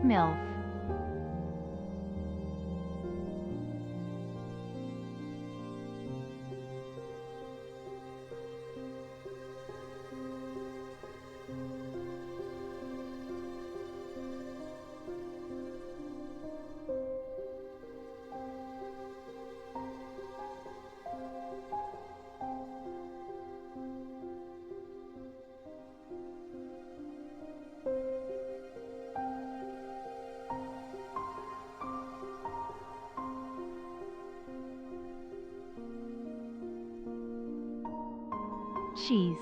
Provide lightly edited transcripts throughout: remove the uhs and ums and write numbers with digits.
MILF. Cheese.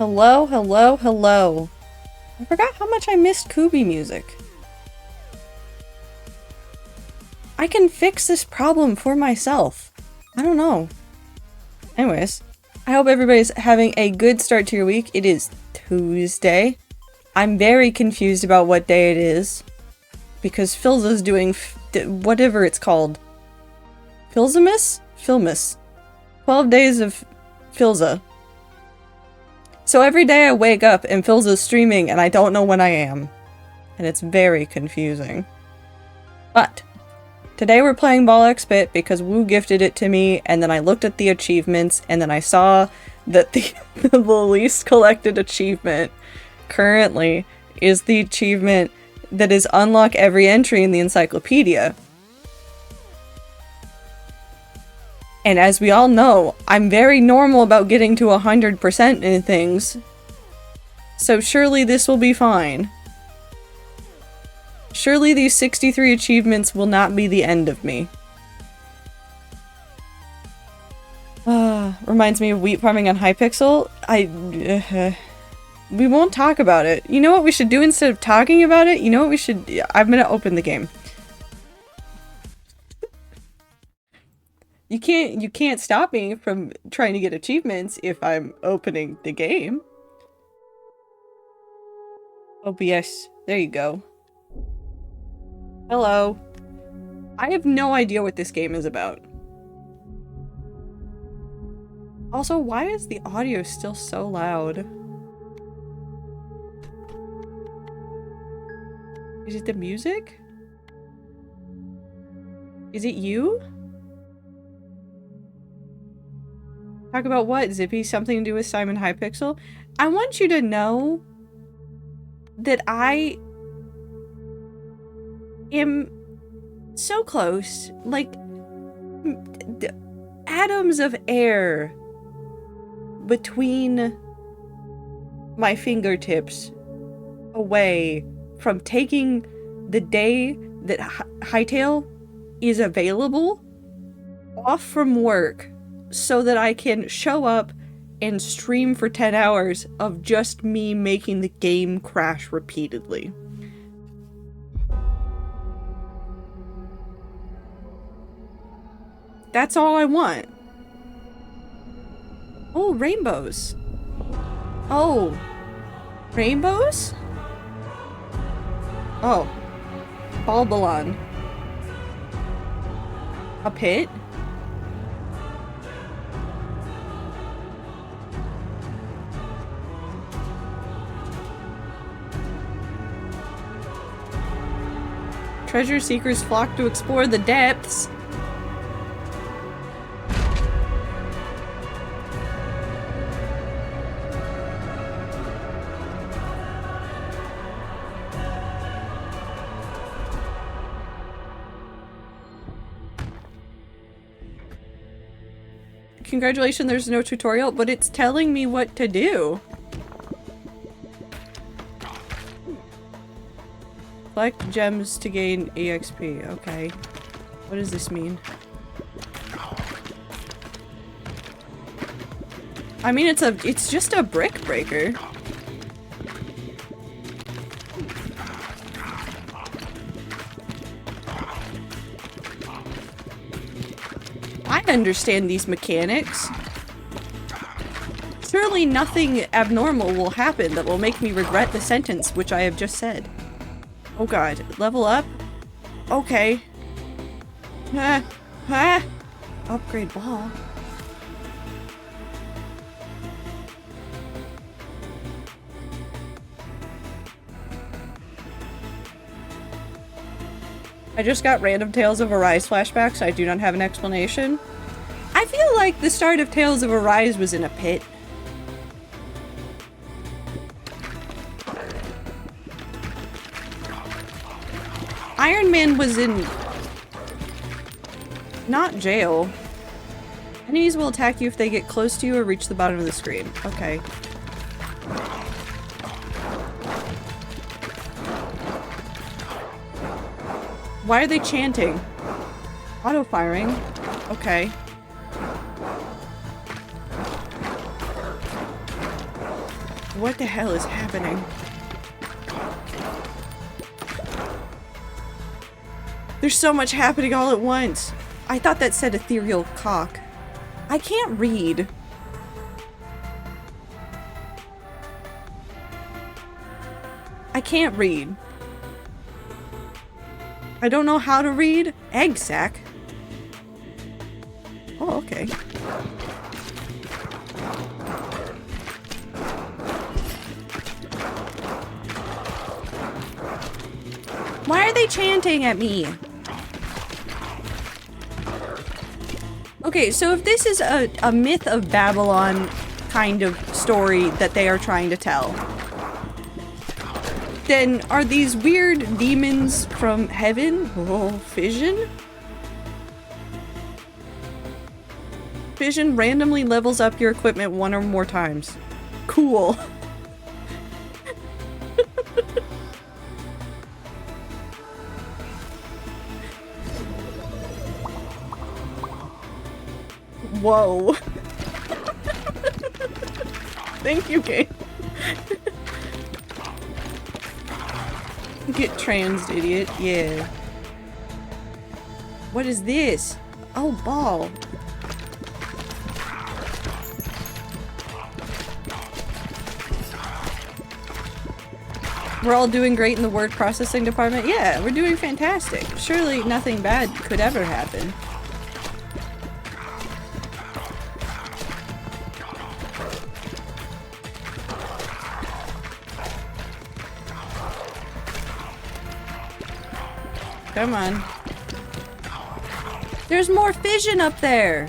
Hello, hello, hello. I forgot how much I missed Kubi music. I can fix this problem for myself. I don't know. Anyways, I hope everybody's having a good start to your week. It is Tuesday. I'm very confused about what day it is. Because Filza's doing whatever it's called. Filzamus? Filmus. 12 days of Filza. So every day I wake up and Filza's streaming and I don't know when I am. And it's very confusing. But today we're playing Ball X Bit because Woo gifted it to me, and then I looked at the achievements and then I saw that the least collected achievement currently is the achievement that is unlock every entry in the encyclopedia. And as we all know, I'm very normal about getting to 100% in things. So surely this will be fine. Surely these 63 achievements will not be the end of me. Reminds me of wheat farming on Hypixel. We won't talk about it. You know what we should do instead of talking about it? You know what we should... I'm gonna open the game. You can't stop me from trying to get achievements if I'm opening the game. OBS. There you go. Hello. I have no idea what this game is about. Also, why is the audio still so loud? Is it the music? Is it you? Talk about what, Zippy? Something to do with Simon Hypixel? I want you to know that I am so close. Like, atoms of air between my fingertips away from taking the day that Hytale is available off from work so that I can show up and stream for 10 hours of just me making the game crash repeatedly. That's all I want. Oh, rainbows. Oh. Rainbows? Oh. Balbalon. A pit? Treasure seekers flock to explore the depths. Congratulations, there's no tutorial, but it's telling me what to do. Collect gems to gain EXP. Okay. What does this mean? I mean, it's just a brick breaker. I understand these mechanics. Surely nothing abnormal will happen that will make me regret the sentence which I have just said. Oh god. Level up? Okay. Upgrade ball. I just got random Tales of Arise flashbacks. I do not have an explanation. I feel like the start of Tales of Arise was in a pit. Iron Man was in... not jail. Enemies will attack you if they get close to you or reach the bottom of the screen. Okay. Why are they chanting? Auto-firing. Okay. What the hell is happening? There's so much happening all at once. I thought that said ethereal cock. I can't read. I can't read. I don't know how to read. Egg sack. Oh, okay. Why are they chanting at me? Okay, so if this is a myth of Babylon kind of story that they are trying to tell, then are these weird demons from heaven? Oh, Fission? Fission randomly levels up your equipment 1 or more times. Cool. Whoa. Thank you, game. Get transed, idiot. Yeah. What is this? Oh, ball. We're all doing great in the word processing department? Yeah, we're doing fantastic. Surely nothing bad could ever happen. Come on. There's more fission up there!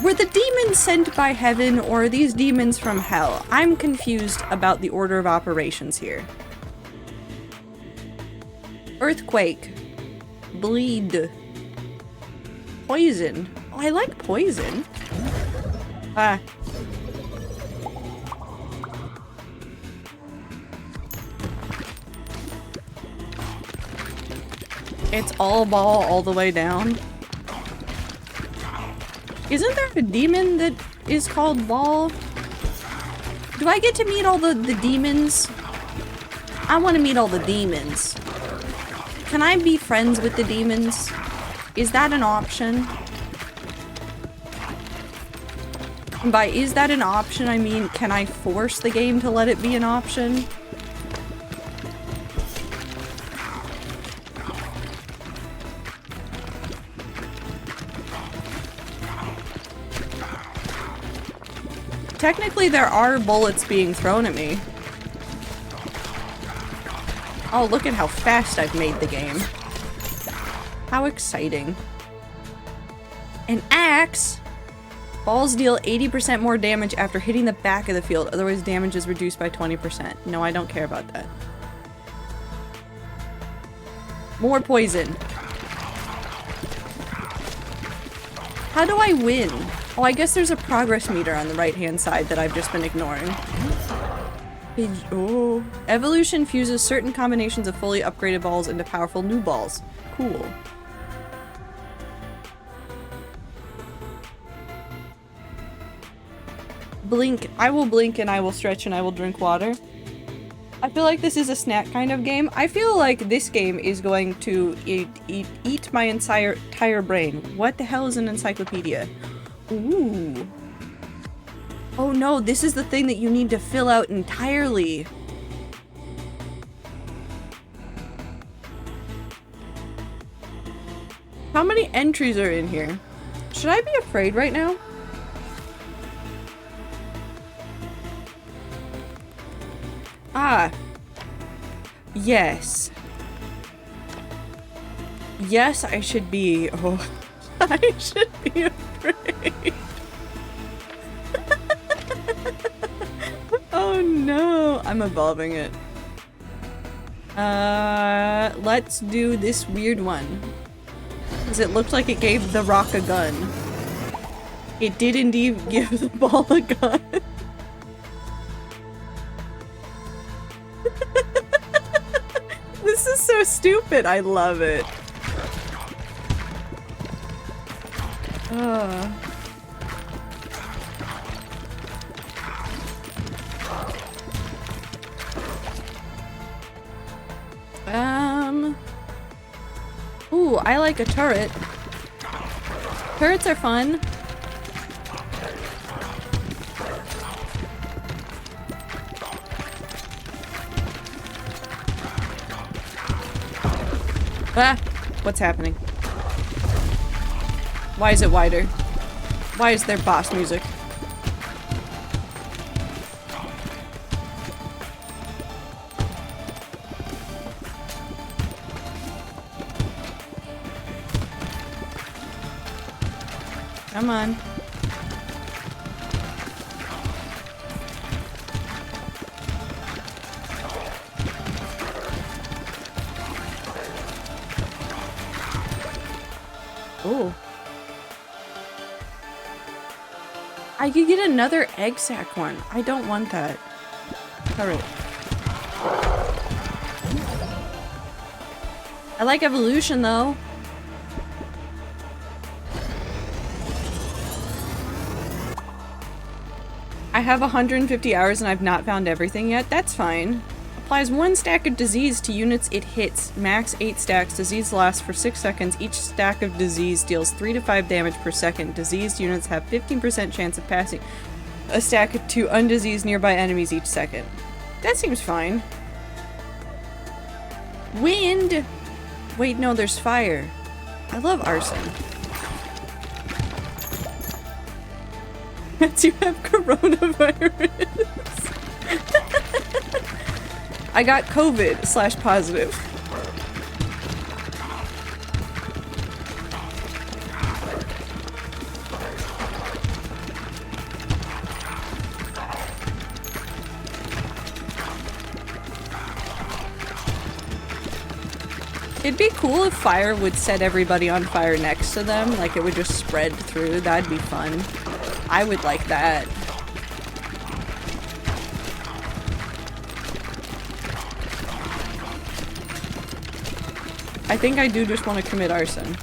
Were the demons sent by heaven, or are these demons from hell? I'm confused about the order of operations here. Earthquake. Bleed. Poison. Oh, I like poison. Ah. It's all ball all the way down. Isn't there a demon that is called Ball? Do I get to meet all the demons? I want to meet all the demons. Can I be friends with the demons? Is that an option? And by is that an option, I mean, can I force the game to let it be an option? Technically, there are bullets being thrown at me. Oh, look at how fast I've made the game. How exciting. An axe! Balls deal 80% more damage after hitting the back of the field, otherwise damage is reduced by 20%. No, I don't care about that. More poison. How do I win? Oh, I guess there's a progress meter on the right-hand side that I've just been ignoring. Oh. Evolution fuses certain combinations of fully upgraded balls into powerful new balls. Cool. Blink. I will blink and I will stretch and I will drink water. I feel like this is a snack kind of game. I feel like this game is going to eat my entire brain. What the hell is an encyclopedia? Ooh. Oh no, this is the thing that you need to fill out entirely. How many entries are in here? Should I be afraid right now? Ah. Yes. Yes, I should be. Oh, I should be afraid. Oh no. I'm evolving it. Let's do this weird one. Because it looked like it gave the rock a gun. It did indeed give the ball a gun. This is so stupid. I love it. Ooh, I like a turret. Turrets are fun. Ah! What's happening? Why is it wider? Why is there boss music? Come on. Oh. I could get another egg sack one. I don't want that. Alright. I like evolution though. I have 150 hours and I've not found everything yet. That's fine. Applies 1 stack of disease to units it hits. Max 8 stacks. Disease lasts for 6 seconds. Each stack of disease deals 3 to 5 damage per second. Diseased units have 15% chance of passing a stack to undiseased nearby enemies each second. That seems fine. Wind! Wait, no, there's fire. I love arson. That's you have coronavirus. I got COVID/positive. It'd be cool if fire would set everybody on fire next to them, like it would just spread through. That'd be fun. I would like that. I think I do just want to commit arson.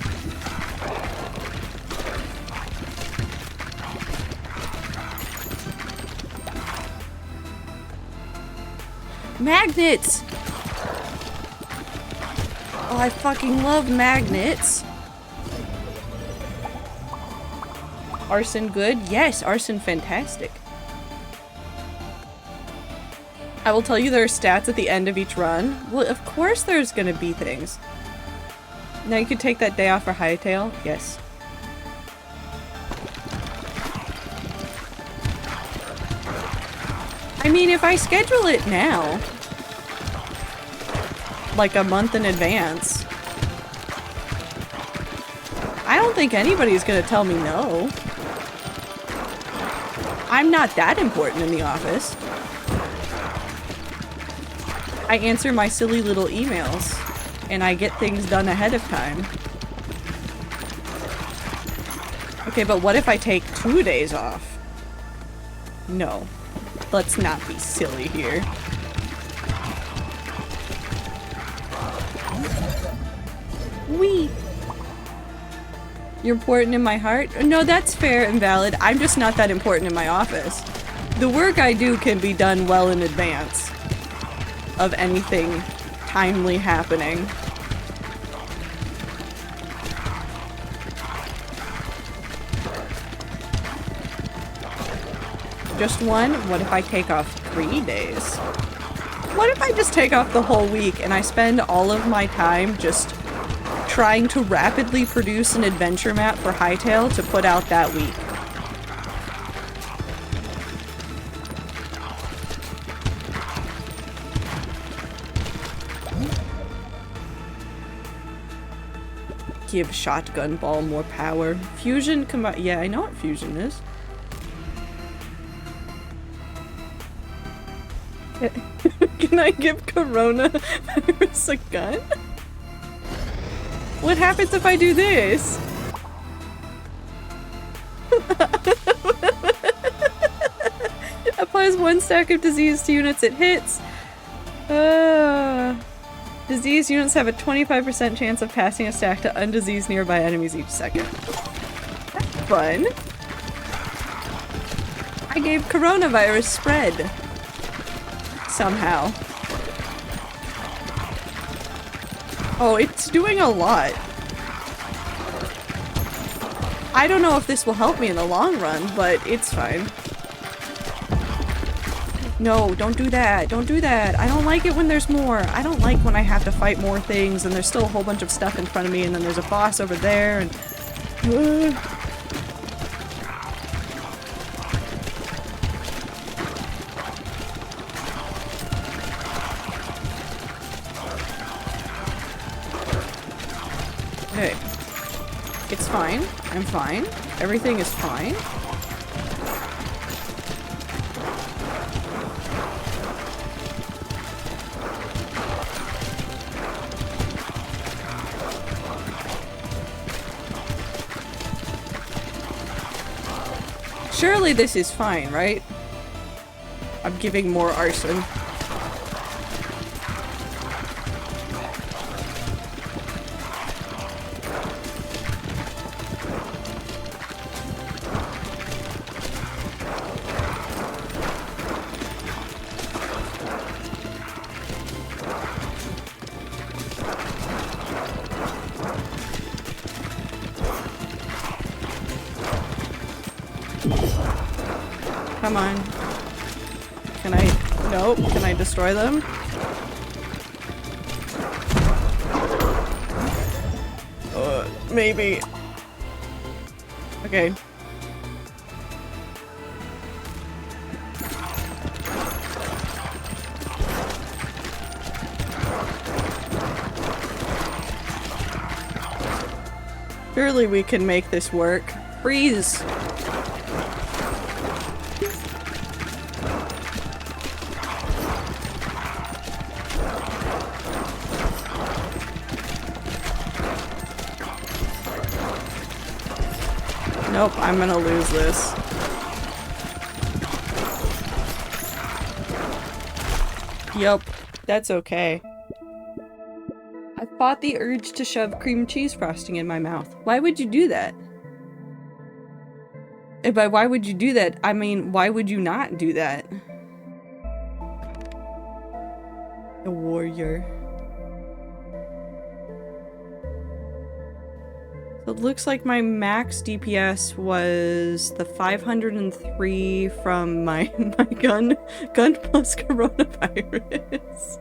Magnets! Oh, I fucking love magnets. Arson good? Yes, arson fantastic. I will tell you there are stats at the end of each run. Well, of course there's gonna be things. Now you could take that day off for Hightail? Yes. I mean, if I schedule it now, like a month in advance, I don't think anybody's gonna tell me no. I'm not that important in the office. I answer my silly little emails, and I get things done ahead of time. Okay, but what if I take 2 days off? No. Let's not be silly here. Wee! You're important in my heart? No, that's fair and valid. I'm just not that important in my office. The work I do can be done well in advance of anything timely happening. Just one? What if I take off 3 days? What if I just take off the whole week and I spend all of my time just trying to rapidly produce an adventure map for Hightail to put out that week? Give shotgun ball more power. Fusion combine. Yeah, I know what fusion is. Can I give coronavirus a gun? What happens if I do this? Applies 1 stack of disease to units it hits. Diseased units have a 25% chance of passing a stack to undiseased nearby enemies each second. That's fun. I gave coronavirus spread. Somehow. Oh, it's doing a lot. I don't know if this will help me in the long run, but it's fine. No, don't do that. Don't do that. I don't like it when there's more. I don't like when I have to fight more things and there's still a whole bunch of stuff in front of me and then there's a boss over there and... Okay. It's fine. I'm fine. Everything is fine. Surely this is fine, right? I'm giving more arson. Come on. Can I? Nope. Can I destroy them? Maybe. Okay. Surely we can make this work. Freeze! Nope, I'm gonna lose this. Yup, that's okay. I fought the urge to shove cream cheese frosting in my mouth. Why would you do that? And by why would you do that, I mean, why would you not do that? A warrior. So it looks like my max DPS was the 503 from my gun plus coronavirus.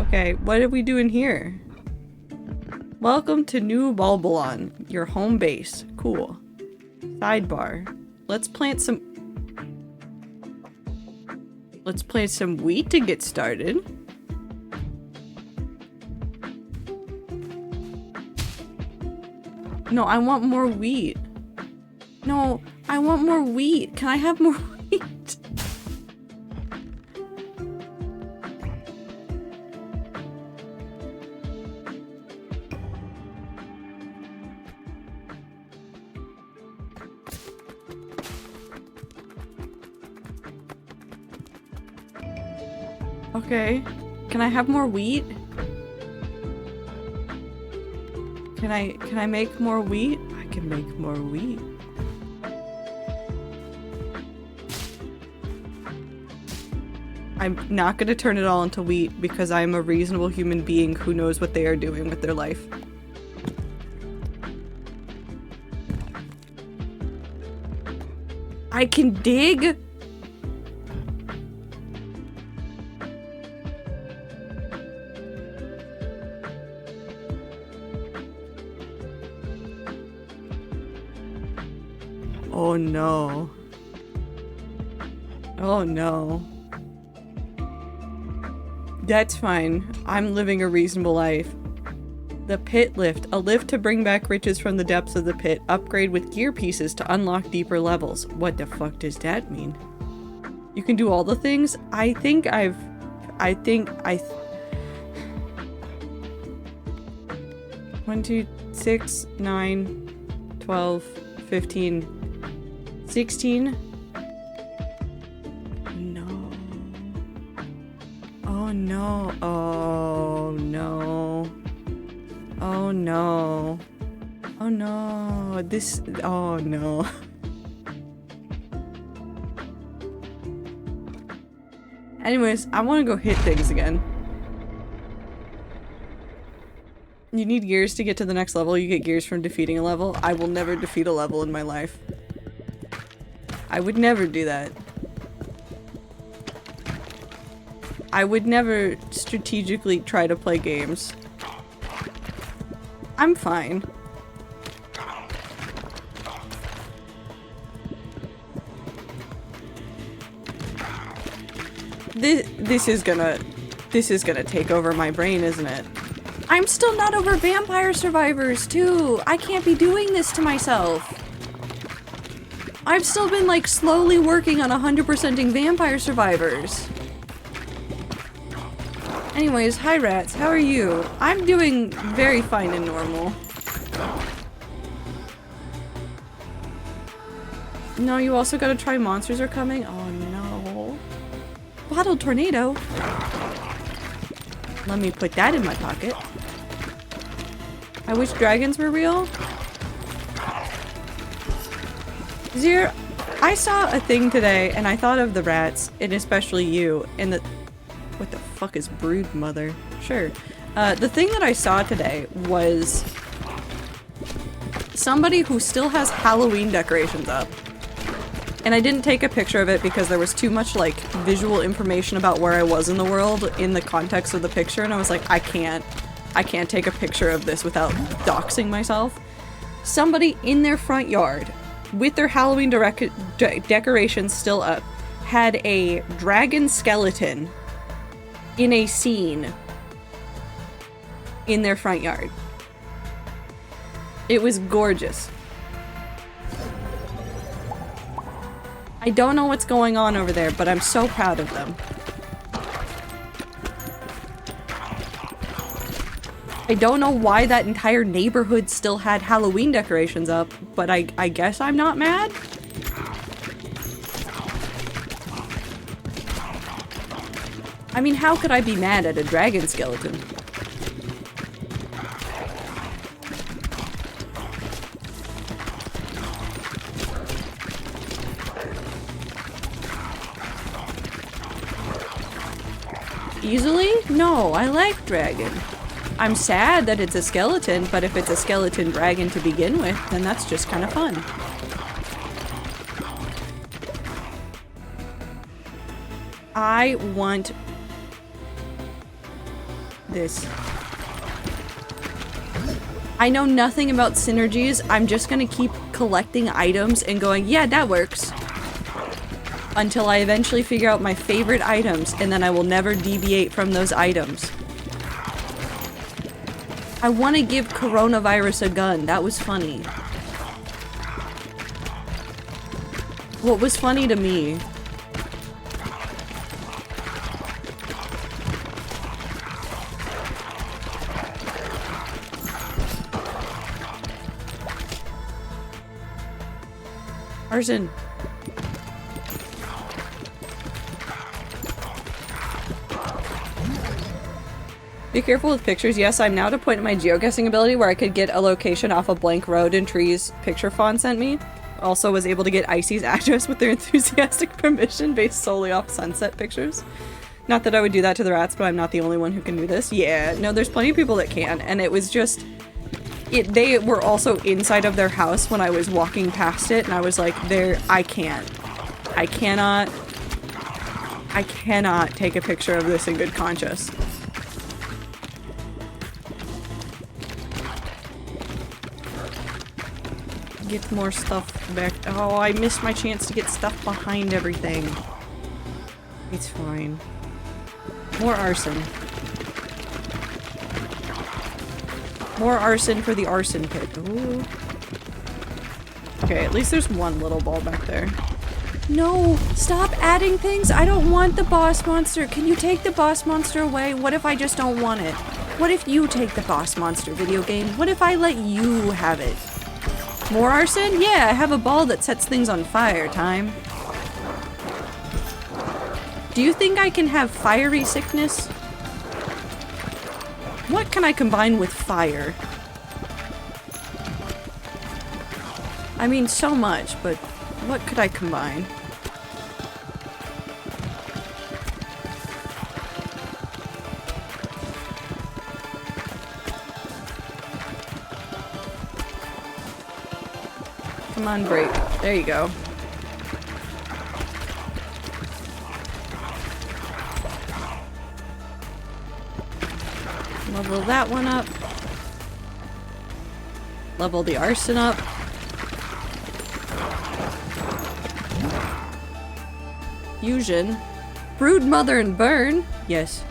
Okay, what are we doing here? Welcome to New Bulbalon, your home base. Cool. Sidebar. Let's plant some wheat to get started. No, I want more wheat. No, I want more wheat. Can I have more wheat? Okay. Can I have more wheat? Can I make more wheat? I can make more wheat. I'm not gonna turn it all into wheat because I'm a reasonable human being who knows what they are doing with their life. I can dig? Oh no. Oh no. That's fine. I'm living a reasonable life. The pit lift. A lift to bring back riches from the depths of the pit. Upgrade with gear pieces to unlock deeper levels. What the fuck does that mean? You can do all the things? I think 1, 2, 6, 9, 12, 15, 16? No. Oh no. Oh no. Oh no. Oh no. This. Oh no. Anyways, I want to go hit things again. You need gears to get to the next level. You get gears from defeating a level. I will never defeat a level in my life. I would never do that. I would never strategically try to play games. I'm fine. This is gonna take over my brain, isn't it? I'm still not over Vampire Survivors, too! I can't be doing this to myself! I've still been, like, slowly working on 100%ing Vampire Survivors. Anyways, hi rats, how are you? I'm doing very fine and normal. No, you also gotta try Monsters Are Coming? Oh no. Bottle Tornado? Let me put that in my pocket. I wish dragons were real. Zero, I saw a thing today and I thought of the rats, and especially you, and the- what the fuck is brood mother? Sure. The thing that I saw today was somebody who still has Halloween decorations up. And I didn't take a picture of it because there was too much, like, visual information about where I was in the world in the context of the picture, and I was like, I can't take a picture of this without doxing myself. Somebody in their front yard, with their Halloween decorations still up, had a dragon skeleton in a scene in their front yard. It was gorgeous. I don't know what's going on over there, but I'm so proud of them. I don't know why that entire neighborhood still had Halloween decorations up, but I guess I'm not mad? I mean, how could I be mad at a dragon skeleton? Easily? No, I like dragon. I'm sad that it's a skeleton, but if it's a skeleton dragon to begin with, then that's just kind of fun. I want this. I know nothing about synergies. I'm just gonna keep collecting items and going, yeah, that works. Until I eventually figure out my favorite items, and then I will never deviate from those items. I want to give coronavirus a gun. That was funny. What was funny to me? Arson. Be careful with pictures. Yes, I'm now at a point in my geoguessing ability where I could get a location off a blank road and trees picture Fawn sent me. Also was able to get Icy's address with their enthusiastic permission based solely off sunset pictures. Not that I would do that to the rats, but I'm not the only one who can do this. Yeah, no, there's plenty of people that can, and it was just... they were also inside of their house when I was walking past it, and I was like, I cannot take a picture of this in good conscience. Get more stuff back. Oh, I missed my chance to get stuff behind everything. It's fine. More arson. More arson for the arson pit. Ooh. Okay, at least there's one little ball back there. No! Stop adding things! I don't want the boss monster! Can you take the boss monster away? What if I just don't want it? What if you take the boss monster, video game? What if I let you have it? More arson? Yeah, I have a ball that sets things on fire. Time. Do you think I can have fiery sickness? What can I combine with fire? I mean, so much, but what could I combine? Come on, break. There you go. Level that one up. Level the arson up. Fusion. Brood, mother, and burn. Yes.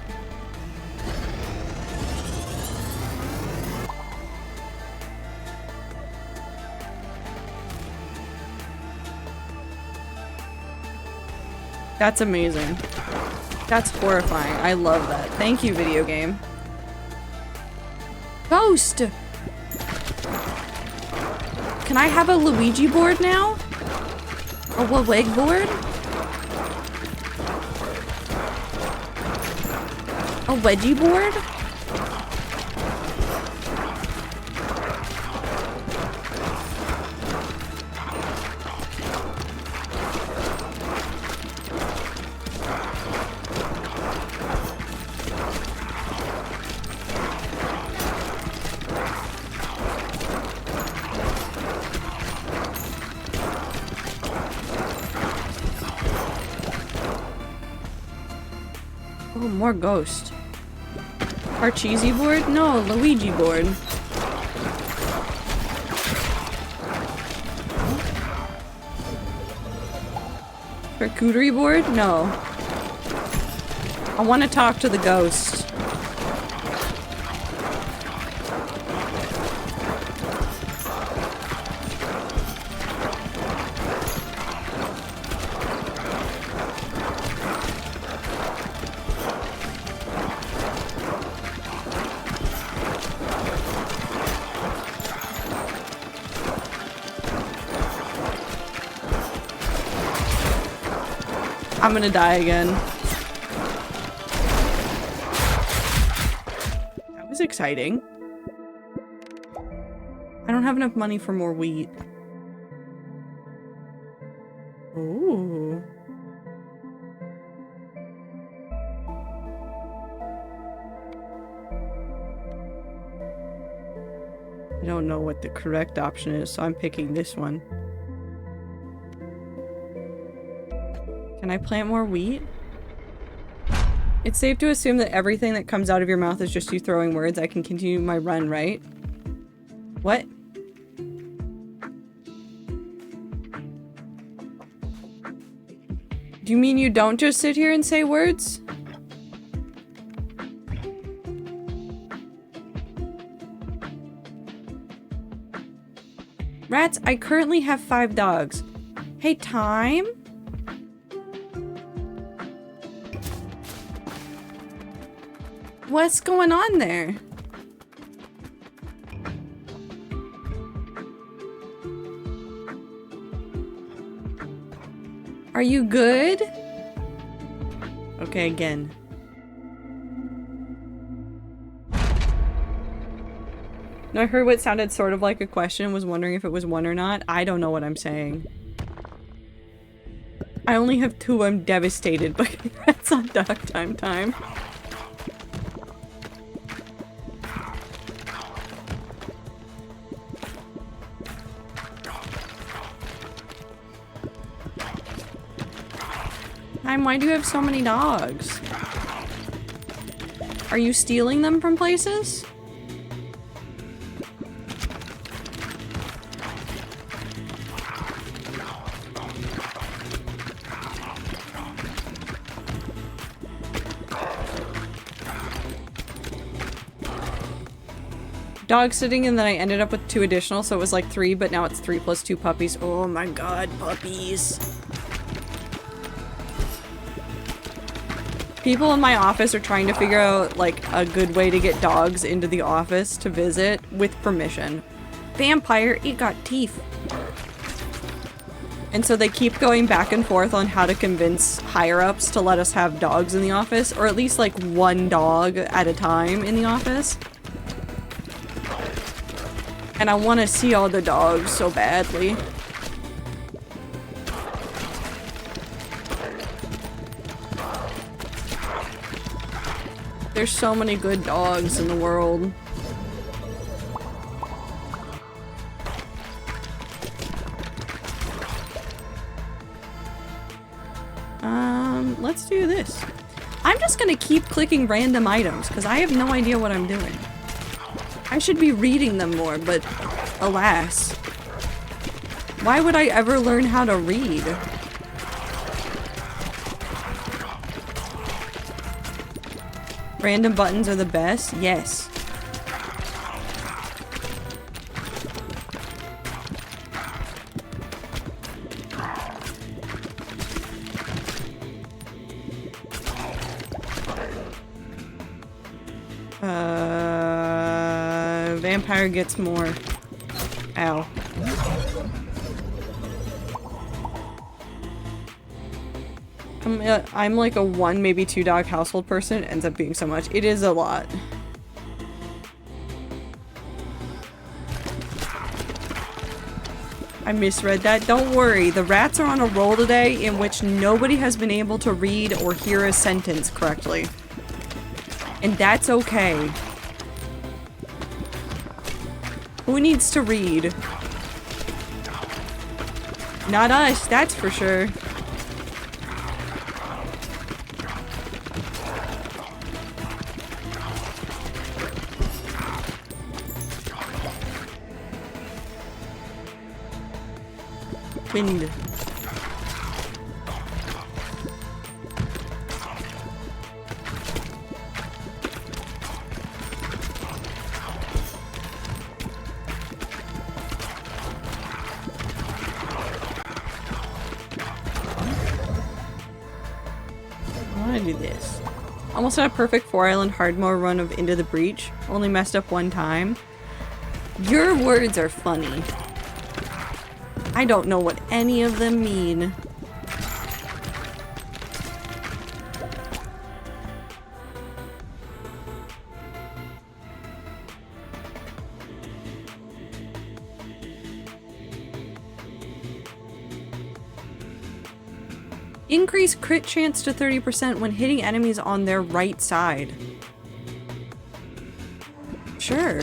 That's amazing. That's horrifying. I love that. Thank you, video game. Ghost! Can I have a Luigi board now? A Waweg board? A wedgie board? Oh, more ghost. Parcheesi board? No, Luigi board. Charcuterie board? No. I want to talk to the ghost. I'm gonna die again. That was exciting. I don't have enough money for more wheat. Ooh. I don't know what the correct option is, so I'm picking this one. Can I plant more wheat? It's safe to assume that everything that comes out of your mouth is just you throwing words. I can continue my run, right? What? Do you mean you don't just sit here and say words? Rats, I currently have 5 dogs. Hey, time? What's going on there? Are you good? Okay, again. No, I heard what sounded sort of like a question, was wondering if it was one or not. I don't know what I'm saying. I only have 2, I'm devastated, but that's on dog time. Why do you have so many dogs? Are you stealing them from places? Dog sitting, and then I ended up with 2 additional, so it was like 3, but now it's 3 plus 2 puppies. Oh my god, puppies. People in my office are trying to figure out, like, a good way to get dogs into the office to visit with permission. Vampire, it got teeth. And so they keep going back and forth on how to convince higher-ups to let us have dogs in the office, or at least, like, 1 dog at a time in the office. And I want to see all the dogs so badly. There's so many good dogs in the world. Let's do this. I'm just gonna keep clicking random items because I have no idea what I'm doing. I should be reading them more, but alas. Why would I ever learn how to read? Random buttons are the best? Yes. Vampire gets more. Ow. I'm like a 1, maybe 2 dog household person. It ends up being so much. It is a lot. I misread that. Don't worry. The rats are on a roll today in which nobody has been able to read or hear a sentence correctly. And that's okay. Who needs to read? Not us, that's for sure. happened? I want to do this. Almost had a perfect 4-island hard mode run of Into the Breach. Only messed up one time. Your words are funny. I don't know what any of them mean. Increase crit chance to 30% when hitting enemies on their right side. Sure.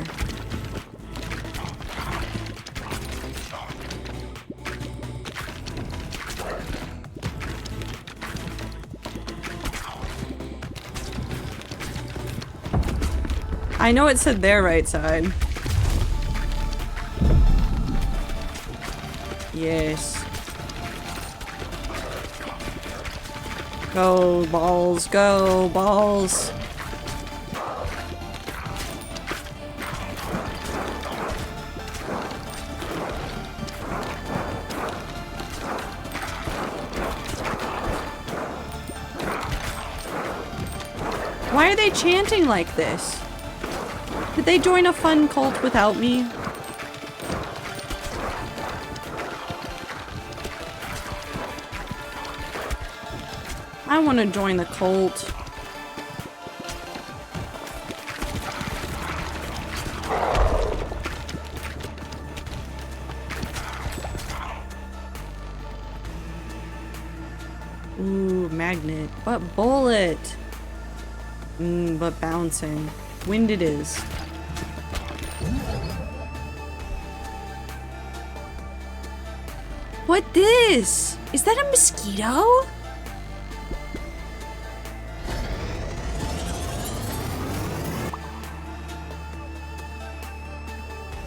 I know it said their right side. Yes. Go, balls, go, balls. Why are they chanting like this? Did they join a fun cult without me? I want to join the cult. Ooh, magnet. But bullet. But bouncing. Wind it is. What this? Is that a mosquito?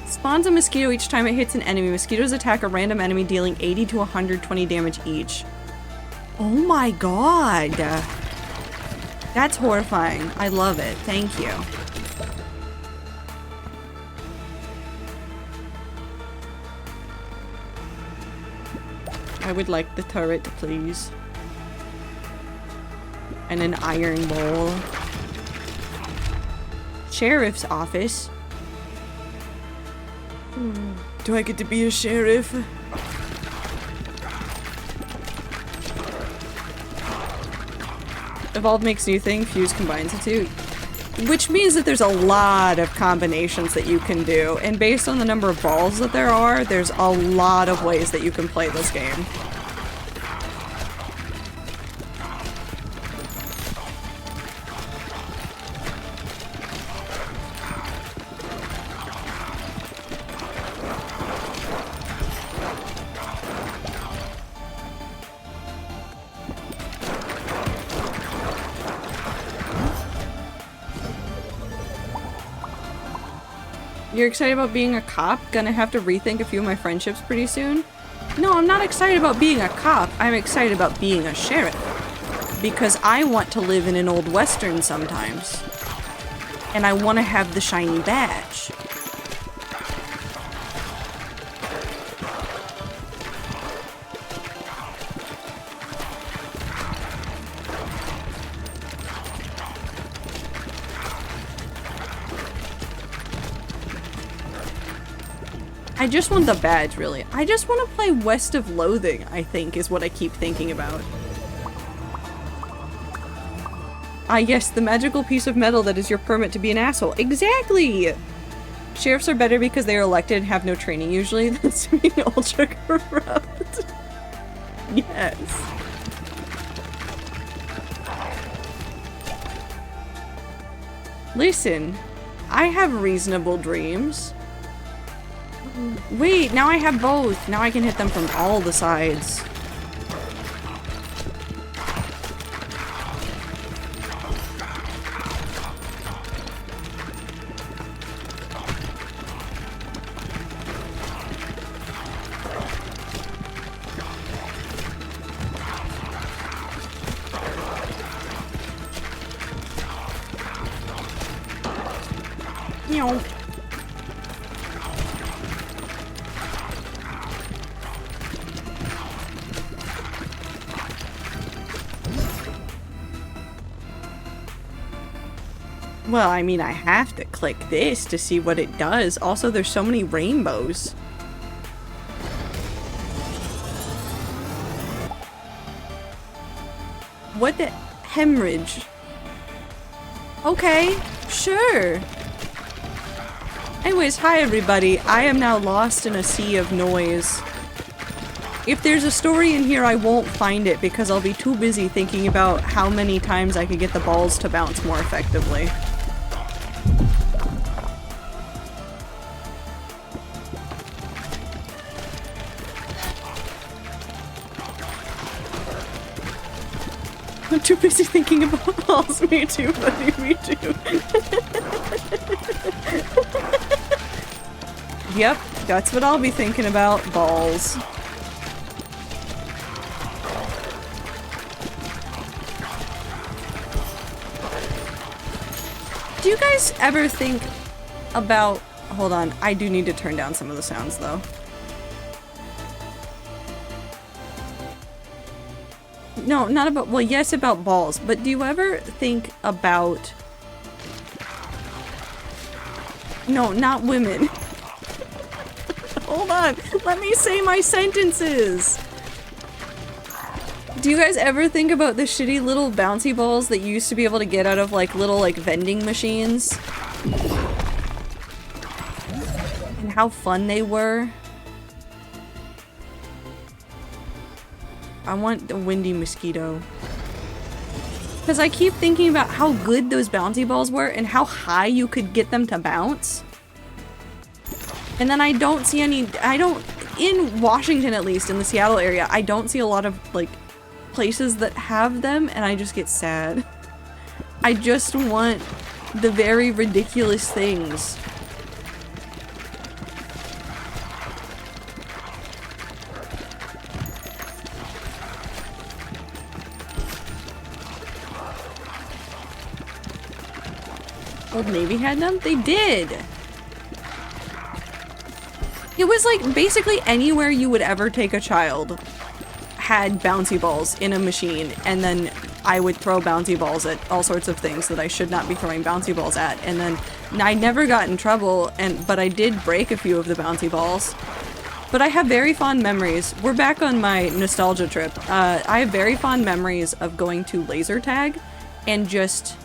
Spawns a mosquito each time it hits an enemy. Mosquitoes attack a random enemy, dealing 80 to 120 damage each. Oh my god. That's horrifying. I love it. Thank you. I would like the turret, please. And an iron bowl. Sheriff's office. Do I get to be a sheriff? Evolve makes new thing, Fuse combines the two. Which means that there's a lot of combinations that you can do, and based on the number of balls that there are, there's a lot of ways that you can play this game. You're excited about being a cop? Gonna have to rethink a few of my friendships pretty soon? No, I'm not excited about being a cop. I'm excited about being a sheriff. Because I want to live in an old western sometimes. And I want to have the shiny badge. I just want the badge, really. I just want to play West of Loathing, I think, is what I keep thinking about. Ah, yes, the magical piece of metal that is your permit to be an asshole. Exactly! Sheriffs are better because they are elected and have no training usually. That's being ultra corrupt. Yes. Listen, I have reasonable dreams. Wait, now I have both. Now I can hit them from all the sides. Meow. Well, I mean, I have to click this to see what it does. Also, there's so many rainbows. What the hemorrhage? Okay, sure. Anyways, hi everybody. I am now lost in a sea of noise. If there's a story in here, I won't find it because I'll be too busy thinking about how many times I could get the balls to bounce more effectively. I'm too busy thinking about balls. Me too, buddy. Me too. Yep, that's what I'll be thinking about. Balls. Do you guys ever think about... Hold on, I do need to turn down some of the sounds, though. No, not about... Well, yes, about balls, but do you ever think about... No, not women. Hold on, let me say my sentences! Do you guys ever think about the shitty little bouncy balls that you used to be able to get out of like little like vending machines? And how fun they were? I want the windy mosquito. Because I keep thinking about how good those bouncy balls were and how high you could get them to bounce. And then I don't see any, in Washington at least, in the Seattle area, I don't see a lot of like places that have them, and I just get sad. I just want the very ridiculous things. Old Navy had them? They did! It was like basically anywhere you would ever take a child had bouncy balls in a machine, and then I would throw bouncy balls at all sorts of things that I should not be throwing bouncy balls at, and then I never got in trouble, but I did break a few of the bouncy balls. But I have very fond memories. We're back on my nostalgia trip. I have very fond memories of going to laser tag and just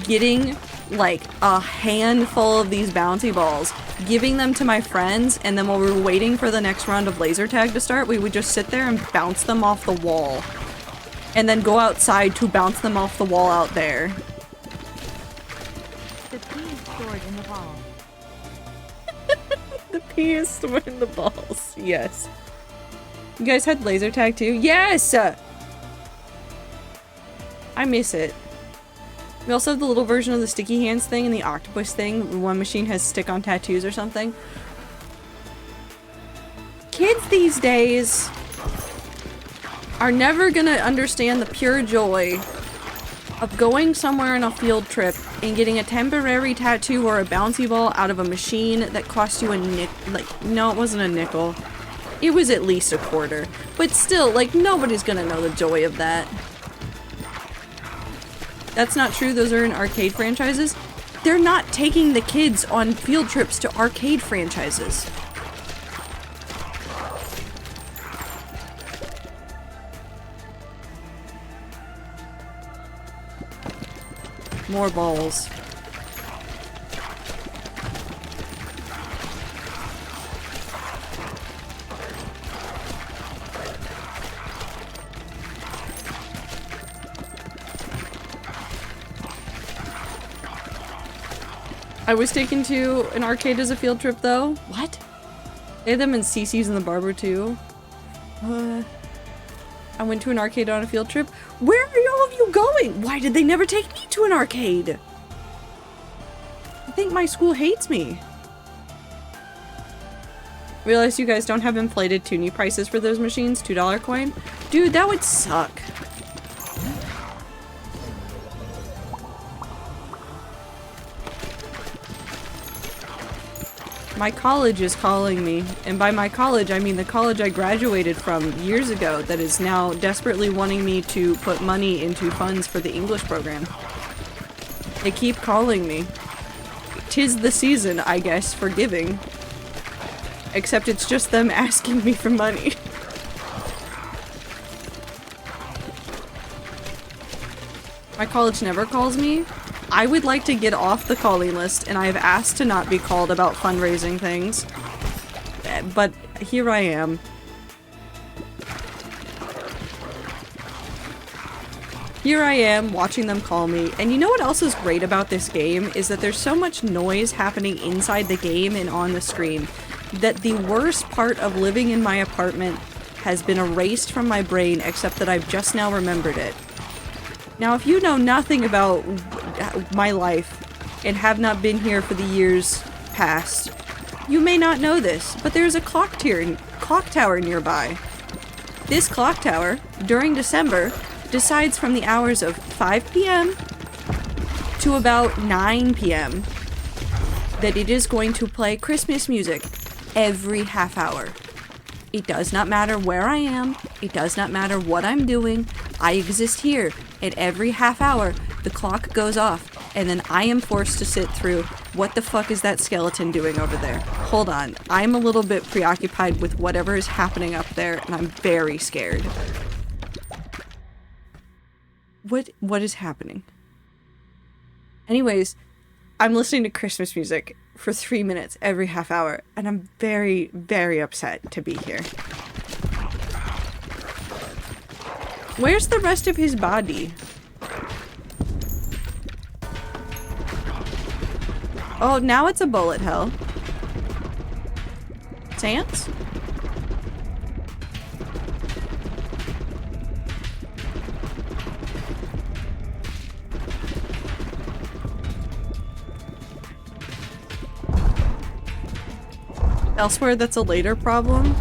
getting like a handful of these bouncy balls, giving them to my friends, and then while we were waiting for the next round of laser tag to start, we would just sit there and bounce them off the wall. And then go outside to bounce them off the wall out there. The pea is stored in the ball. The pea is stored in the balls. Yes. You guys had laser tag too? Yes! I miss it. We also have the little version of the sticky hands thing and the octopus thing. One machine has stick-on tattoos or something. Kids these days are never gonna understand the pure joy of going somewhere on a field trip and getting a temporary tattoo or a bouncy ball out of a machine that cost you a no, it wasn't a nickel. It was at least a quarter. But still, like, nobody's gonna know the joy of that. That's not true, those are in arcade franchises. They're not taking the kids on field trips to arcade franchises. More balls. I was taken to an arcade as a field trip, though. What? They had them in CC's and the Barber, too. I went to an arcade on a field trip. Where are all of you going? Why did they never take me to an arcade? I think my school hates me. Realize you guys don't have inflated toonie prices for those machines? $2 coin? Dude, that would suck. My college is calling me, and by my college I mean the college I graduated from years ago that is now desperately wanting me to put money into funds for the English program. They keep calling me. 'Tis the season, I guess, for giving. Except it's just them asking me for money. My college never calls me. I would like to get off the calling list, and I have asked to not be called about fundraising things. But here I am. Here I am, watching them call me. And you know what else is great about this game? Is that there's so much noise happening inside the game and on the screen that the worst part of living in my apartment has been erased from my brain, except that I've just now remembered it. Now, if you know nothing about my life and have not been here for the years past, you may not know this, but there's a clock tower nearby. This clock tower, during December, decides from the hours of 5 p.m. to about 9 p.m. that it is going to play Christmas music every half hour. It does not matter where I am, it does not matter what I'm doing, I exist here, and every half hour the clock goes off, and then I am forced to sit through what the fuck is that skeleton doing over there? Hold on, I'm a little bit preoccupied with whatever is happening up there, and I'm very scared. What is happening? Anyways, I'm listening to Christmas music for 3 minutes every half hour, and I'm very, very upset to be here. Where's the rest of his body? Oh, now it's a bullet hell. Sans? Elsewhere, that's a later problem.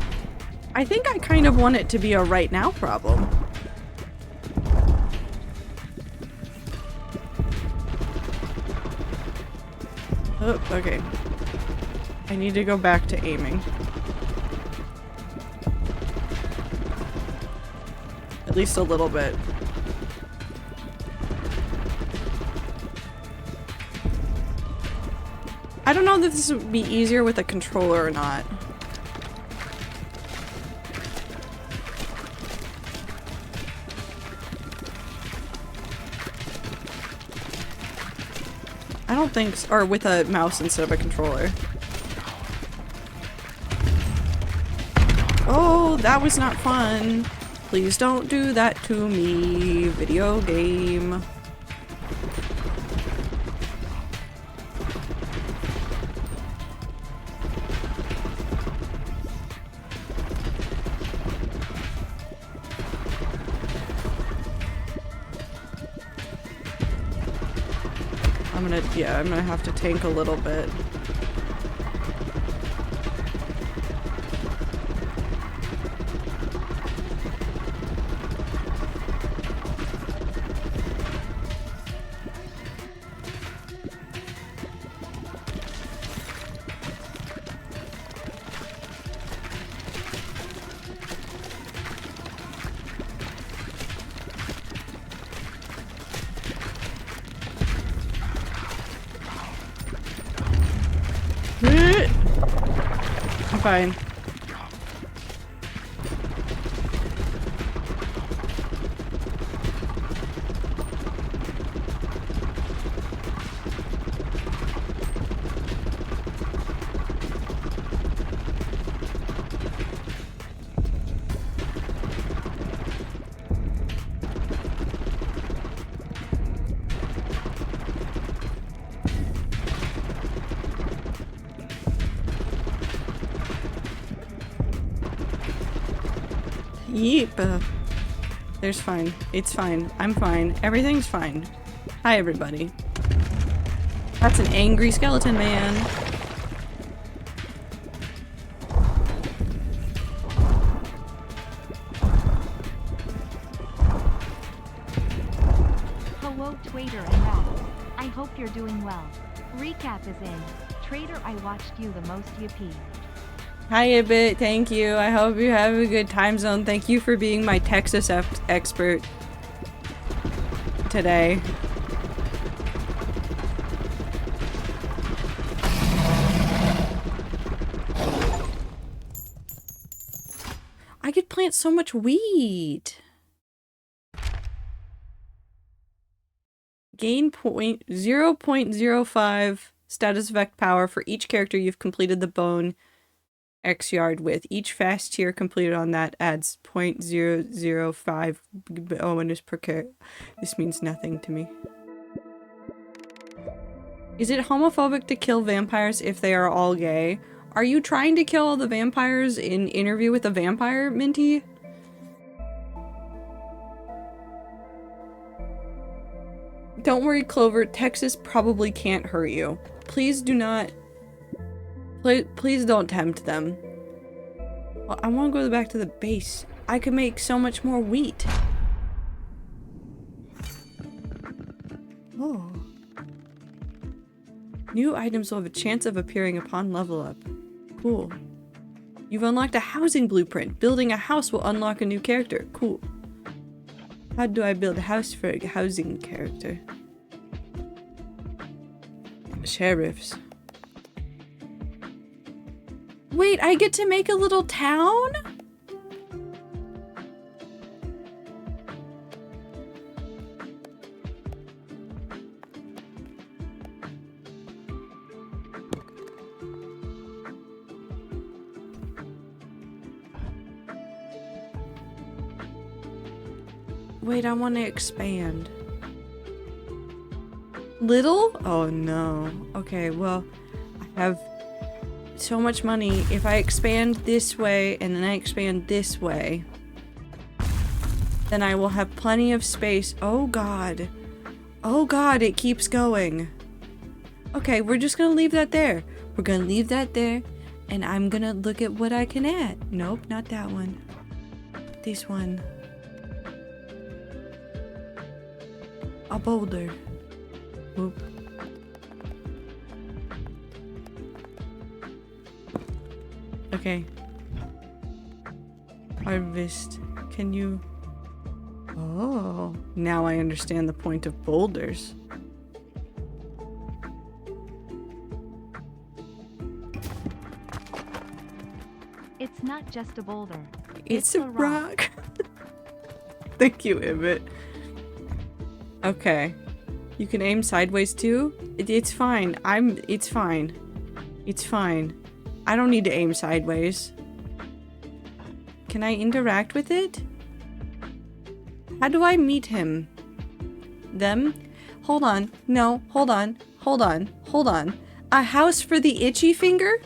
I think I kind of want it to be a right now problem. Oh, okay. I need to go back to aiming. At least a little bit. I don't know if this would be easier with a controller or not. I don't think so, or with a mouse instead of a controller. Oh, that was not fun. Please don't do that to me, video game. I'm gonna have to tank a little bit. Fine. Yeep. There's fine. It's fine. I'm fine. Everything's fine. Hi, everybody. That's an angry skeleton man. Hello, Twader and Rat. I hope you're doing well. Recap is in. Trader, I watched you the most yippee. Hi, Ibit. Thank you. I hope you have a good time zone. Thank you for being my Texas expert today. I could plant so much wheat. Gain 0.05 status effect power for each character you've completed the bone X yard with. Each fast tier completed on that adds 0.005 bonus per character. This means nothing to me. Is it homophobic to kill vampires if they are all gay? Are you trying to kill all the vampires in Interview with a Vampire, Minty? Don't worry, Clover. Texas probably can't hurt you. Please do not... Please don't tempt them. Well, I want to go back to the base. I could make so much more wheat. Oh. New items will have a chance of appearing upon level up. Cool. You've unlocked a housing blueprint. Building a house will unlock a new character. Cool. How do I build a house for a housing character? Sheriffs. Wait, I get to make a little town? Wait, I want to expand. Little? Oh no. Okay, well, I have so much money. If I expand this way and then I expand this way, then I will have plenty of space. Oh god. Oh god, it keeps going. Okay, we're just gonna leave that there. We're gonna leave that there, and I'm gonna look at what I can add. Nope, not that one. This one. A boulder. Whoop. Okay. Harvest. Can you... Oh. Now I understand the point of boulders. It's not just a boulder. It's a rock. Thank you, Ibit. Okay. You can aim sideways too? It's fine. It's fine. It's fine. I don't need to aim sideways. Can I interact with it? How do I meet him? Them? Hold on. No, hold on. Hold on. Hold on. A house for the itchy finger?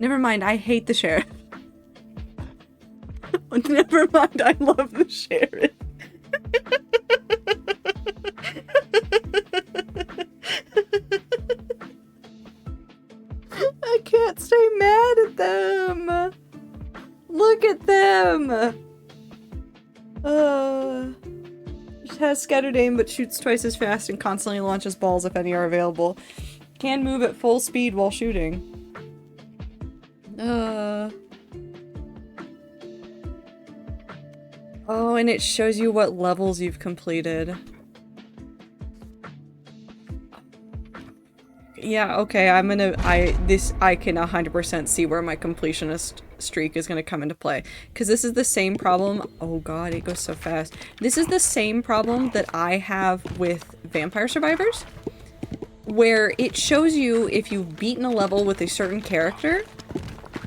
Never mind, I hate the sheriff. Never mind, I love the sheriff. I can't stay mad at them. Look at them. Has scattered aim but shoots twice as fast and constantly launches balls if any are available. Can move at full speed while shooting. Oh, and it shows you what levels you've completed. Yeah, okay, I can 100% see where my completionist streak is gonna come into play. Because this is the same problem. Oh god, it goes so fast. This is the same problem that I have with Vampire Survivors, where it shows you if you've beaten a level with a certain character,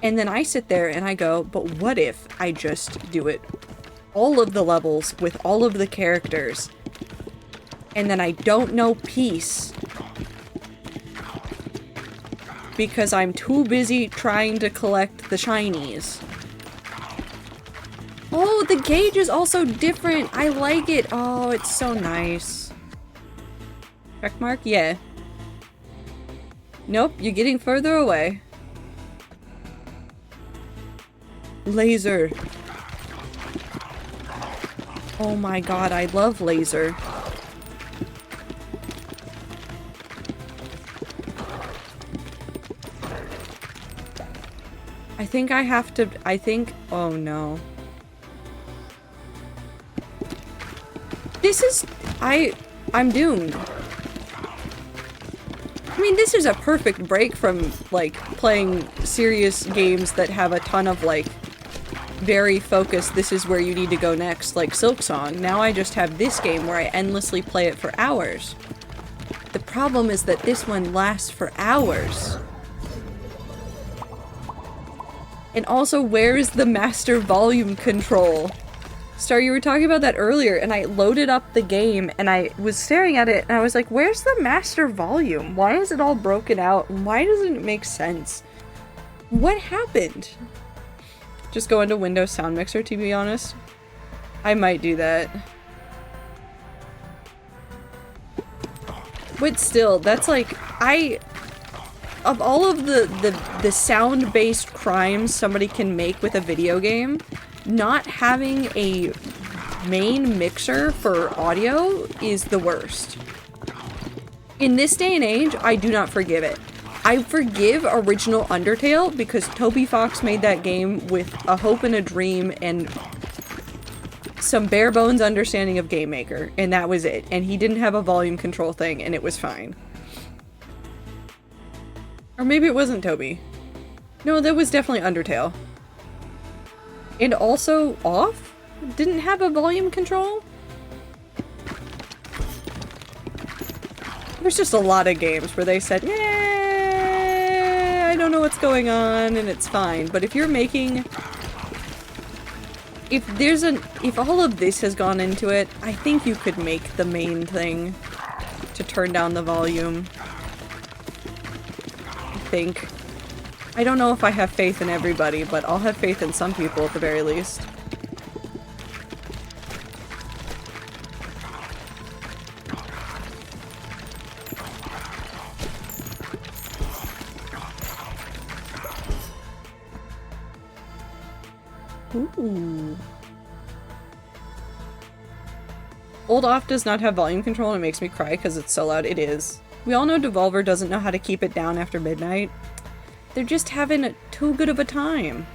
and then I sit there and I go, but what if I just do it all of the levels with all of the characters, and then I don't know peace because I'm too busy trying to collect the shinies. Oh, the gauge is also different. I like it. Oh, it's so nice. Check mark? Yeah. Nope, you're getting further away. Laser. Oh my god, I love laser. I think I have to, oh no. This is, I'm doomed. I mean, this is a perfect break from, like, playing serious games that have a ton of, like, very focused, this is where you need to go next, like Silksong. Now I just have this game where I endlessly play it for hours. The problem is that this one lasts for hours. And also, where is the master volume control? Star, you were talking about that earlier, and I loaded up the game, and I was staring at it, and I was like, where's the master volume? Why is it all broken out? And why doesn't it make sense? What happened? Just go into Windows Sound Mixer, to be honest. I might do that. But still, that's like, of all of the sound-based crimes somebody can make with a video game, not having a main mixer for audio is the worst. In this day and age, I do not forgive it. I forgive original Undertale because Toby Fox made that game with a hope and a dream and some bare bones understanding of Game Maker, and that was it. And he didn't have a volume control thing, and it was fine. Or maybe it wasn't Toby. No, that was definitely Undertale. And also, Off didn't have a volume control? There's just a lot of games where they said, yeah, I don't know what's going on, and it's fine. But if you're making... If all of this has gone into it, I think you could make the main thing to turn down the volume. I think. I don't know if I have faith in everybody, but I'll have faith in some people at the very least. Ooh. Old Off does not have volume control and it makes me cry because it's so loud. It is. We all know Devolver doesn't know how to keep it down after midnight. They're just having too good of a time.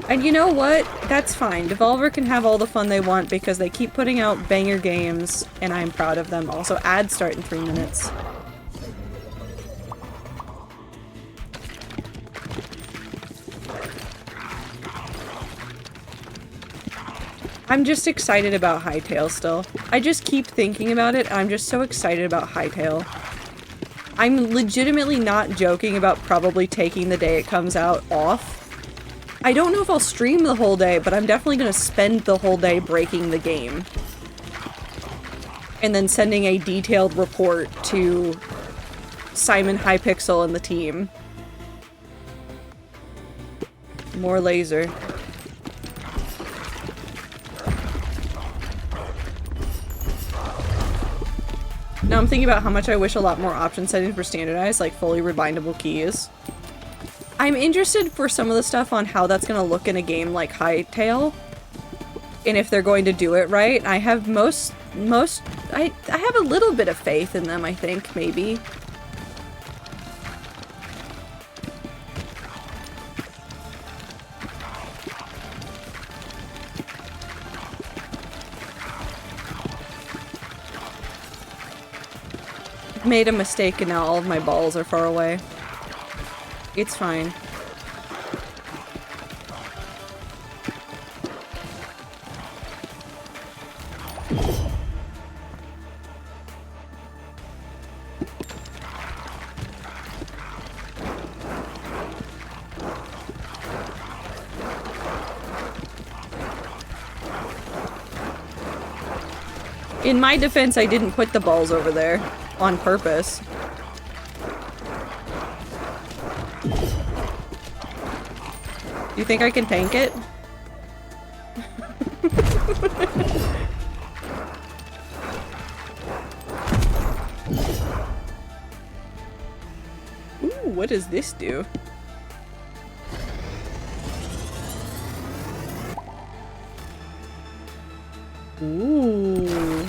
And you know what? That's fine. Devolver can have all the fun they want because they keep putting out banger games, and I'm proud of them. Also, ads start in 3 minutes. I'm just excited about Hytale still. I just keep thinking about it, and I'm just so excited about Hytale. I'm legitimately not joking about probably taking the day it comes out off. I don't know if I'll stream the whole day, but I'm definitely gonna spend the whole day breaking the game. And then sending a detailed report to Simon Hypixel and the team. More laser. Now I'm thinking about how much I wish a lot more option settings were standardized, like fully rebindable keys. I'm interested for some of the stuff on how that's gonna look in a game like Hytale. And if they're going to do it right. I have I have a little bit of faith in them, I think, maybe. Made a mistake and now all of my balls are far away. It's fine. In my defense, I didn't put the balls over there on purpose. Do you think I can tank it? Ooh, what does this do? Ooh.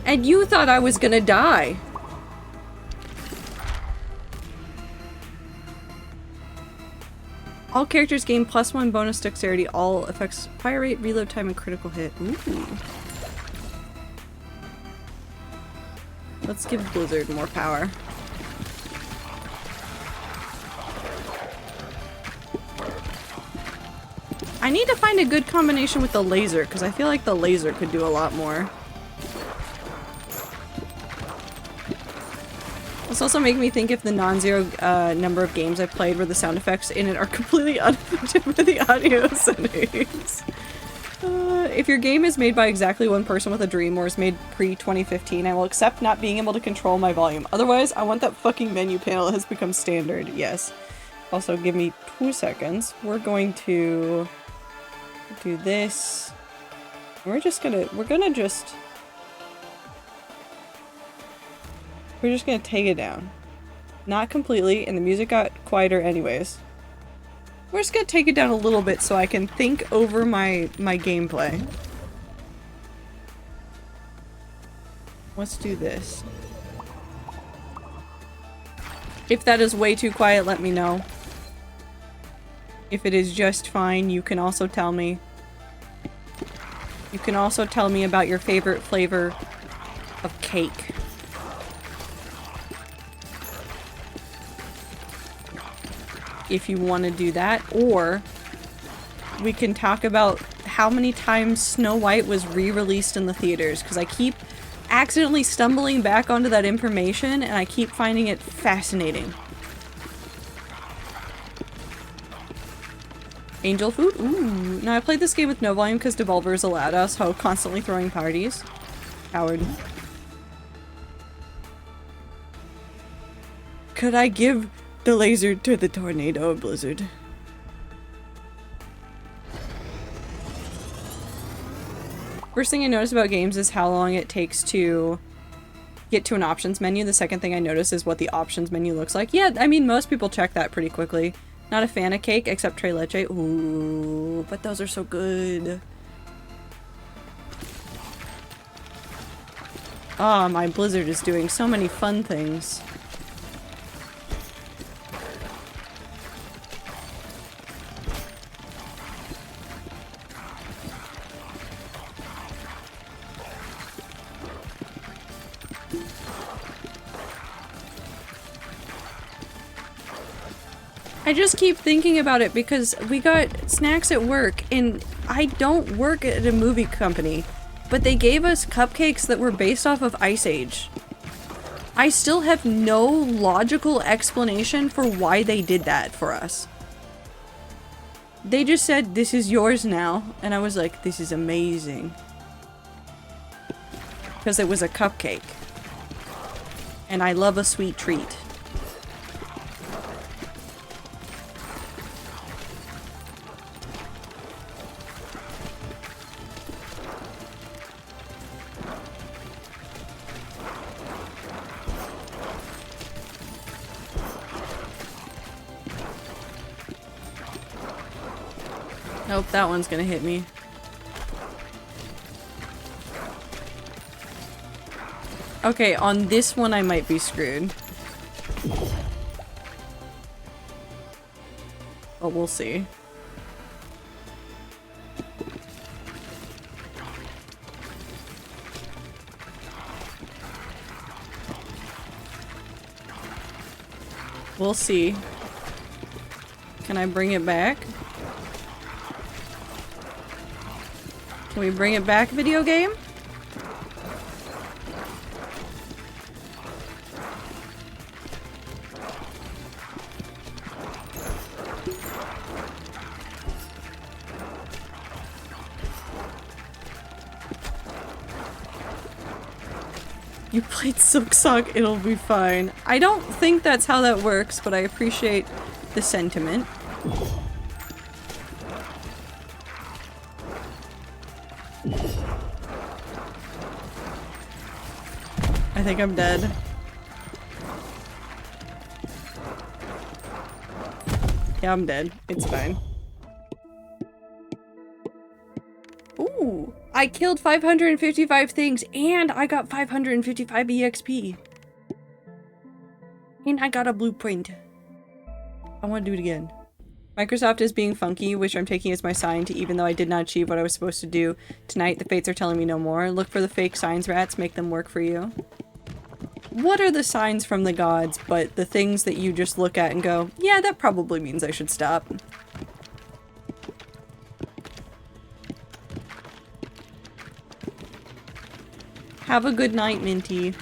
And you thought I was gonna die. All characters gain +1 bonus dexterity, all effects fire rate, reload time, and critical hit. Ooh. Let's give Blizzard more power. I need to find a good combination with the laser, because I feel like the laser could do a lot more. This also makes me think if the non-zero number of games I've played where the sound effects in it are completely unaffected by the audio settings. If your game is made by exactly one person with a dream or is made pre-2015, I will accept not being able to control my volume. Otherwise, I want that fucking menu panel that has become standard. Yes. Also, give me 2 seconds. We're going to do this. We're just gonna take it down. Not completely, and the music got quieter anyways. We're just gonna take it down a little bit so I can think over my gameplay. Let's do this. If that is way too quiet, let me know. If it is just fine, you can also tell me. You can also tell me about your favorite flavor of cake. If you want to do that, or we can talk about how many times Snow White was re-released in the theaters, because I keep accidentally stumbling back onto that information and I keep finding it fascinating. Angel food? Ooh. Now I played this game with no volume because Devolver's allowed us, so constantly throwing parties. Howard. Could I give the laser to the tornado, Blizzard? First thing I notice about games is how long it takes to get to an options menu. The second thing I notice is what the options menu looks like. Yeah, I mean, most people check that pretty quickly. Not a fan of cake, except Tres Leche. Ooh, but those are so good. Ah, my Blizzard is doing so many fun things. I just keep thinking about it because we got snacks at work, and I don't work at a movie company, but they gave us cupcakes that were based off of Ice Age. I still have no logical explanation for why they did that for us. They just said, "This is yours now," and I was like, this is amazing. Because it was a cupcake. And I love a sweet treat. Nope, that one's gonna hit me. Okay, on this one I might be screwed. But we'll see. We'll see. Can I bring it back? Can we bring it back, video game? You played Silksong, it'll be fine. I don't think that's how that works, but I appreciate the sentiment. I think I'm dead. Yeah, I'm dead. It's fine. Ooh, I killed 555 things and I got 555 EXP. And I got a blueprint. I want to do it again. Microsoft is being funky, which I'm taking as my sign to even though I did not achieve what I was supposed to do tonight, the fates are telling me no more. Look for the fake signs, rats. Make them work for you. What are the signs from the gods but the things that you just look at and go, yeah, that probably means I should stop. Have a good night, Minty.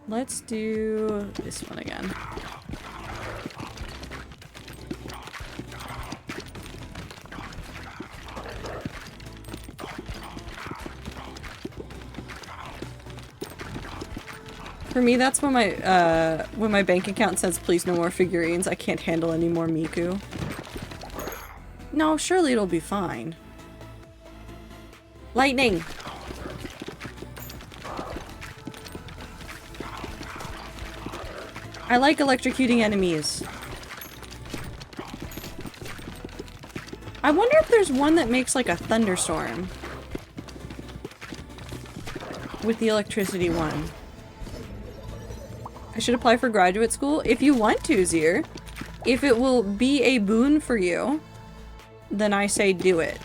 Let's do this one again. For me, that's when my bank account says please no more figurines. I can't handle any more Miku. No, surely it'll be fine. Lightning! I like electrocuting enemies. I wonder if there's one that makes like a thunderstorm. With the electricity one. I should apply for graduate school? If you want to, Zier. If it will be a boon for you, then I say do it.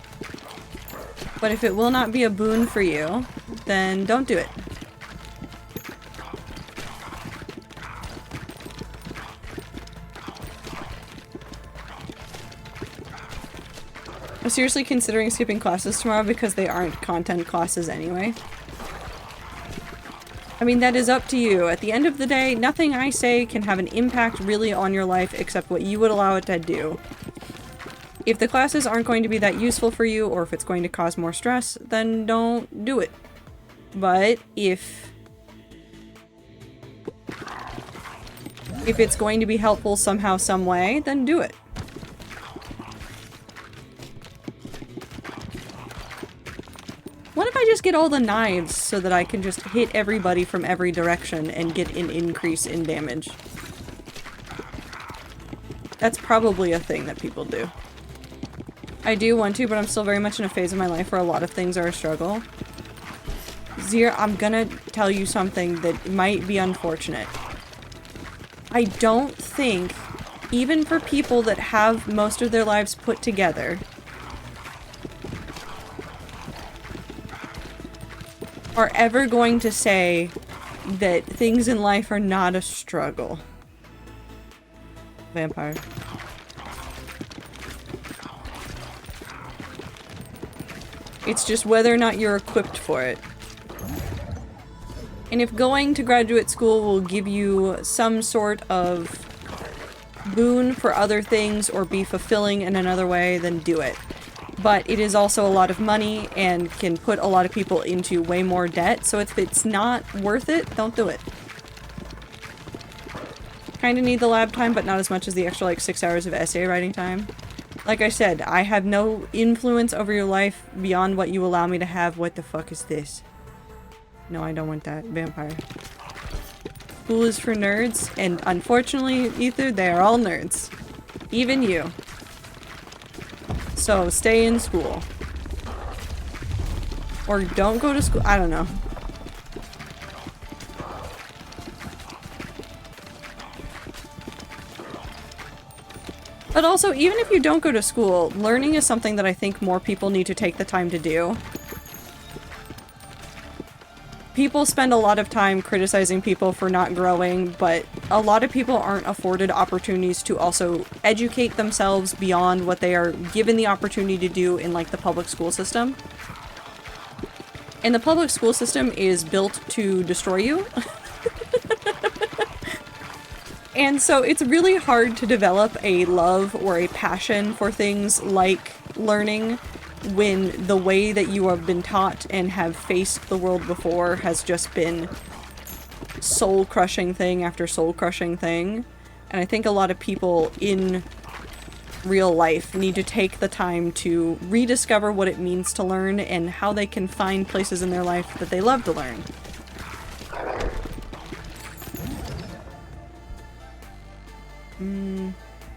But if it will not be a boon for you, then don't do it. I'm seriously considering skipping classes tomorrow because they aren't content classes anyway. I mean, that is up to you. At the end of the day, nothing I say can have an impact really on your life except what you would allow it to do. If the classes aren't going to be that useful for you, or if it's going to cause more stress, then don't do it. But if it's going to be helpful somehow, some way, then do it. What if I just get all the knives so that I can just hit everybody from every direction and get an increase in damage? That's probably a thing that people do. I do want to, but I'm still very much in a phase of my life where a lot of things are a struggle. Zier, I'm gonna tell you something that might be unfortunate. I don't think, even for people that have most of their lives put together, are ever going to say that things in life are not a struggle. Vampire. It's just whether or not you're equipped for it. And if going to graduate school will give you some sort of boon for other things or be fulfilling in another way, then do it. But it is also a lot of money and can put a lot of people into way more debt, so if it's not worth it, don't do it. Kinda need the lab time, but not as much as the extra like 6 hours of essay writing time. Like I said, I have no influence over your life beyond what you allow me to have. What the fuck is this? No, I don't want that. Vampire. School is for nerds, and unfortunately, Ether, they are all nerds. Even you. So, stay in school. Or don't go to school. I don't know. But also, even if you don't go to school, learning is something that I think more people need to take the time to do. People spend a lot of time criticizing people for not growing, but a lot of people aren't afforded opportunities to also educate themselves beyond what they are given the opportunity to do in, like, the public school system. And the public school system is built to destroy you. And so it's really hard to develop a love or a passion for things like learning when the way that you have been taught and have faced the world before has just been soul-crushing thing after soul-crushing thing. And I think a lot of people in real life need to take the time to rediscover what it means to learn and how they can find places in their life that they love to learn.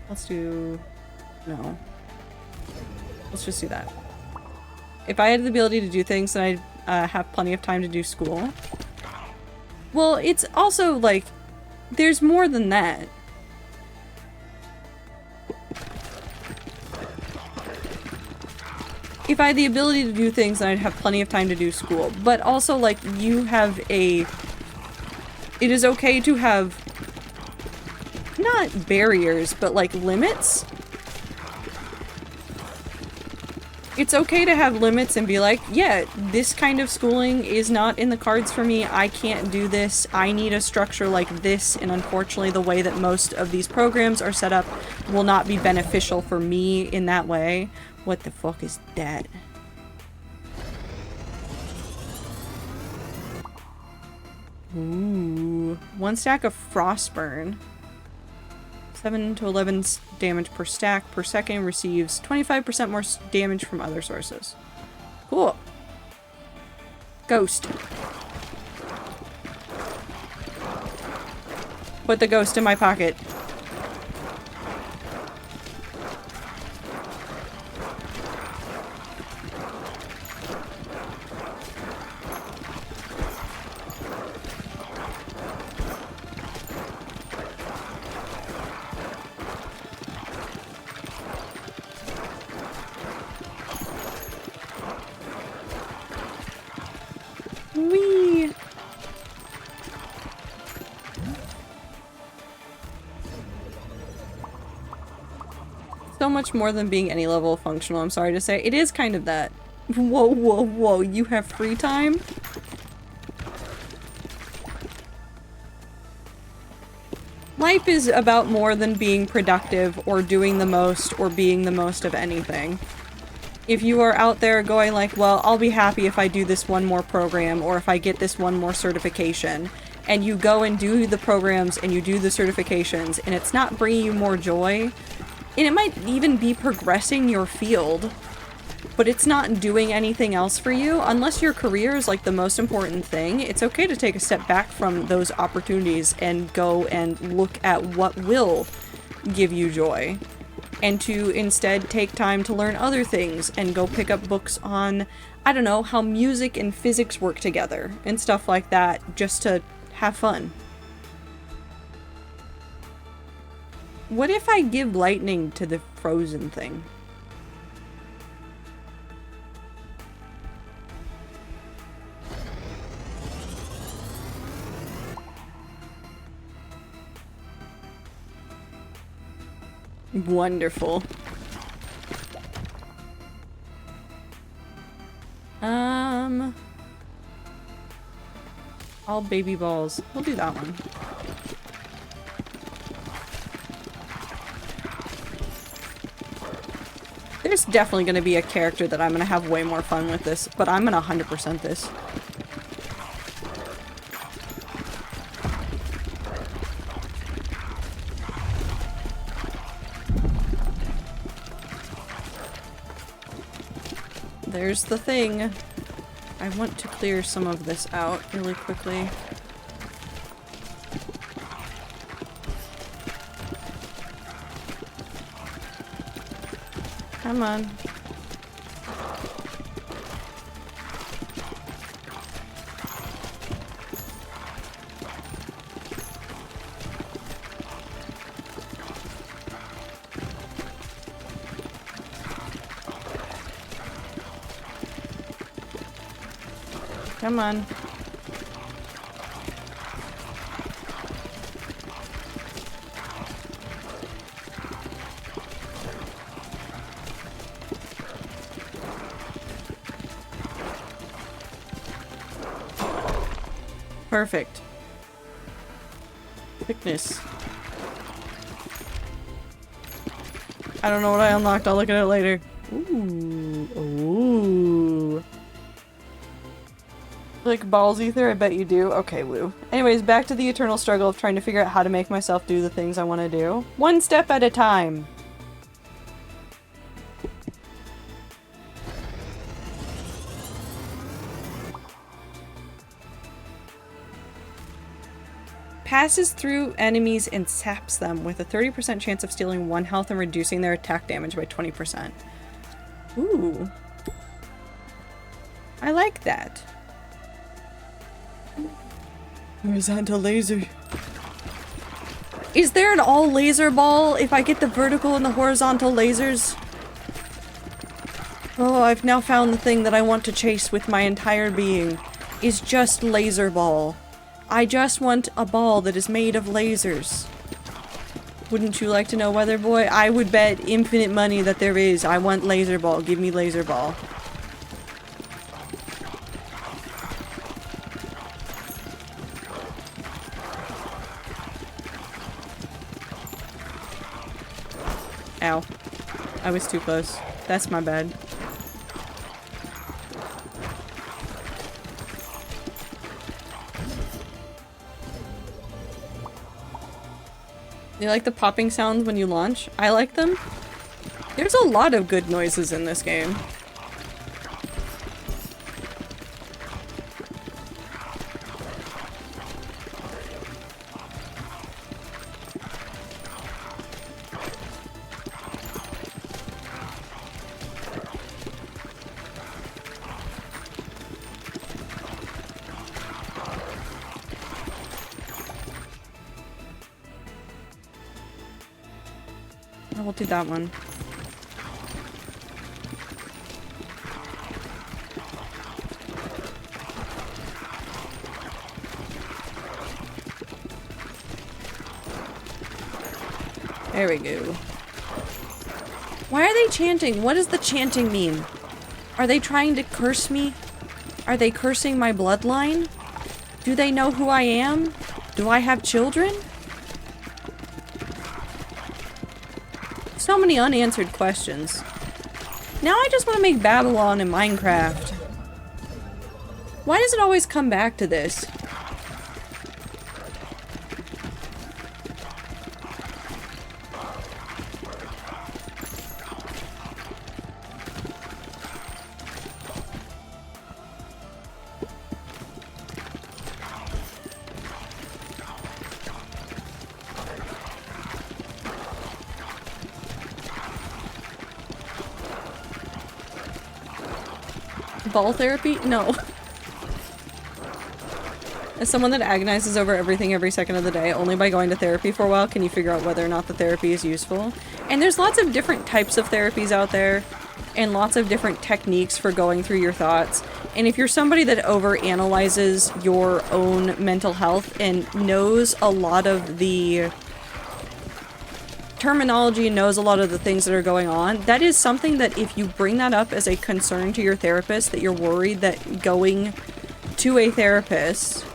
Let's do... no. Let's just do that. If I had the ability to do things, then I'd have plenty of time to do school. Well, it's also, like, there's more than that. If I had the ability to do things, then I'd have plenty of time to do school. But also, like, you have a... it is okay to have... not barriers, but, like, limits. It's okay to have limits and be like, yeah, this kind of schooling is not in the cards for me. I can't do this. I need a structure like this, and unfortunately the way that most of these programs are set up will not be beneficial for me in that way. What the fuck is that? Ooh. 1 stack of Frostburn. 7 to 11 damage per stack per second, receives 25% more damage from other sources. Cool. Ghost. Put the ghost in my pocket. Whee! So much more than being any level functional, I'm sorry to say. It is kind of that. Whoa, whoa, whoa, you have free time? Life is about more than being productive or doing the most or being the most of anything. If you are out there going like, well, I'll be happy if I do this one more program or if I get this one more certification, and you go and do the programs and you do the certifications and it's not bringing you more joy, and it might even be progressing your field, but it's not doing anything else for you, unless your career is like the most important thing, it's okay to take a step back from those opportunities and go and look at what will give you joy. And to instead take time to learn other things and go pick up books on, I don't know, how music and physics work together and stuff like that, just to have fun. What if I give lightning to the frozen thing? Wonderful. All baby balls. We'll do that one. There's definitely going to be a character that I'm going to have way more fun with this, but I'm going to 100% this. There's the thing. I want to clear some of this out really quickly. Come on. Come on. Perfect. Thickness. I don't know what I unlocked. I'll look at it later. Ooh. Ooh. Like balls ether? I bet you do. Okay, woo. Anyways, back to the eternal struggle of trying to figure out how to make myself do the things I want to do. One step at a time. Passes through enemies and saps them with a 30% chance of stealing 1 health and reducing their attack damage by 20%. Ooh. I like that. Horizontal laser. Is there an all laser ball if I get the vertical and the horizontal lasers? Oh, I've now found the thing that I want to chase with my entire being. Is just laser ball. I just want a ball that is made of lasers. Wouldn't you like to know, Weather Boy? I would bet infinite money that there is. I want laser ball. Give me laser ball. Ow. I was too close. That's my bad. You like the popping sounds when you launch? I like them. There's a lot of good noises in this game. We'll do that one. There we go. Why are they chanting? What does the chanting mean? Are they trying to curse me? Are they cursing my bloodline? Do they know who I am? Do I have children? So many unanswered questions. Now I just want to make Babylon in Minecraft. Why does it always come back to this? Ball therapy? No. As someone that agonizes over everything every second of the day, only by going to therapy for a while can you figure out whether or not the therapy is useful. And there's lots of different types of therapies out there, and lots of different techniques for going through your thoughts. And if you're somebody that overanalyzes your own mental health and knows a lot of the terminology and knows a lot of the things that are going on, that is something that if you bring that up as a concern to your therapist, that you're worried that going to a therapist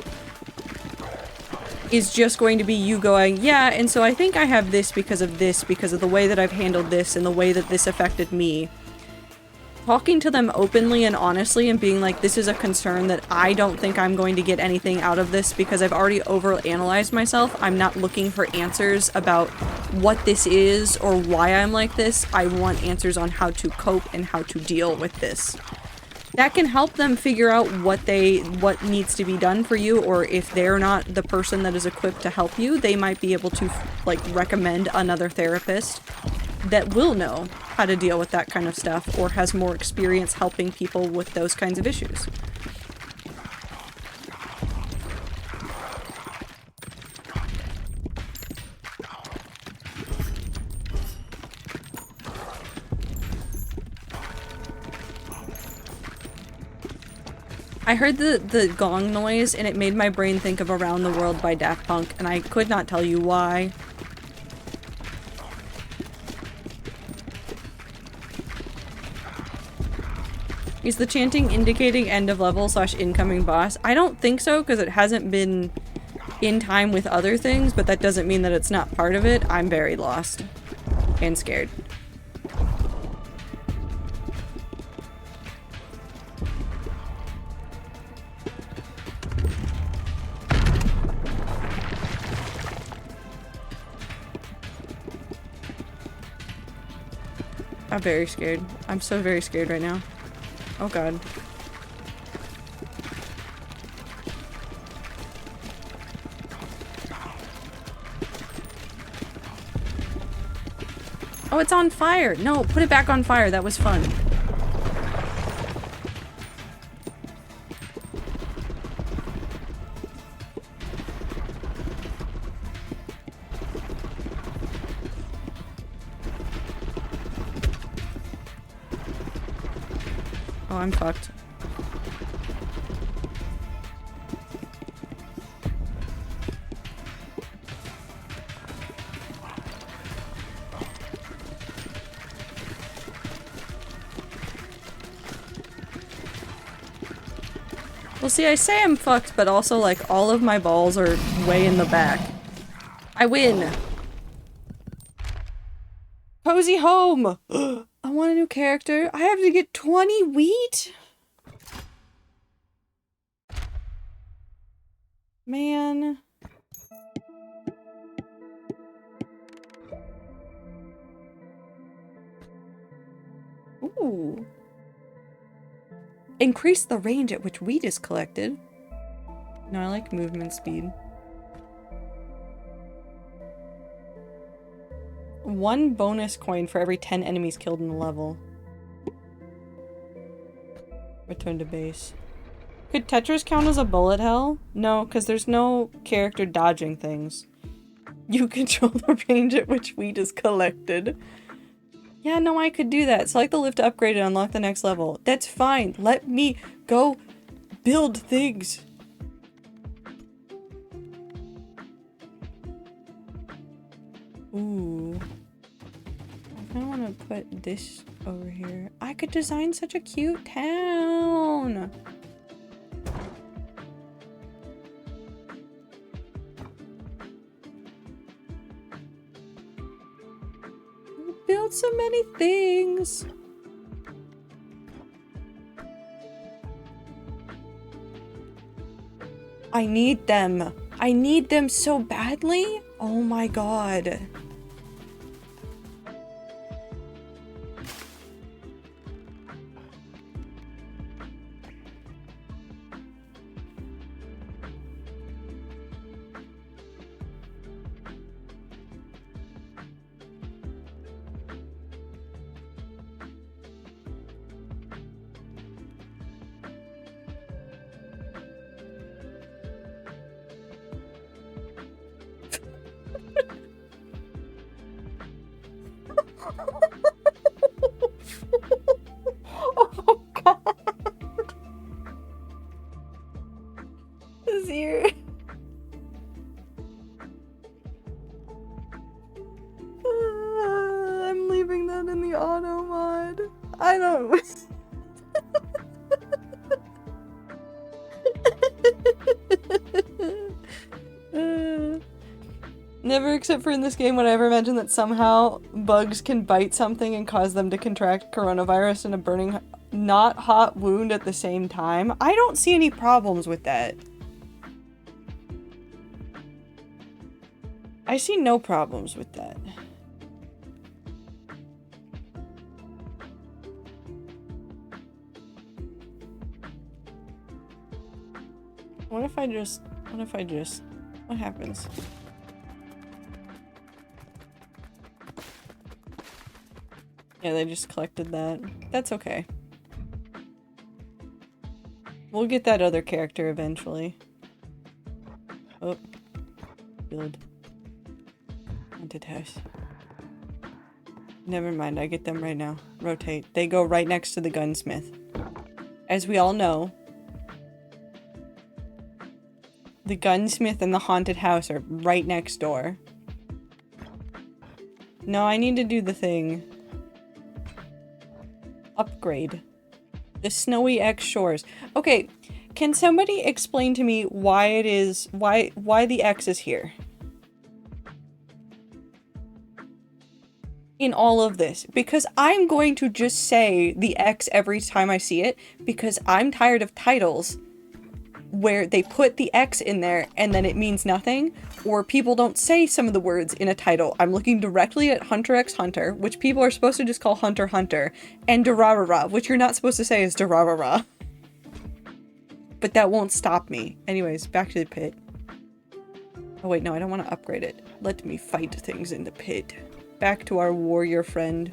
is just going to be you going, yeah, and so I think I have this, because of the way that I've handled this and the way that this affected me. Talking to them openly and honestly and being like, this is a concern that I don't think I'm going to get anything out of this because I've already overanalyzed myself. I'm not looking for answers about what this is or why I'm like this. I want answers on how to cope and how to deal with this. That can help them figure out what needs to be done for you, or if they're not the person that is equipped to help you, they might be able to like recommend another therapist that will know how to deal with that kind of stuff or has more experience helping people with those kinds of issues. I heard the gong noise and it made my brain think of Around the World by Daft Punk, and I could not tell you why. Is the chanting indicating end of level / incoming boss? I don't think so, because it hasn't been in time with other things, but that doesn't mean that it's not part of it. I'm very lost and scared. I'm very scared. I'm so very scared right now. Oh god. Oh, it's on fire! No, put it back on fire. That was fun. Oh, I'm fucked. Well, see, I say I'm fucked, but also, like, all of my balls are way in the back. I win! Cozy home! I want a new character. I have to get 20 wheat? Man. Ooh. Increase the range at which wheat is collected. No, I like movement speed. 1 bonus coin for every 10 enemies killed in the level. Return to base. Could Tetris count as a bullet hell? No, because there's no character dodging things. You control the range at which wheat is collected. Yeah, no, I could do that. Select the lift to upgrade and unlock the next level. That's fine. Let me go build things. Ooh. I kind of want to put this over here. I could design such a cute town. Build so many things. I need them. I need them so badly. Oh my god. Oh god. This ear. I'm leaving that in the auto mod. I don't. Never except for in this game would I ever imagine that somehow bugs can bite something and cause them to contract coronavirus in a burning, not hot wound at the same time. I don't see any problems with that. I see no problems with that. What if what happens? Yeah, they just collected that. That's okay. We'll get that other character eventually. Oh. Build. Haunted house. Never mind, I get them right now. Rotate. They go right next to the gunsmith. As we all know, the gunsmith and the haunted house are right next door. No, I need to do the thing. Upgrade. The Snowy X Shores. Okay, can somebody explain to me why it is, why the X is here? In all of this. Because I'm going to just say the X every time I see it, because I'm tired of titles where they put the X in there and then it means nothing, or people don't say some of the words in a title. I'm looking directly at Hunter x Hunter, which people are supposed to just call Hunter Hunter, and Durarara, which you're not supposed to say is Durarara. But that won't stop me. Anyways, back to the pit. Oh wait, no, I don't want to upgrade it. Let me fight things in the pit. Back to our warrior friend.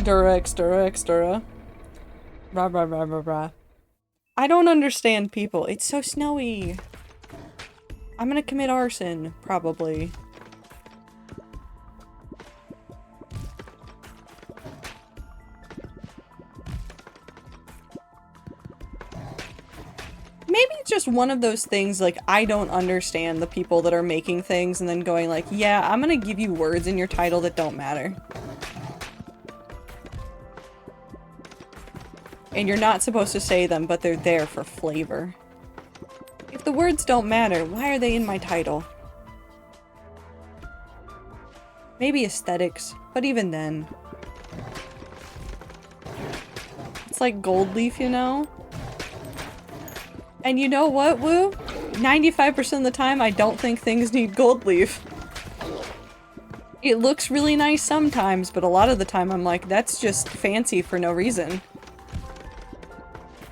Dura x Dura x Dura. Rah rah rah rah rah. I don't understand people. It's so snowy. I'm gonna commit arson, probably. Maybe it's just one of those things, like, I don't understand the people that are making things and then going like, yeah, I'm gonna give you words in your title that don't matter. And you're not supposed to say them, but they're there for flavor. If the words don't matter, why are they in my title? Maybe aesthetics, but even then. It's like gold leaf, you know? And you know what, Woo? 95% of the time, I don't think things need gold leaf. It looks really nice sometimes, but a lot of the time I'm like, that's just fancy for no reason.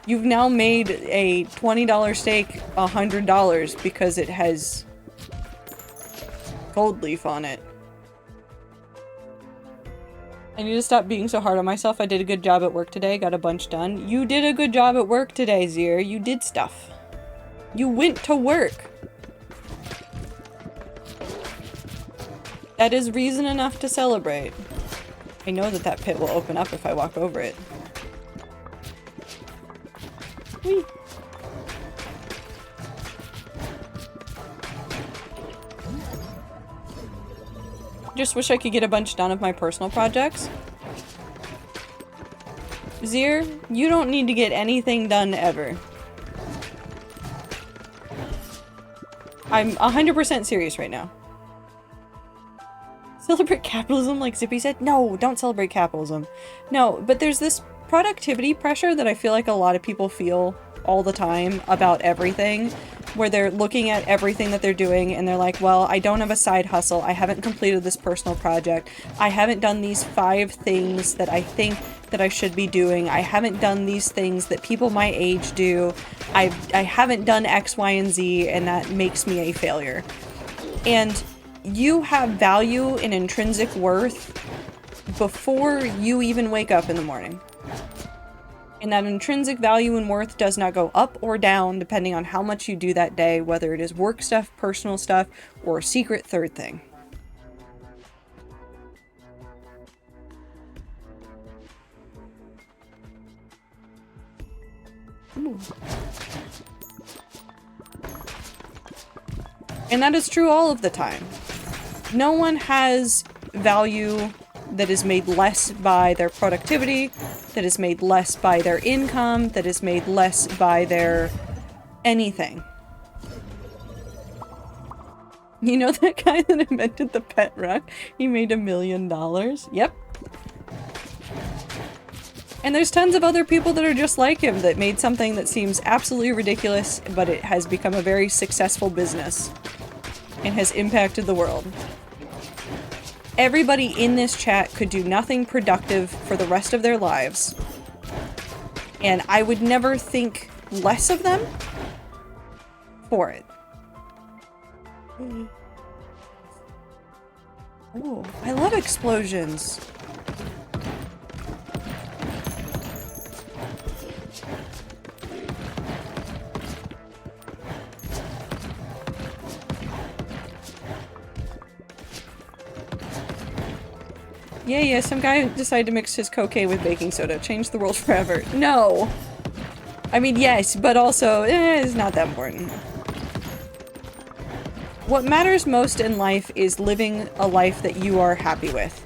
You've now made a $20 steak $100 because it has gold leaf on it. I need to stop being so hard on myself. I did a good job at work today, got a bunch done. You did a good job at work today, Zier. You did stuff. You went to work. That is reason enough to celebrate. I know that that pit will open up if I walk over it. Whee. Just wish I could get a bunch done of my personal projects. Zier, you don't need to get anything done ever. I'm 100% serious right now. Celebrate capitalism like Zippy said? No, don't celebrate capitalism. No, but there's this productivity pressure that I feel like a lot of people feel all the time about everything, where they're looking at everything that they're doing and they're like, well, I don't have a side hustle, I haven't completed this personal project, I haven't done these 5 things that I think that I should be doing, I haven't done these things that people my age do, I haven't done X, Y, and Z, and that makes me a failure. And you have value and intrinsic worth before you even wake up in the morning. And that intrinsic value and worth does not go up or down depending on how much you do that day, whether it is work stuff, personal stuff, or a secret third thing. Ooh. And that is true all of the time. No one has value that is made less by their productivity, that is made less by their income, that is made less by their anything. You know that guy that invented the pet rock? He made $1 million? Yep. And there's tons of other people that are just like him that made something that seems absolutely ridiculous, but it has become a very successful business and has impacted the world. Everybody in this chat could do nothing productive for the rest of their lives. And I would never think less of them for it. Oh, I love explosions. Yeah, some guy decided to mix his cocaine with baking soda. Change the world forever. No! I mean, yes, but also, it's not that important. What matters most in life is living a life that you are happy with.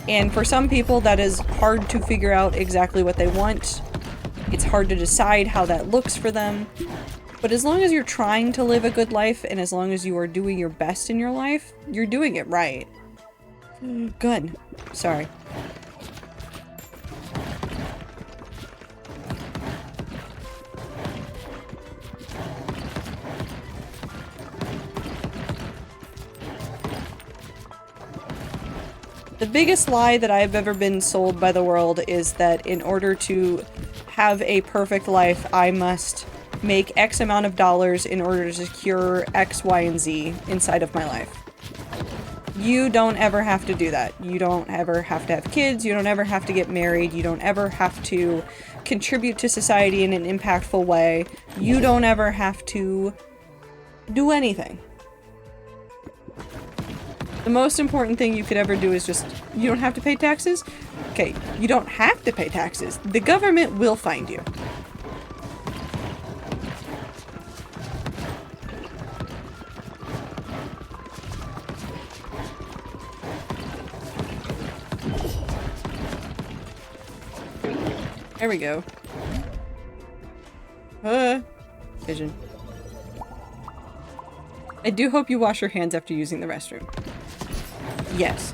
And for some people, that is hard to figure out exactly what they want. It's hard to decide how that looks for them. But as long as you're trying to live a good life, and as long as you are doing your best in your life, you're doing it right. Gun. Sorry. The biggest lie that I've ever been sold by the world is that in order to have a perfect life, I must make X amount of dollars in order to secure X, Y, and Z inside of my life. You don't ever have to do that. You don't ever have to have kids. You don't ever have to get married. You don't ever have to contribute to society in an impactful way. You don't ever have to do anything. The most important thing you could ever do is just, you don't have to pay taxes? Okay, you don't have to pay taxes. The government will find you. There we go. Vision. I do hope you wash your hands after using the restroom. Yes.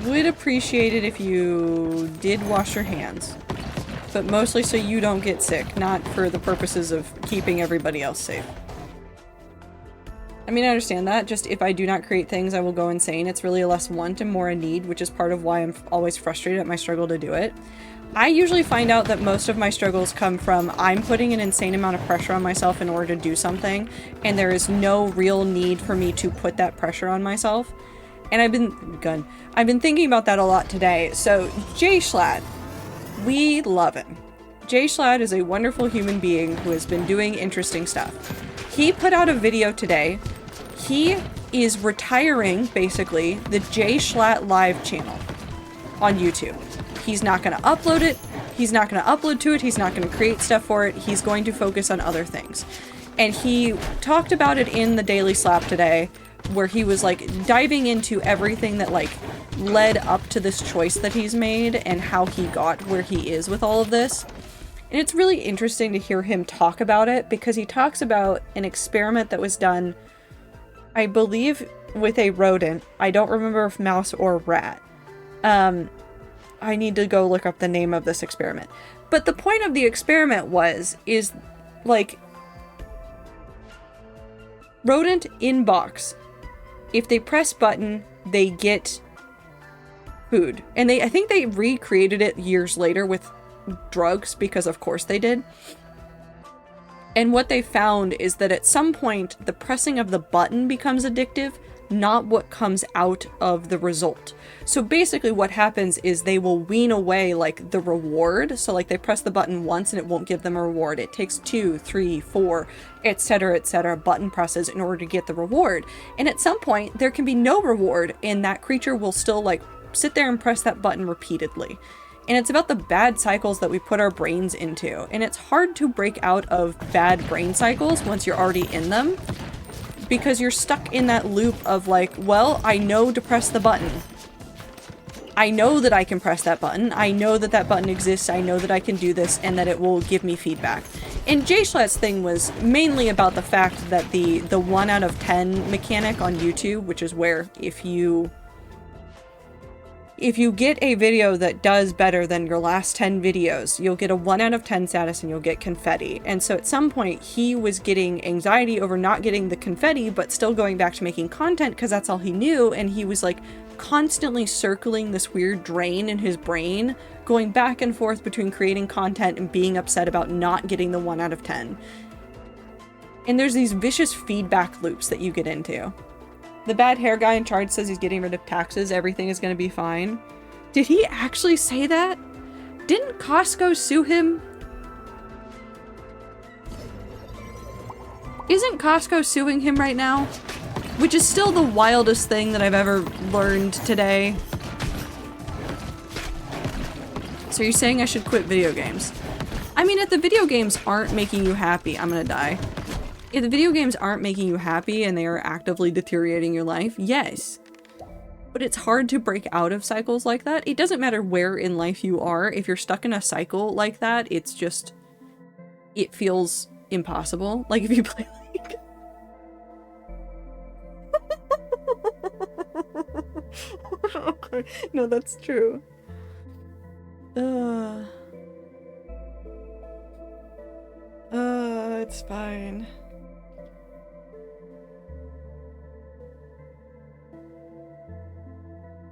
Would appreciate it if you did wash your hands. But mostly so you don't get sick, not for the purposes of keeping everybody else safe. I mean, I understand that. Just if I do not create things, I will go insane. It's really a less want and more a need, which is part of why I'm always frustrated at my struggle to do it. I usually find out that most of my struggles come from I'm putting an insane amount of pressure on myself in order to do something, and there is no real need for me to put that pressure on myself. And I've been thinking about that a lot today. So, Jay Schlatt, we love him. Jay Schlatt is a wonderful human being who has been doing interesting stuff. He put out a video today. He is retiring, basically, the Jay Schlatt Live channel on YouTube. He's not going to upload it. He's not going to upload to it. He's not going to create stuff for it. He's going to focus on other things. And he talked about it in the Daily Slap today, where he was like diving into everything that like led up to this choice that he's made and how he got where he is with all of this. And it's really interesting to hear him talk about it because he talks about an experiment that was done, I believe, with a rodent. I don't remember if mouse or rat. I need to go look up the name of this experiment. But the point of the experiment is like, rodent in box. If they press button, they get food. And I think they recreated it years later with drugs, because of course they did. And what they found is that at some point, the pressing of the button becomes addictive, not what comes out of the result. So basically what happens is they will wean away like the reward. So like they press the button once and it won't give them a reward. It takes 2, 3, 4, etc. button presses in order to get the reward. And at some point there can be no reward and that creature will still like sit there and press that button repeatedly. And it's about the bad cycles that we put our brains into. And it's hard to break out of bad brain cycles once you're already in them, because you're stuck in that loop of like, well, I know to press the button. I know that I can press that button. I know that that button exists. I know that I can do this and that it will give me feedback. And Jay Schlatt's thing was mainly about the fact that the 1 out of 10 mechanic on YouTube, which is where if you get a video that does better than your last 10 videos, you'll get a 1 out of 10 status and you'll get confetti. And so at some point he was getting anxiety over not getting the confetti, but still going back to making content because that's all he knew. And he was like constantly circling this weird drain in his brain, going back and forth between creating content and being upset about not getting the 1 out of 10. And there's these vicious feedback loops that you get into. The bad hair guy in charge says he's getting rid of taxes. Everything is going to be fine. Did he actually say that? Didn't Costco sue him? Isn't Costco suing him right now? Which is still the wildest thing that I've ever learned today. So you're saying I should quit video games? I mean, if the video games aren't making you happy, I'm gonna die. If the video games aren't making you happy and they are actively deteriorating your life, yes. But it's hard to break out of cycles like that. It doesn't matter where in life you are. If you're stuck in a cycle like that, it's just, it feels impossible. Like if you play like... Okay. No, that's true. It's fine.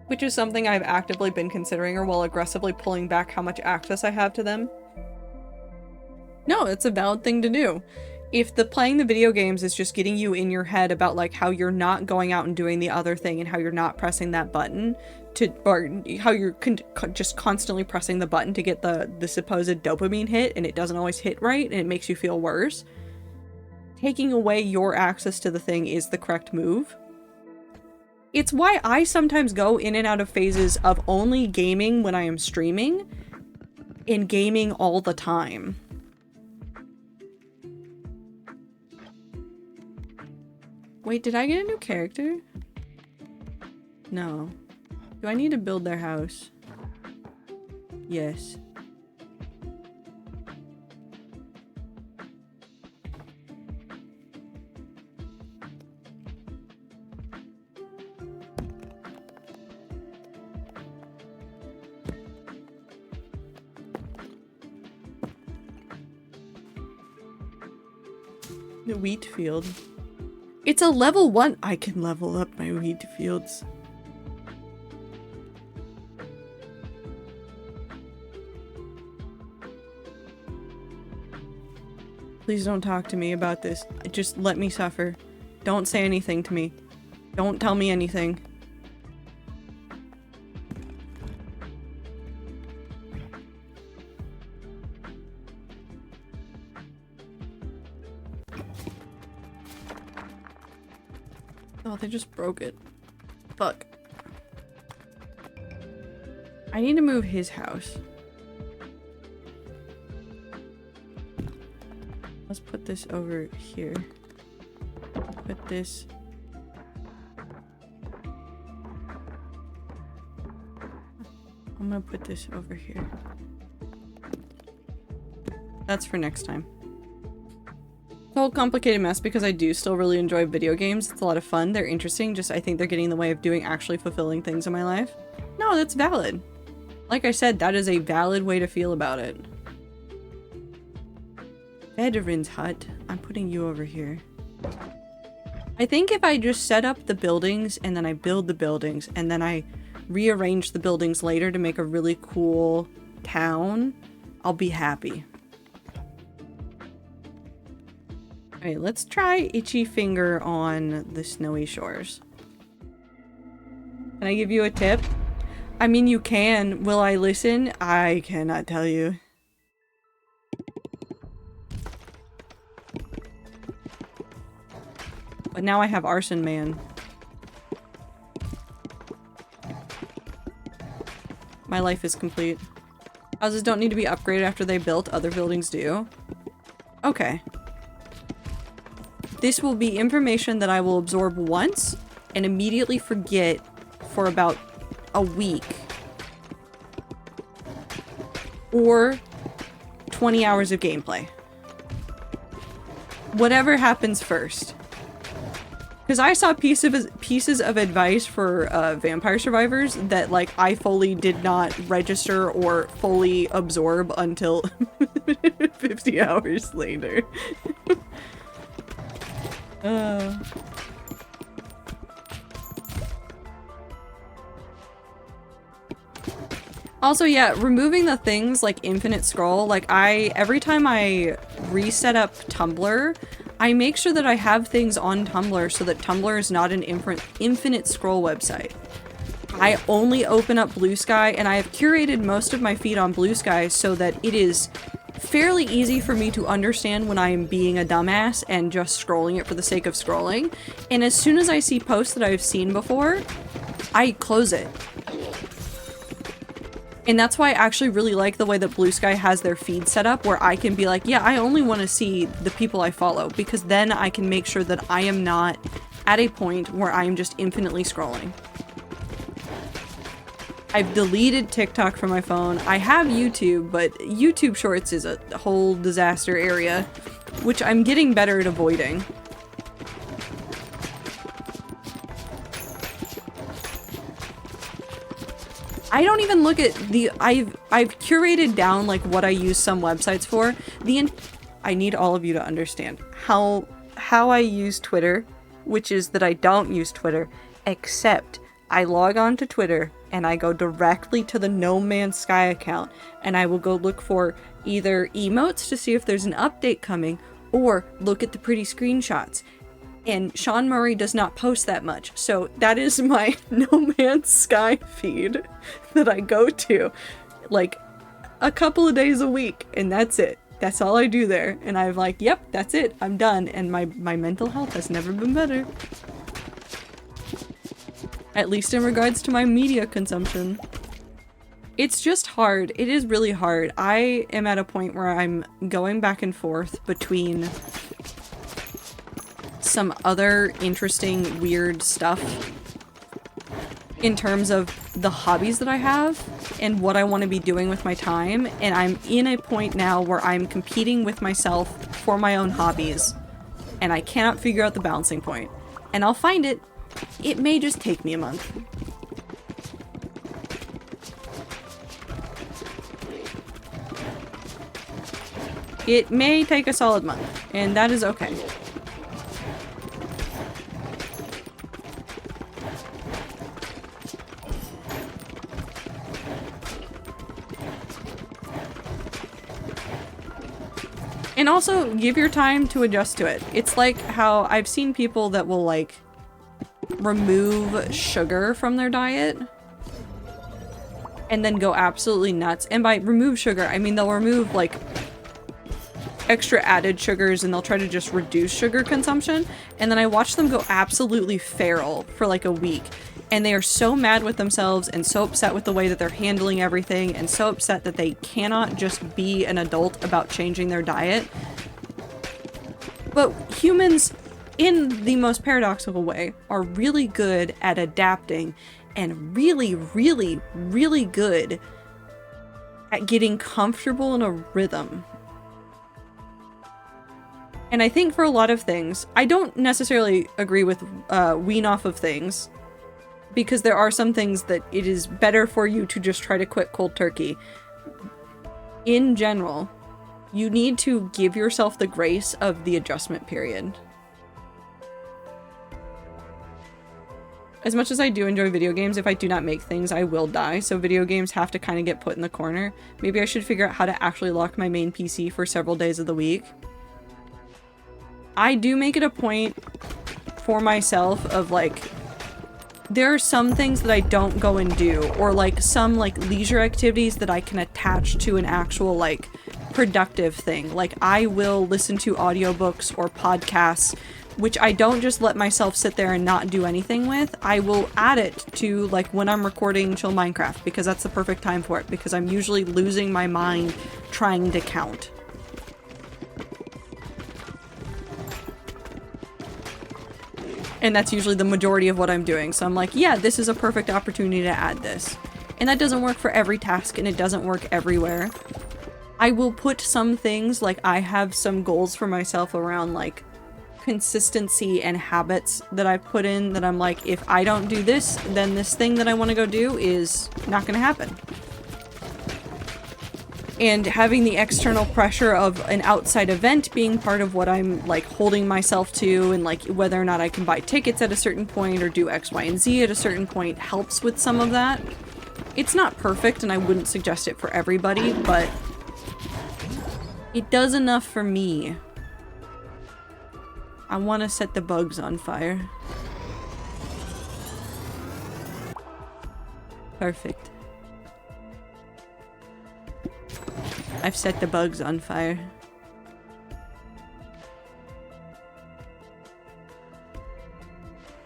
which is something I've actively been considering, or while aggressively pulling back how much access I have to them. No, it's a valid thing to do. If playing the video games is just getting you in your head about like how you're not going out and doing the other thing and how you're not pressing that button or how you're just constantly pressing the button to get the supposed dopamine hit and it doesn't always hit right and it makes you feel worse, taking away your access to the thing is the correct move. It's why I sometimes go in and out of phases of only gaming when I am streaming and gaming all the time. Wait, did I get a new character? No. Do I need to build their house? Yes. The wheat field. It's a level 1. I can level up my wheat fields. Please don't talk to me about this. Just let me suffer. Don't say anything to me. Don't tell me anything. Oh, they just broke it. Fuck. I need to move his house. Let's put this over here. Put this... I'm gonna put this over here. That's for next time. It's a whole complicated mess because I do still really enjoy video games. It's a lot of fun. They're interesting. Just I think they're getting in the way of doing actually fulfilling things in my life. No, that's valid. Like I said, that is a valid way to feel about it. Veteran's hut. I'm putting you over here. I think if I just set up the buildings and then I build the buildings and then I rearrange the buildings later to make a really cool town, I'll be happy. Alright, let's try Itchy Finger on the Snowy Shores. Can I give you a tip? I mean, you can. Will I listen? I cannot tell you. But now I have Arson Man. My life is complete. Houses don't need to be upgraded after they built. Other buildings do. Okay. This will be information that I will absorb once and immediately forget for about a week. Or 20 hours of gameplay. Whatever happens first. Because I saw pieces of advice for Vampire Survivors that, like, I fully did not register or fully absorb until 50 hours later. Also, yeah, removing the things like infinite scroll, like every time I reset up Tumblr, I make sure that I have things on Tumblr so that Tumblr is not an infinite scroll website. I only open up Blue Sky, and I have curated most of my feed on Blue Sky so that it is fairly easy for me to understand when I am being a dumbass and just scrolling it for the sake of scrolling. And as soon as I see posts that I've seen before, I close it. And that's why I actually really like the way that Blue Sky has their feed set up, where I can be like, yeah, I only want to see the people I follow, because then I can make sure that I am not at a point where I am just infinitely scrolling. I've deleted TikTok from my phone. I have YouTube, but YouTube Shorts is a whole disaster area, which I'm getting better at avoiding. I don't even look at the, I've curated down like what I use some websites for. I need all of you to understand how I use Twitter, which is that I don't use Twitter except I log on to Twitter and I go directly to the No Man's Sky account and I will go look for either emotes to see if there's an update coming or look at the pretty screenshots. And Sean Murray does not post that much, so that is my No Man's Sky feed that I go to like a couple of days a week, and that's it. That's all I do there. And I'm like, yep, that's it. I'm done. And my mental health has never been better. At least in regards to my media consumption. It's just hard. It is really hard. I am at a point where I'm going back and forth between some other interesting, weird stuff in terms of the hobbies that I have and what I want to be doing with my time, and I'm in a point now where I'm competing with myself for my own hobbies, and I cannot figure out the balancing point. And I'll find it. It may just take me a month. It may take a solid month, and that is okay. And also, give your time to adjust to it. It's like how I've seen people that will, like, remove sugar from their diet and then go absolutely nuts. And by remove sugar, I mean they'll remove, like, extra added sugars and they'll try to just reduce sugar consumption. And then I watch them go absolutely feral for, like, a week. And they are so mad with themselves and so upset with the way that they're handling everything and so upset that they cannot just be an adult about changing their diet. But humans, in the most paradoxical way, are really good at adapting and really, really, really good at getting comfortable in a rhythm. And I think for a lot of things, I don't necessarily agree with wean off of things. Because there are some things that it is better for you to just try to quit cold turkey. In general, you need to give yourself the grace of the adjustment period. As much as I do enjoy video games, if I do not make things, I will die. So video games have to kind of get put in the corner. Maybe I should figure out how to actually lock my main PC for several days of the week. I do make it a point for myself of, like, there are some things that I don't go and do, or like some like leisure activities that I can attach to an actual like productive thing. Like I will listen to audiobooks or podcasts, which I don't just let myself sit there and not do anything with. I will add it to like when I'm recording Chill Minecraft, because that's the perfect time for it, because I'm usually losing my mind trying to count. And that's usually the majority of what I'm doing. So I'm like, yeah, this is a perfect opportunity to add this. And that doesn't work for every task, and it doesn't work everywhere. I will put some things, like I have some goals for myself around like consistency and habits that I've put in that I'm like, if I don't do this, then this thing that I want to go do is not going to happen. And having the external pressure of an outside event being part of what I'm like holding myself to, and like whether or not I can buy tickets at a certain point or do X, Y, and Z at a certain point helps with some of that. It's not perfect and I wouldn't suggest it for everybody, but it does enough for me. I want to set the bugs on fire. Perfect. I've set the bugs on fire.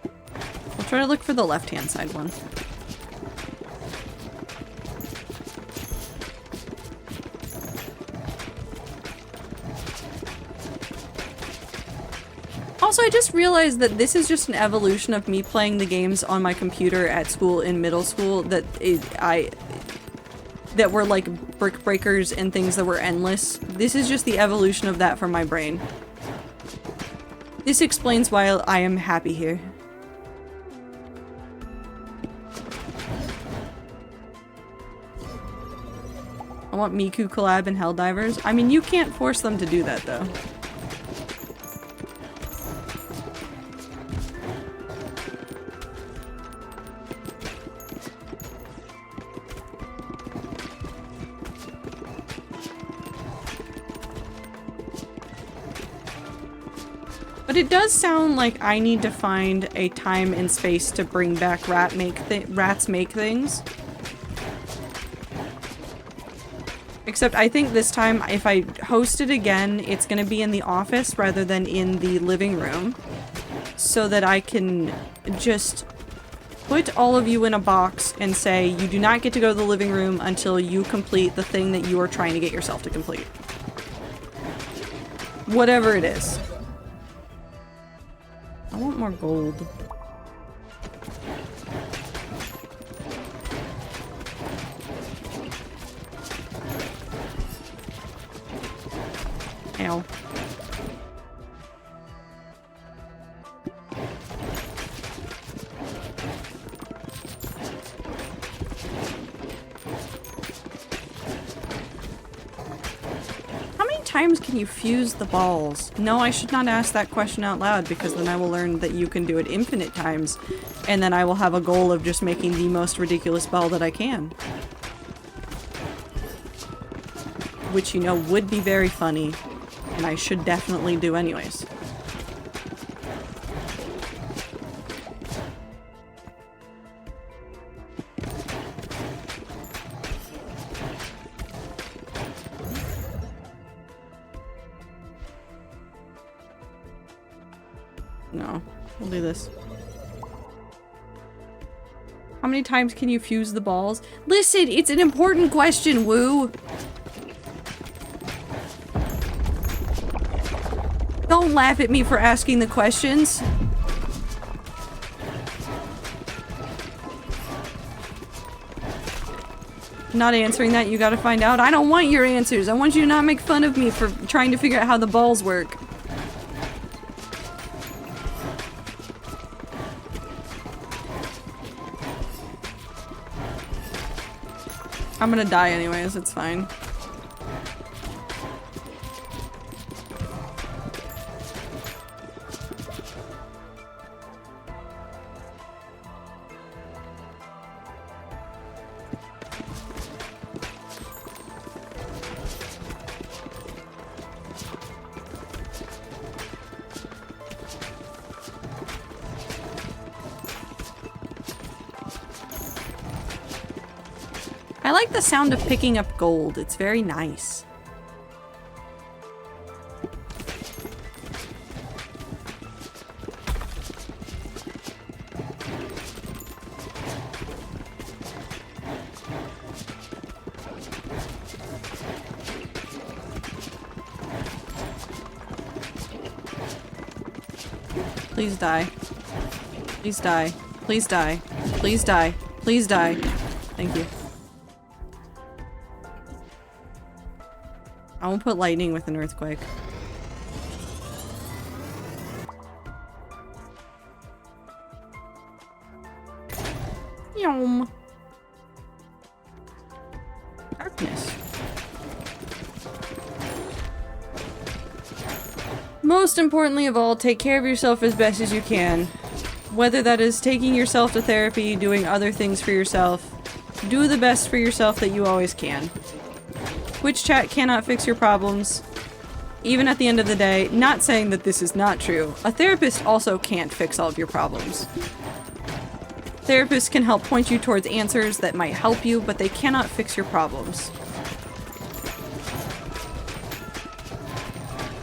I'll try to look for the left-hand side one. Also, I just realized that this is just an evolution of me playing the games on my computer at school in middle school that that were like brick breakers and things that were endless. This is just the evolution of that for my brain. This explains why I am happy here. I want Miku collab and Helldivers. I mean, you can't force them to do that though. But it does sound like I need to find a time and space to bring back Rats Make Things. Except I think this time, if I host it again, it's going to be in the office rather than in the living room. So that I can just put all of you in a box and say, you do not get to go to the living room until you complete the thing that you are trying to get yourself to complete. Whatever it is. I want more gold. Ow. How many times can you fuse the balls? No, I should not ask that question out loud because then I will learn that you can do it infinite times and then I will have a goal of just making the most ridiculous ball that I can. Which, you know, would be very funny. And I should definitely do anyways. No, we'll do this. How many times can you fuse the balls? Listen, it's an important question, Woo! Don't laugh at me for asking the questions. Not answering that, you gotta find out. I don't want your answers. I want you to not make fun of me for trying to figure out how the balls work. I'm gonna die anyways, it's fine. I like the sound of picking up gold. It's very nice. Please die. Please die. Please die. Please die. Please die. Thank you. I won't put lightning with an earthquake. Yum. Darkness. Most importantly of all, take care of yourself as best as you can. Whether that is taking yourself to therapy, doing other things for yourself, do the best for yourself that you always can. Twitch chat cannot fix your problems. Even at the end of the day, not saying that this is not true, a therapist also can't fix all of your problems. Therapists can help point you towards answers that might help you, but they cannot fix your problems.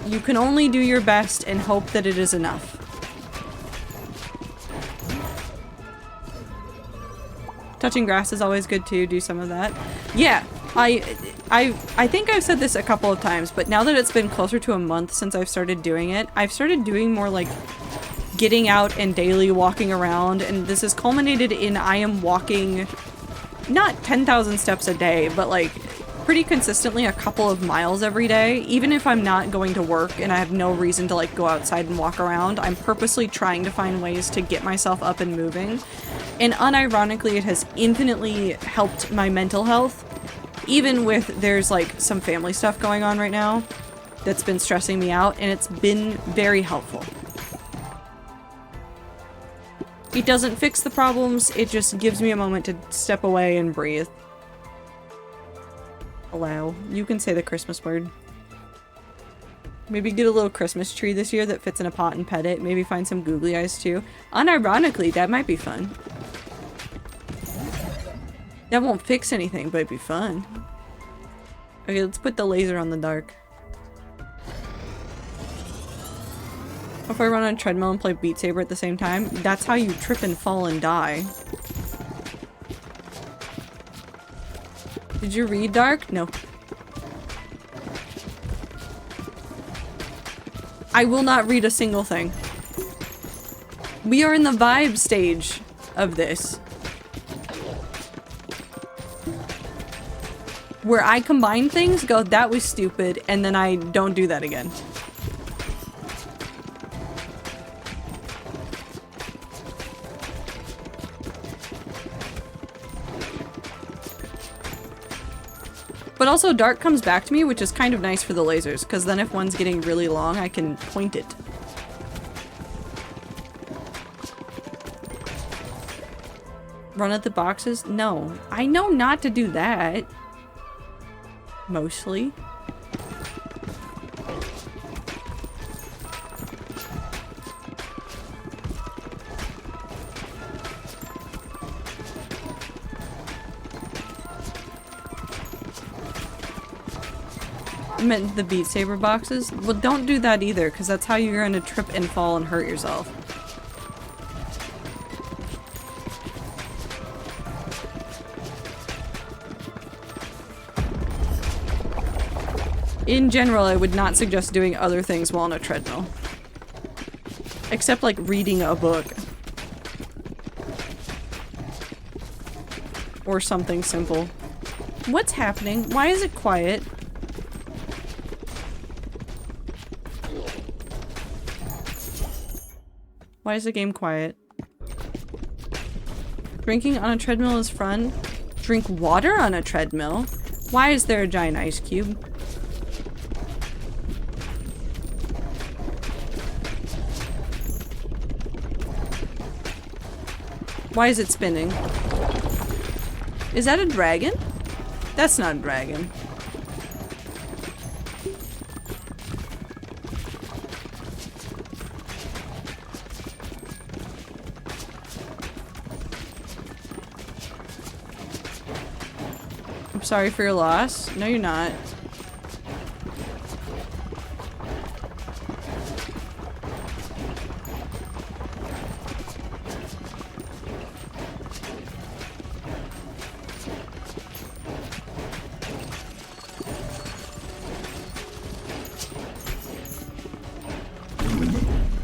You can only do your best and hope that it is enough. Touching grass is always good too, do some of that. Yeah, I think I've said this a couple of times, but now that it's been closer to a month since I've started doing it, I've started doing more like getting out and daily walking around, and this has culminated in I am walking not 10,000 steps a day, but like pretty consistently a couple of miles every day. Even if I'm not going to work and I have no reason to like go outside and walk around, I'm purposely trying to find ways to get myself up and moving. And unironically, it has infinitely helped my mental health. Even with there's like some family stuff going on right now that's been stressing me out, and it's been very helpful. It doesn't fix the problems, it just gives me a moment to step away and breathe. Hello. You can say the Christmas word. Maybe get a little Christmas tree this year that fits in a pot and pet it. Maybe find some googly eyes too. Unironically, that might be fun. That won't fix anything, but it'd be fun. Okay, let's put the laser on the dark. If I run on a treadmill and play Beat Saber at the same time, that's how you trip and fall and die. Did you read Dark? No. I will not read a single thing. We are in the vibe stage of this. Where I combine things, go, that was stupid, and then I don't do that again. But also Dark comes back to me, which is kind of nice for the lasers, because then if one's getting really long, I can point it. Run at the boxes? No. I know not to do that. Mostly. I meant the Beat Saber boxes? Well, don't do that either, because that's how you're gonna trip and fall and hurt yourself. In general, I would not suggest doing other things while on a treadmill. Except like reading a book. Or something simple. What's happening? Why is it quiet? Why is the game quiet? Drinking on a treadmill is fun. Drink water on a treadmill? Why is there a giant ice cube? Why is it spinning? Is that a dragon? That's not a dragon. I'm sorry for your loss. No, you're not.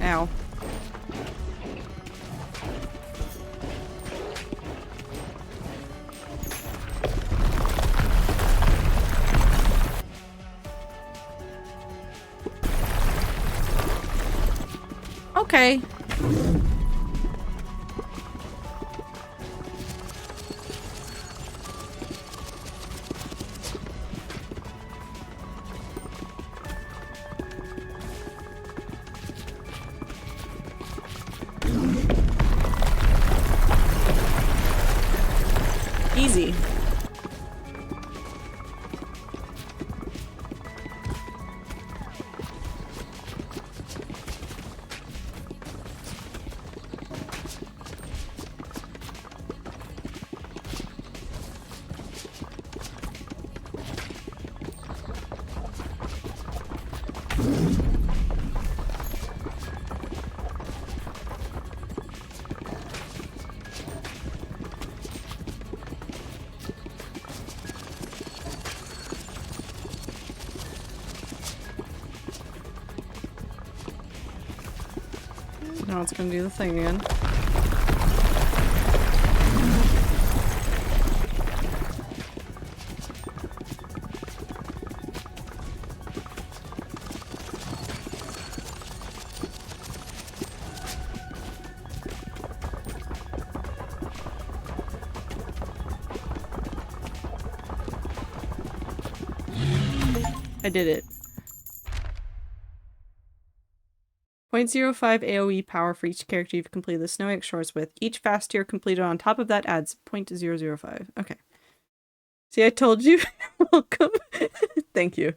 Ow. Okay. Easy. Now it's gonna do the thing again. I did it. 0.05 AoE power for each character you've completed the Snowy X Shores with. Each fast tier completed on top of that adds 0.005. Okay. See, I told you. Welcome. Thank you.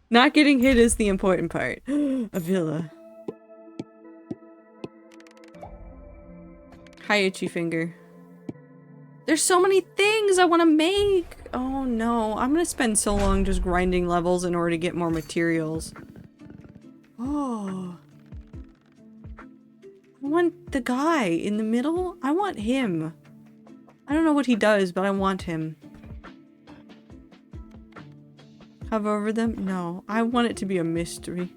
Not getting hit is the important part. A villa. Hi, Itchy Finger. There's so many things I want to make! Oh no, I'm gonna spend so long just grinding levels in order to get more materials. Oh. I want the guy in the middle. I want him. I don't know what he does, but I want him. Hover over them? No. I want it to be a mystery.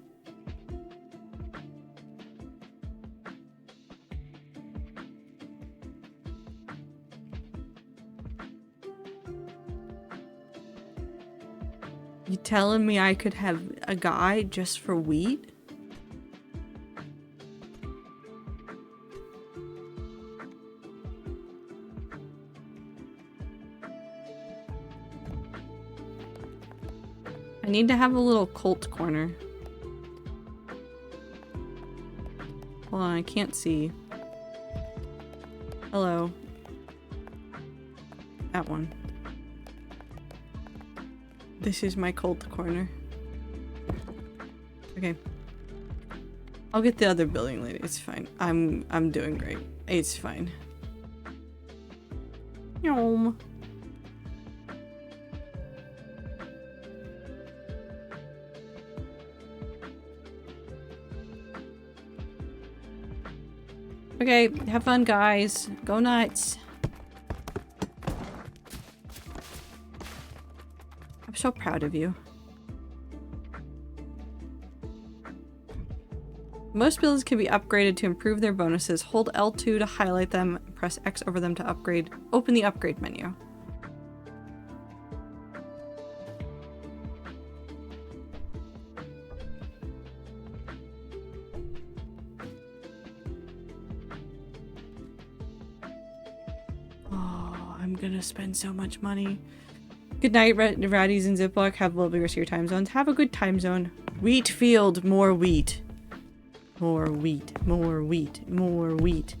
You telling me I could have a guy just for wheat? I need to have a little cult corner. Hold on, I can't see. Hello. That one. This is my cult corner. Okay. I'll get the other building later. It's fine. I'm doing great. It's fine. Yum. Okay, have fun, guys. Go nuts. I'm so proud of you. Most builds can be upgraded to improve their bonuses. Hold L2 to highlight them, press X over them to upgrade. Open the upgrade menu. I'm gonna spend so much money. Good night, Raddies and Ziploc. Have a lovely rest of your time zones. Have a good time zone. Wheat field. More wheat. More wheat. More wheat. More wheat.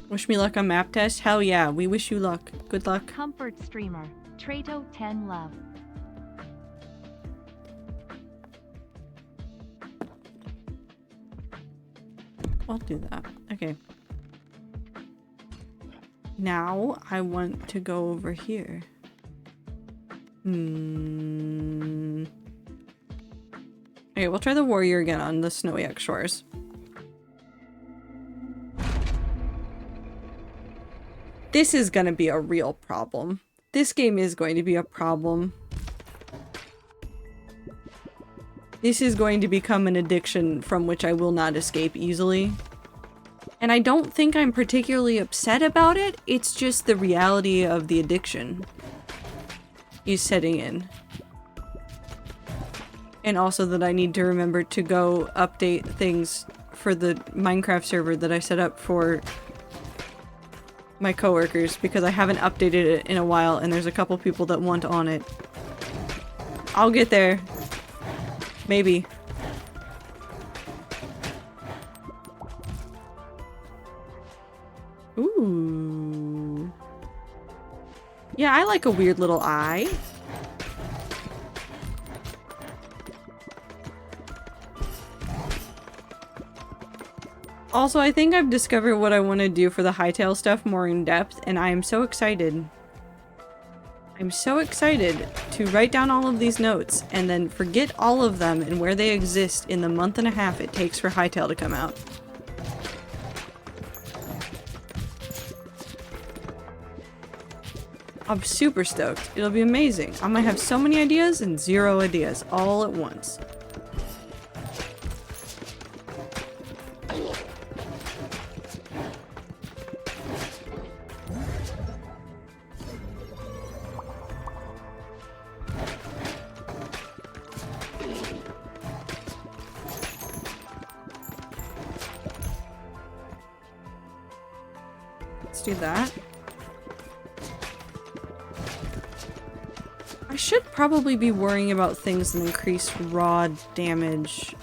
Wish me luck on map test? Hell yeah. We wish you luck. Good luck. Comfort streamer. Trato 10 love. I'll do that. Okay. Now, I want to go over here. Okay, we'll try the warrior again on the Snowy X Shores. This is gonna be a real problem. This game is going to be a problem. This is going to become an addiction from which I will not escape easily. And I don't think I'm particularly upset about it, it's just the reality of the addiction is setting in. And also that I need to remember to go update things for the Minecraft server that I set up for my coworkers, because I haven't updated it in a while and there's a couple people that want on it. I'll get there. Maybe. Ooh. Yeah, I like a weird little eye. Also, I think I've discovered what I want to do for the Hytale stuff more in depth, and I am so excited. I'm so excited to write down all of these notes and then forget all of them and where they exist in the month and a half it takes for Hytale to come out. I'm super stoked. It'll be amazing. I might have so many ideas and 0 ideas all at once. Let's do that. I should probably be worrying about things that increase raw damage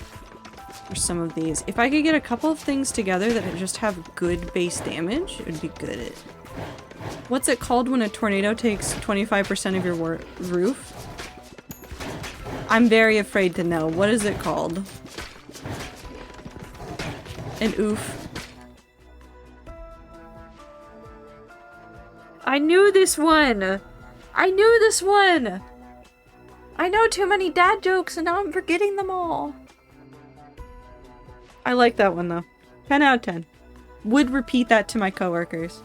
for some of these. If I could get a couple of things together that just have good base damage, it would be good. What's it called when a tornado takes 25% of your roof? I'm very afraid to know. What is it called? An oof. I knew this one! I knew this one! I know too many dad jokes and now I'm forgetting them all. I like that one though. 10 out of 10. Would repeat that to my coworkers.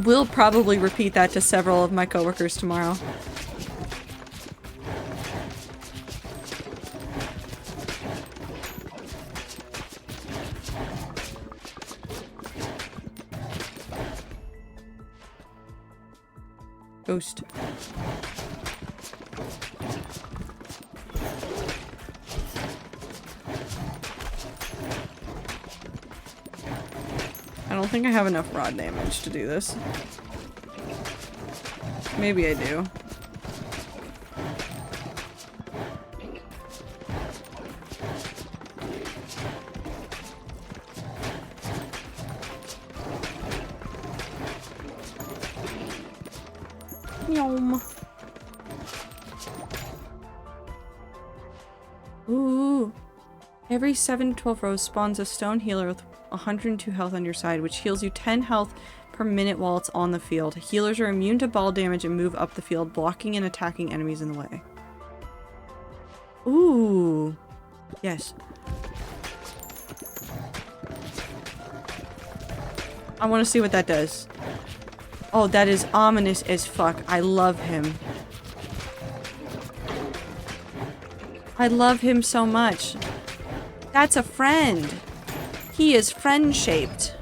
Will probably repeat that to several of my coworkers tomorrow. Ghost. I don't think I have enough rod damage to do this. Maybe I do. Yum. Ooh. Every 7 to 12 rows spawns a stone healer with 102 health on your side, which heals you 10 health per minute while it's on the field. Healers are immune to ball damage and move up the field, blocking and attacking enemies in the way. Ooh. Yes. I want to see what that does. Oh, that is ominous as fuck. I love him. I love him so much. That's a friend. He is friend-shaped.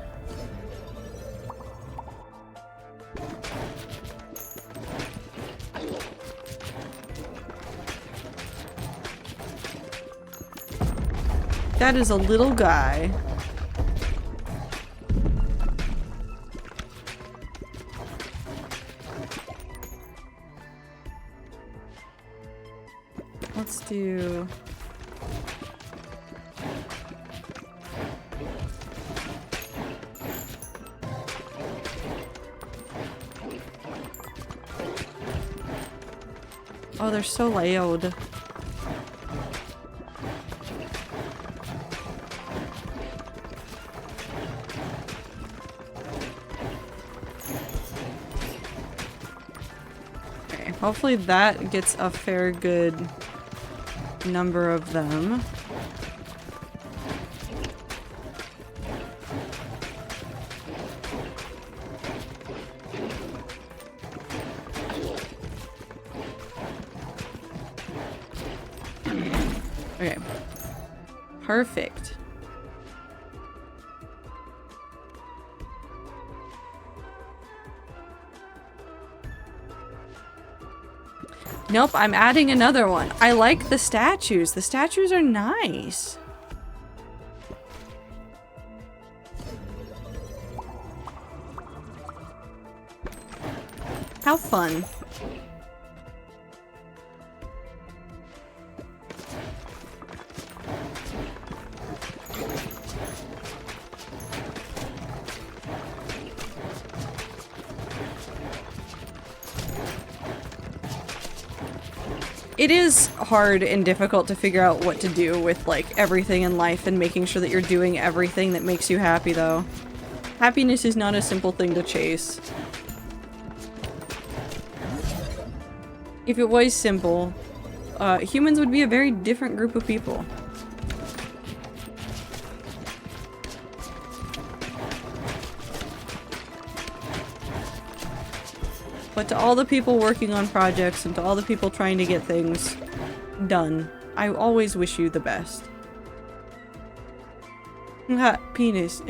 That is a little guy. Let's do... Oh, they're so loud. Okay, hopefully that gets a fair good number of them. Okay. Perfect. Nope, I'm adding another one. I like the statues. The statues are nice. How fun. It is hard and difficult to figure out what to do with, like, everything in life and making sure that you're doing everything that makes you happy, though. Happiness is not a simple thing to chase. If it was simple, humans would be a very different group of people. But to all the people working on projects and to all the people trying to get things done, I always wish you the best. Ha, penis.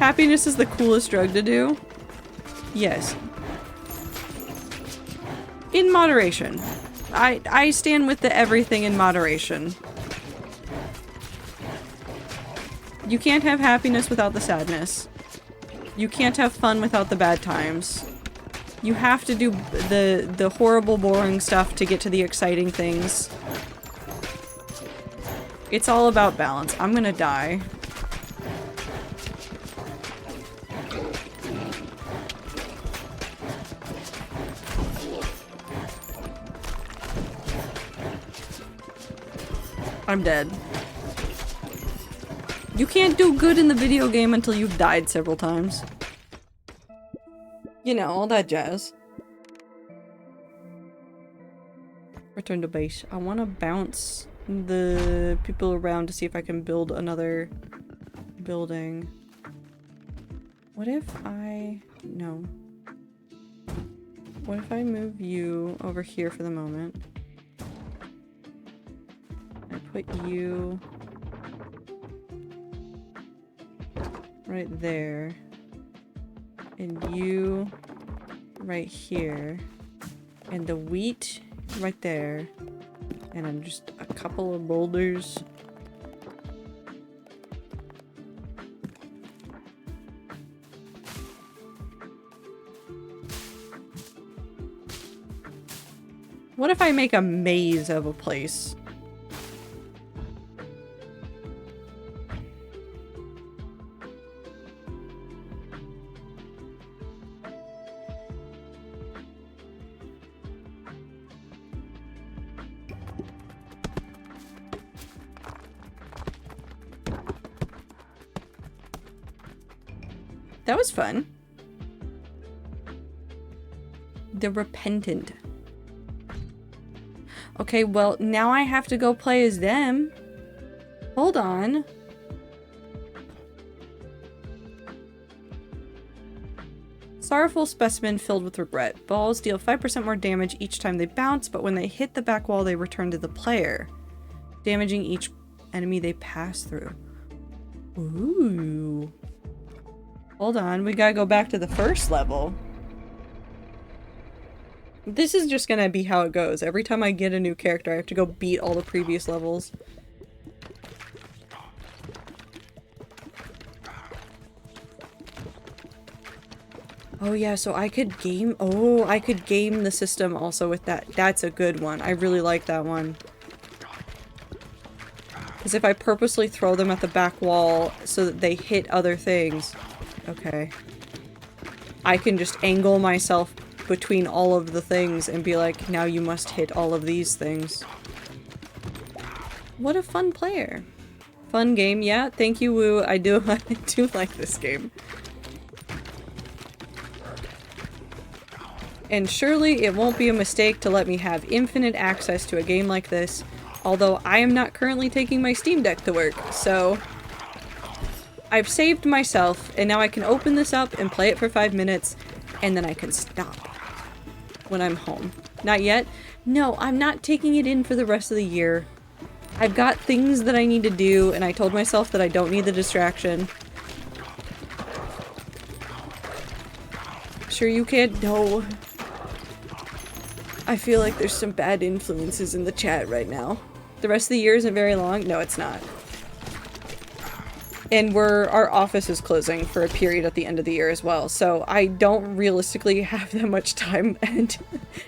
Happiness is the coolest drug to do? Yes. In moderation. I stand with the everything in moderation. You can't have happiness without the sadness. You can't have fun without the bad times. You have to do the horrible, boring stuff to get to the exciting things. It's all about balance. I'm gonna die. I'm dead. You can't do good in the video game until you've died several times. You know, all that jazz. Return to base. I want to bounce the people around to see if I can build another building. What if I... No. What if I move you over here for the moment? I put you right there. And you right here. And the wheat right there. And then just a couple of boulders. What if I make a maze of a place? That was fun. The Repentant. Okay, well, now I have to go play as them. Hold on. Sorrowful specimen filled with regret. Balls deal 5% more damage each time they bounce, but when they hit the back wall, they return to the player, damaging each enemy they pass through. Ooh. Hold on, we gotta go back to the first level. This is just gonna be how it goes. Every time I get a new character, I have to go beat all the previous levels. Oh yeah, so I could game- oh, I could game the system also with that. That's a good one. I really like that one. Because if I purposely throw them at the back wall so that they hit other things... Okay. I can just angle myself between all of the things and be like, now you must hit all of these things. What a fun player. Fun game, yeah. Thank you, Woo. I do like this game. And surely it won't be a mistake to let me have infinite access to a game like this, although I am not currently taking my Steam Deck to work, so... I've saved myself, and now I can open this up and play it for 5 minutes, and then I can stop when I'm home. Not yet? No, I'm not taking it in for the rest of the year. I've got things that I need to do, and I told myself that I don't need the distraction. Sure you can't? No. I feel like there's some bad influences in the chat right now. The rest of the year isn't very long? No, it's not. And our office is closing for a period at the end of the year as well, so I don't realistically have that much time and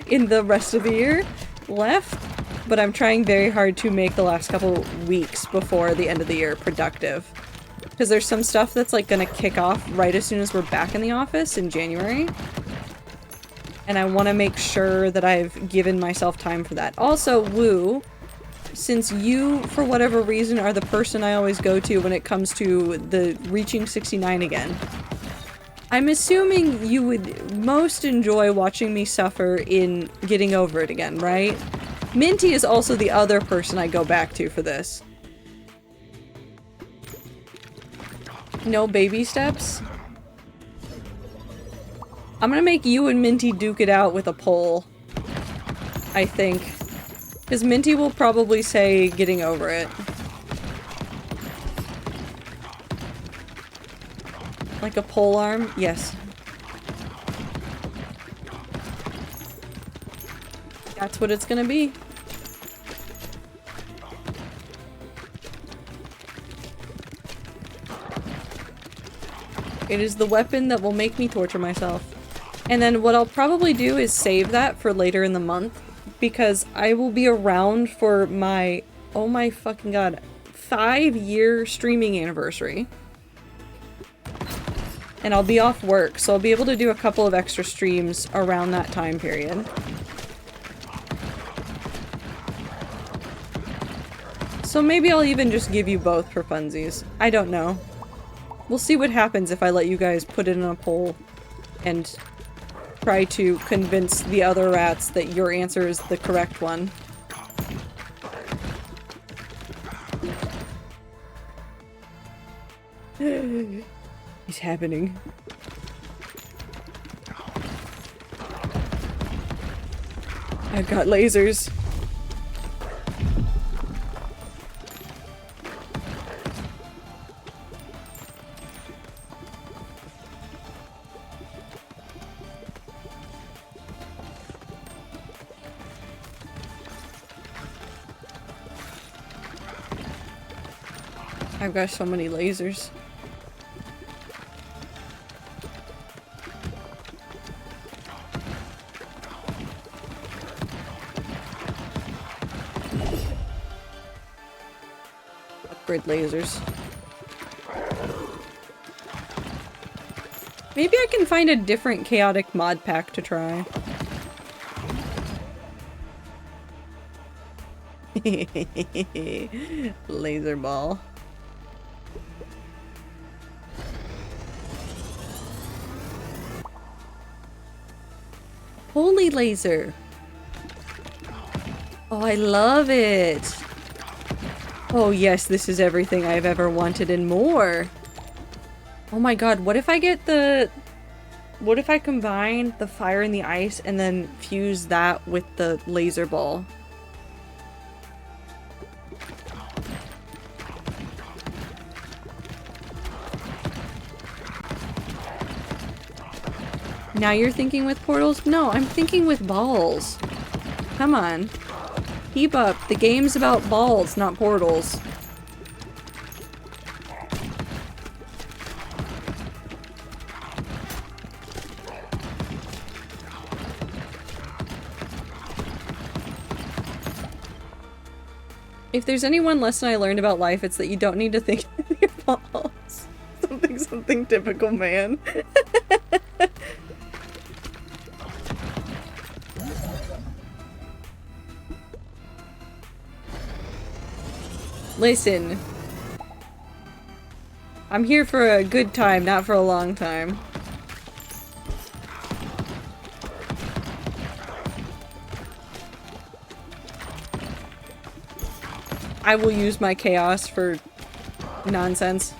in the rest of the year left, but I'm trying very hard to make the last couple weeks before the end of the year productive. Because there's some stuff that's like gonna kick off right as soon as we're back in the office in January. And I want to make sure that I've given myself time for that. Also, Woo, since you, for whatever reason, are the person I always go to when it comes to the reaching 69 again, I'm assuming you would most enjoy watching me suffer in getting over it again, right? Minty is also the other person I go back to for this. No baby steps? I'm gonna make you and Minty duke it out with a poll, I think. Because Minty will probably say getting over it. Like a pole arm? Yes. That's what it's gonna be. It is the weapon that will make me torture myself. And then what I'll probably do is save that for later in the month. Because I will be around for my, oh my fucking god, 5-year streaming anniversary. And I'll be off work, so I'll be able to do a couple of extra streams around that time period. So maybe I'll even just give you both for funsies. I don't know. We'll see what happens if I let you guys put it in a poll and try to convince the other rats that your answer is the correct one. It's happening. I've got lasers. I've got so many lasers. Upgrade lasers. Maybe I can find a different chaotic mod pack to try. Laser ball. Holy laser. Oh, I love it. Oh yes, this is everything I've ever wanted and more. Oh my god, what if I get the... What if I combine the fire and the ice and then fuse that with the laser ball? Now you're thinking with portals? No, I'm thinking with balls. Come on. Keep up. The game's about balls, not portals. If there's any one lesson I learned about life, it's that you don't need to think with your balls. Something typical man. Listen. I'm here for a good time, not for a long time. I will use my chaos for nonsense.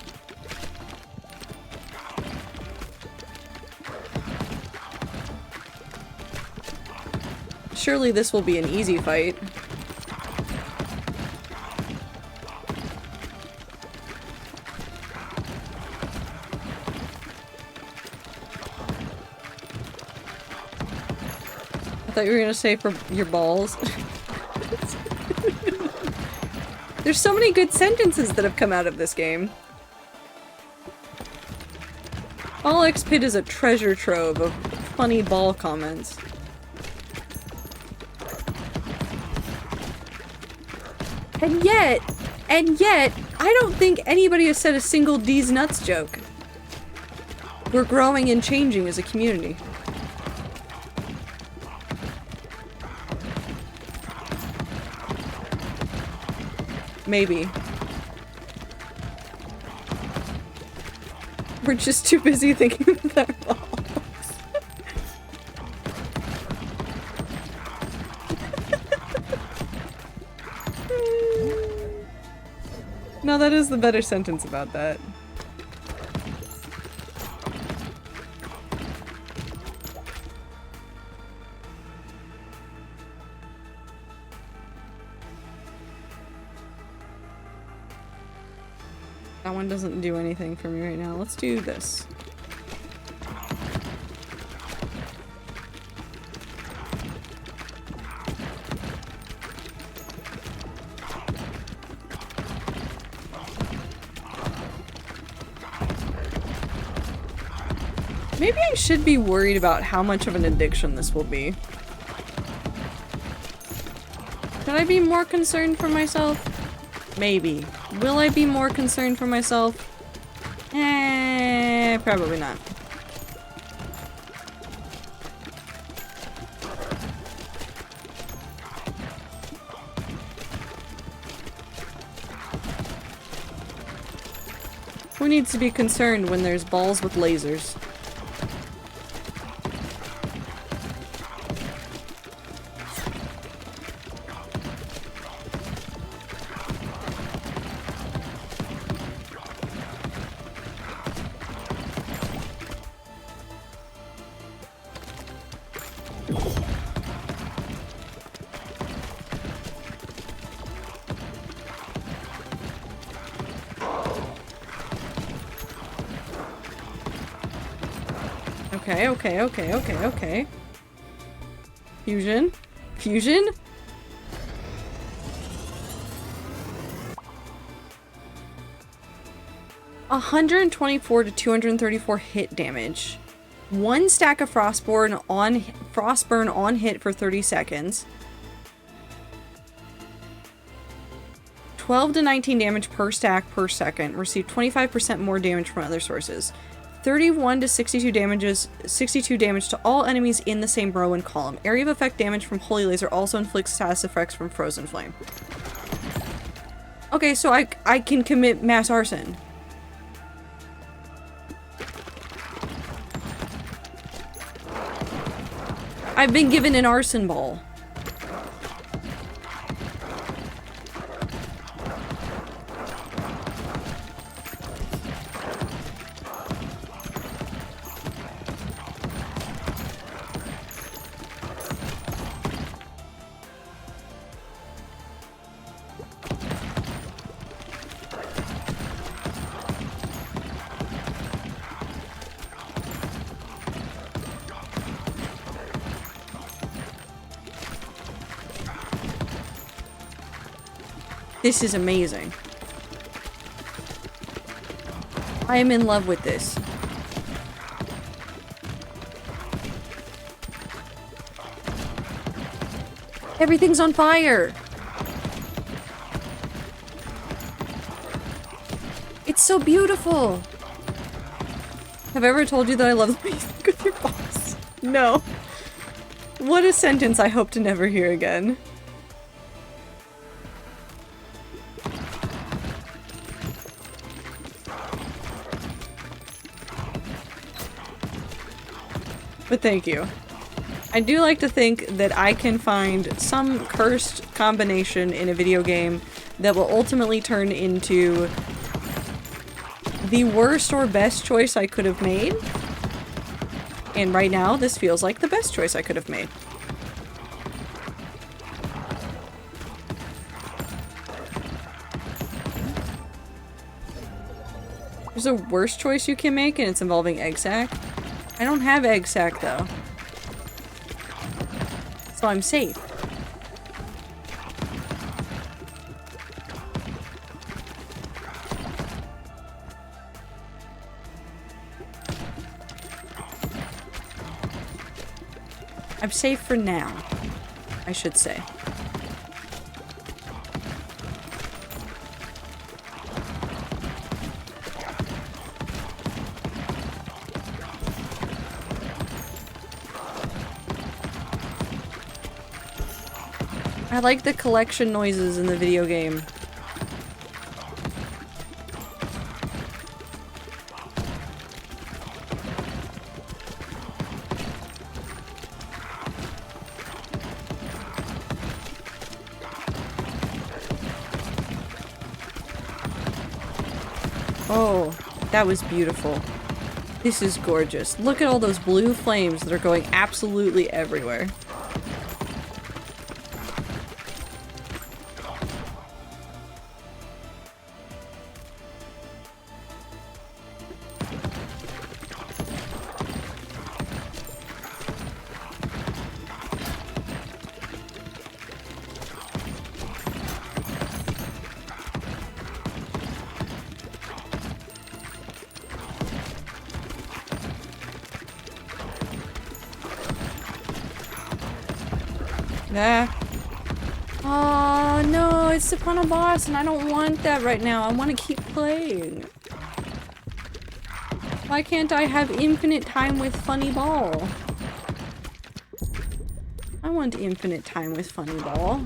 Surely this will be an easy fight. I thought you were gonna say for your balls. There's so many good sentences that have come out of this game. All X Pit is a treasure trove of funny ball comments. And yet, I don't think anybody has said a single D's nuts joke. We're growing and changing as a community. Maybe. We're just too busy thinking with our balls. No, that is the better sentence about that. That one doesn't do anything for me right now. Let's do this. Maybe I should be worried about how much of an addiction this will be. Should I be more concerned for myself? Maybe. Will I be more concerned for myself? Probably not. Who needs to be concerned when there's balls with lasers? Okay. Fusion? Fusion? $124 to 234 hit damage. 1 stack of frostburn on hit for 30 seconds. 12 to 19 damage per stack per second. Receive 25% more damage from other sources. 31 to 62 damage to all enemies in the same row and column. Area of effect damage from Holy Laser also inflicts status effects from Frozen Flame. Okay, so I can commit mass arson. I've been given an arson ball. This is amazing. I am in love with this. Everything's on fire. It's so beautiful. Have I ever told you that I love the way you think with your boss? No. What a sentence I hope to never hear again. But thank you. I do like to think that I can find some cursed combination in a video game that will ultimately turn into the worst or best choice I could have made. And right now, this feels like the best choice I could have made. There's a worse choice you can make, and it's involving egg sack. I don't have egg sack though, so I'm safe. I'm safe for now, I should say. I like the collection noises in the video game. Oh, that was beautiful. This is gorgeous. Look at all those blue flames that are going absolutely everywhere. Oh no, it's the final boss and I don't want that right now. I want to keep playing. Why can't I have infinite time with Funny Ball? I want infinite time with Funny Ball.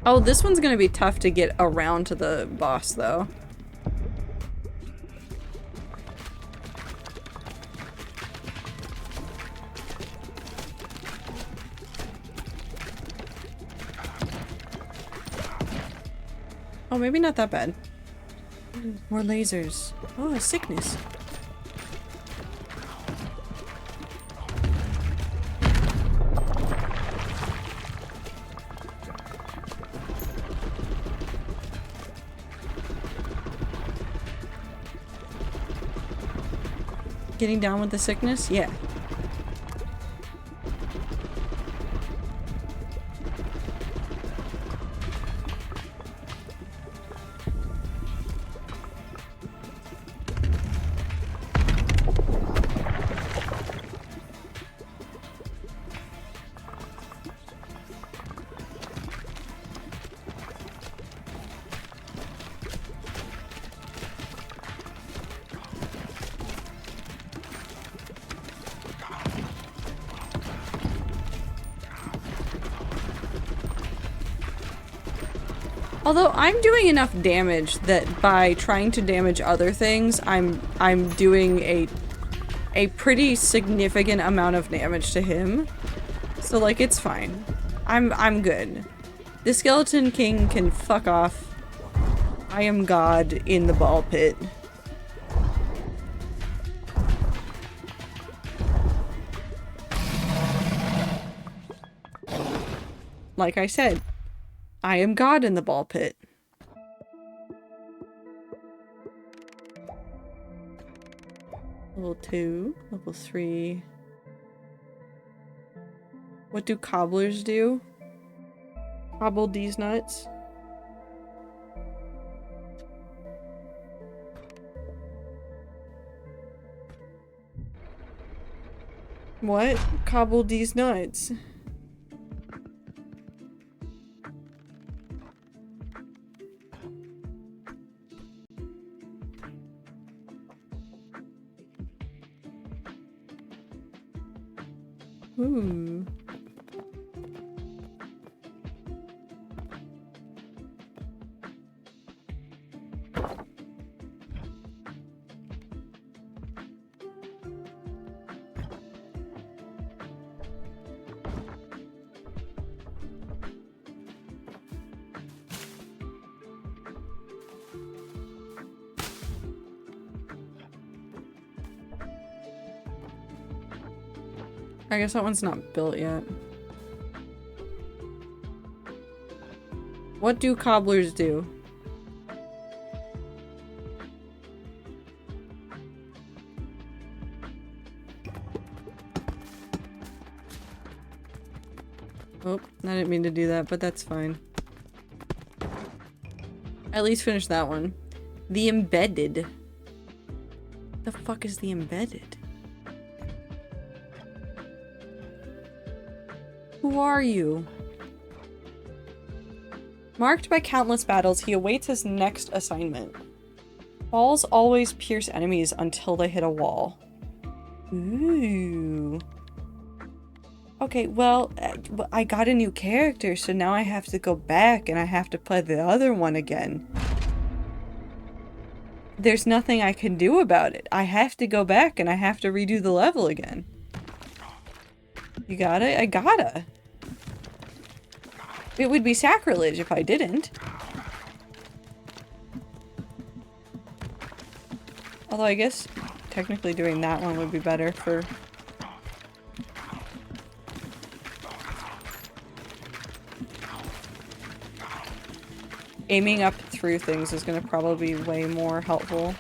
Oh, this one's gonna be tough to get around to the boss, though. Oh, maybe not that bad. More lasers. Oh, a sickness. Getting down with the sickness? Yeah. Although I'm doing enough damage that by trying to damage other things, I'm doing a pretty significant amount of damage to him. So like it's fine. I'm good. The Skeleton King can fuck off. I am God in the ball pit. Like I said, I am God in the ball pit. Level 2, level 3. What do cobblers do? Cobble these nuts. What? Cobble these nuts. Ooh. I guess that one's not built yet. What do cobblers do? Oh, I didn't mean to do that, but that's fine. At least finish that one. The embedded. The fuck is the embedded? Who are you? Marked by countless battles, he awaits his next assignment. Balls always pierce enemies until they hit a wall. Ooh. Okay, well, I got a new character, so now I have to go back and I have to play the other one again. There's nothing I can do about it. I have to go back and I have to redo the level again. You got it? I gotta. It would be sacrilege if I didn't. Although I guess technically doing that one would be better for... Aiming up through things is going to probably be way more helpful.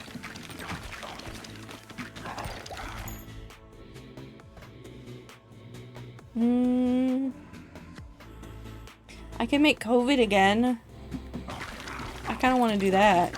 I can make COVID again. I kind of want to do that.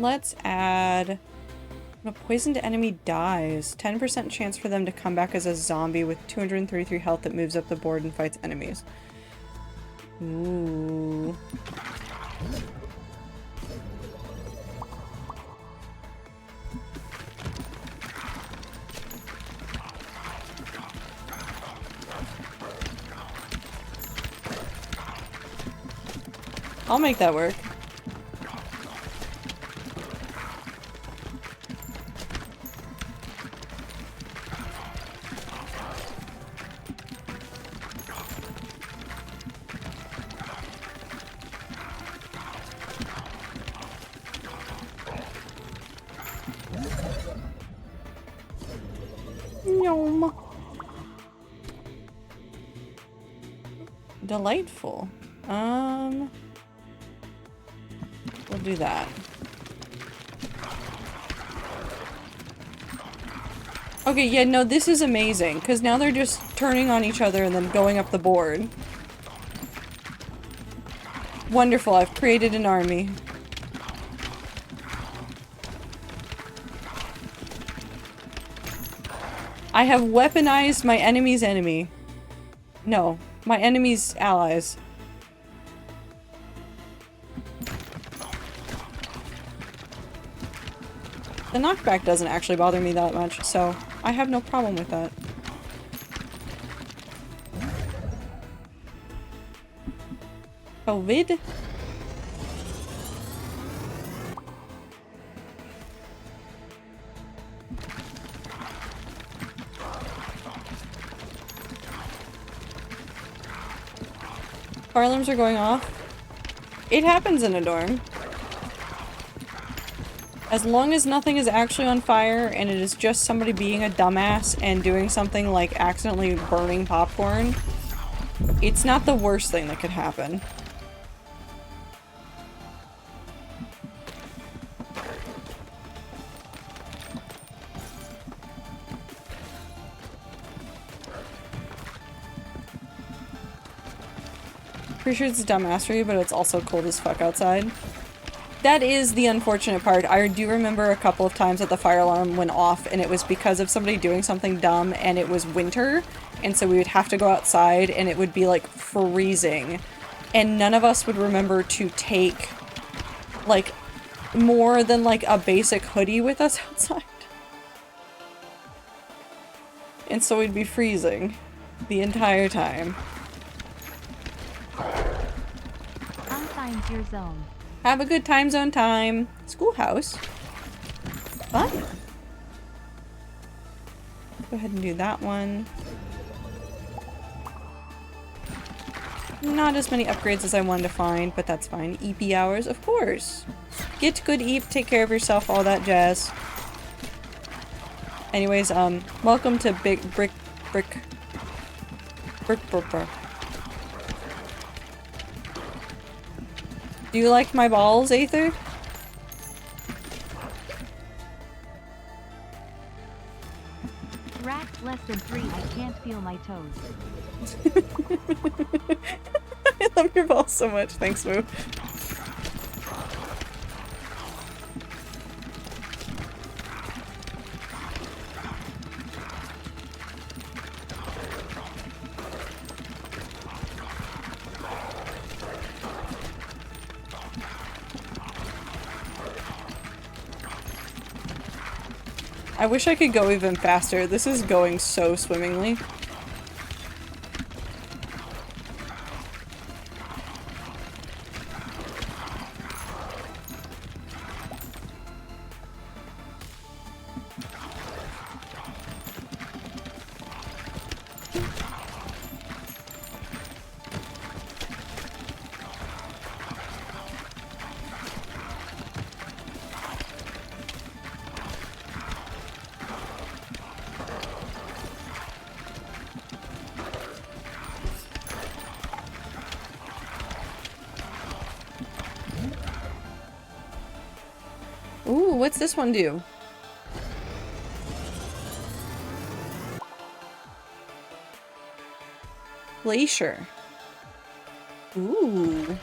let's add... When a poisoned enemy dies, 10% chance for them to come back as a zombie with 233 health that moves up the board and fights enemies. Ooh. I'll make that work. Yum. Delightful. We'll do that. Okay, yeah, no, this is amazing, because now they're just turning on each other and then going up the board. Wonderful, I've created an army. I have weaponized my enemy's enemy. No, my enemy's allies. The knockback doesn't actually bother me that much, so I have no problem with that. COVID? Fire alarms are going off. It happens in a dorm. As long as nothing is actually on fire and it is just somebody being a dumbass and doing something like accidentally burning popcorn, it's not the worst thing that could happen. Pretty sure it's dumbassery, but it's also cold as fuck outside. That is the unfortunate part. I do remember a couple of times that the fire alarm went off and it was because of somebody doing something dumb and it was winter and so we would have to go outside and it would be like freezing and none of us would remember to take like more than like a basic hoodie with us outside. And so we'd be freezing the entire time. Unsigned your zone. Have a good time zone time. Schoolhouse. Fun. Go ahead and do that one. Not as many upgrades as I wanted to find, but that's fine. EP hours, of course. Get good EP, take care of yourself, all that jazz. Anyways, welcome to Brick. Do you like my balls, Aether? Racked less than 3. I can't feel my toes. I love your balls so much. Thanks, Moo. I wish I could go even faster. This is going so swimmingly. Ooh, what's this one do? Glacier. Ooh.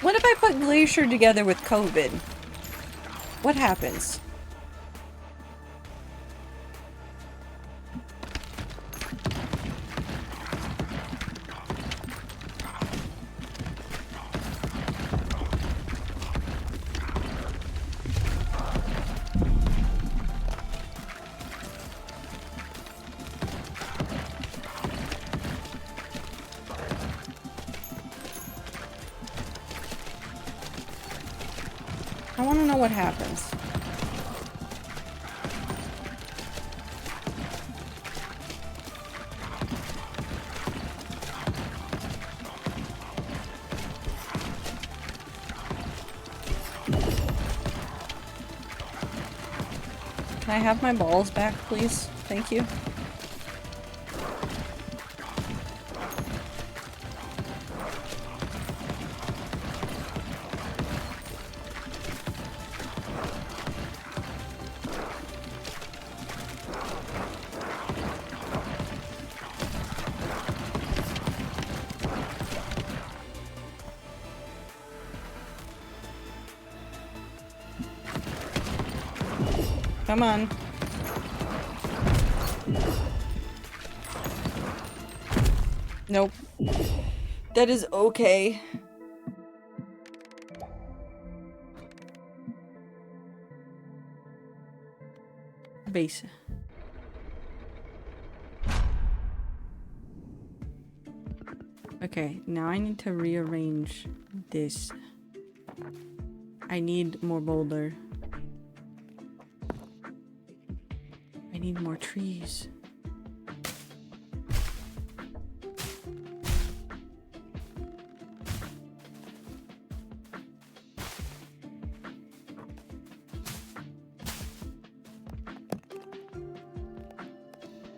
What if I put Glacier together with COVID? What happens? I want to know what happens. Can I have my balls back, please? Thank you. Come on. Nope. That is okay. Base. Okay, now I need to rearrange this. I need more boulder. I need more trees.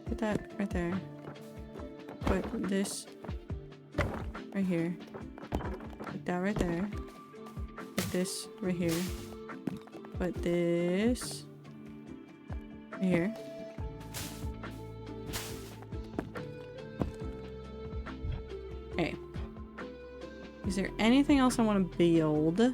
Put that right there. Put this right here. Put that right there. Put this right here. Put this right here. Okay. Is there anything else I want to build? I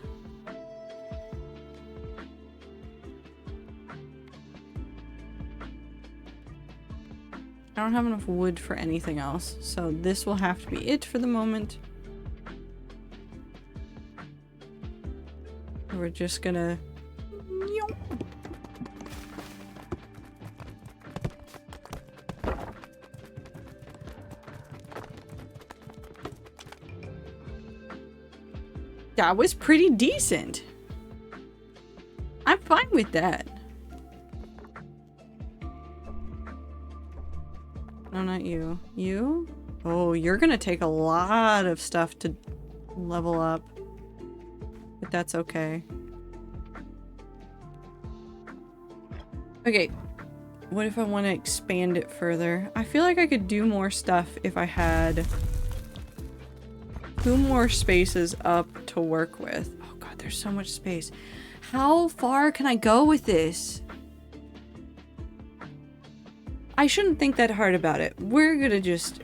don't have enough wood for anything else, so this will have to be it for the moment. We're just gonna... That was pretty decent. I'm fine with that. No, not you. You? Oh, you're gonna take a lot of stuff to level up. But that's okay. Okay. What if I want to expand it further? I feel like I could do more stuff if I had 2 more spaces up to work with. Oh god, there's so much space. How far can I go with this? I shouldn't think that hard about it. We're just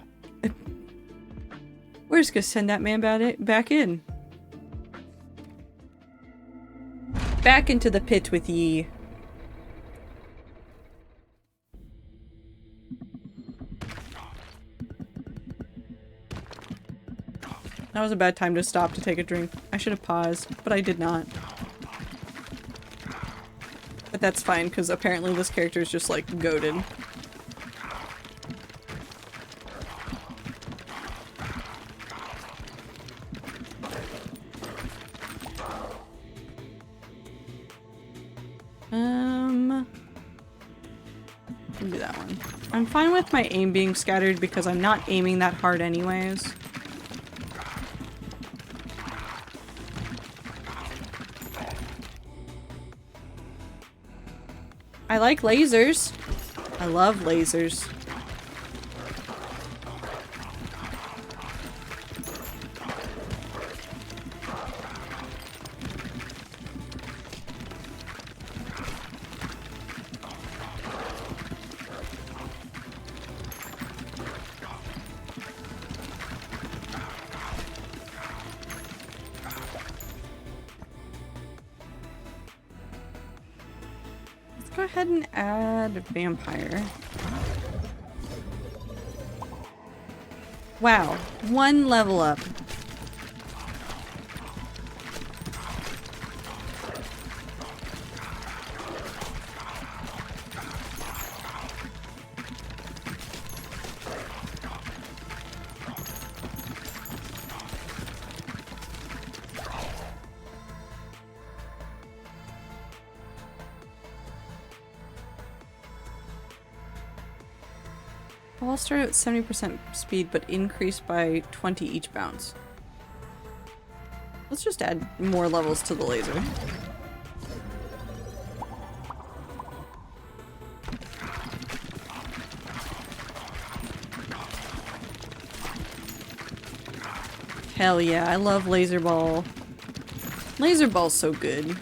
gonna send that man back in. Back into the pit with ye. That was a bad time to stop to take a drink. I should have paused, but I did not. But that's fine, because apparently this character is just, like, goated. Do that one. I'm fine with my aim being scattered because I'm not aiming that hard anyways. I like lasers. I love lasers. ahead and add vampire. Wow, 1 level up. I'll start at 70% speed, but increase by 20 each bounce. Let's just add more levels to the laser. Hell yeah, I love Laser Ball. Laser Ball's so good.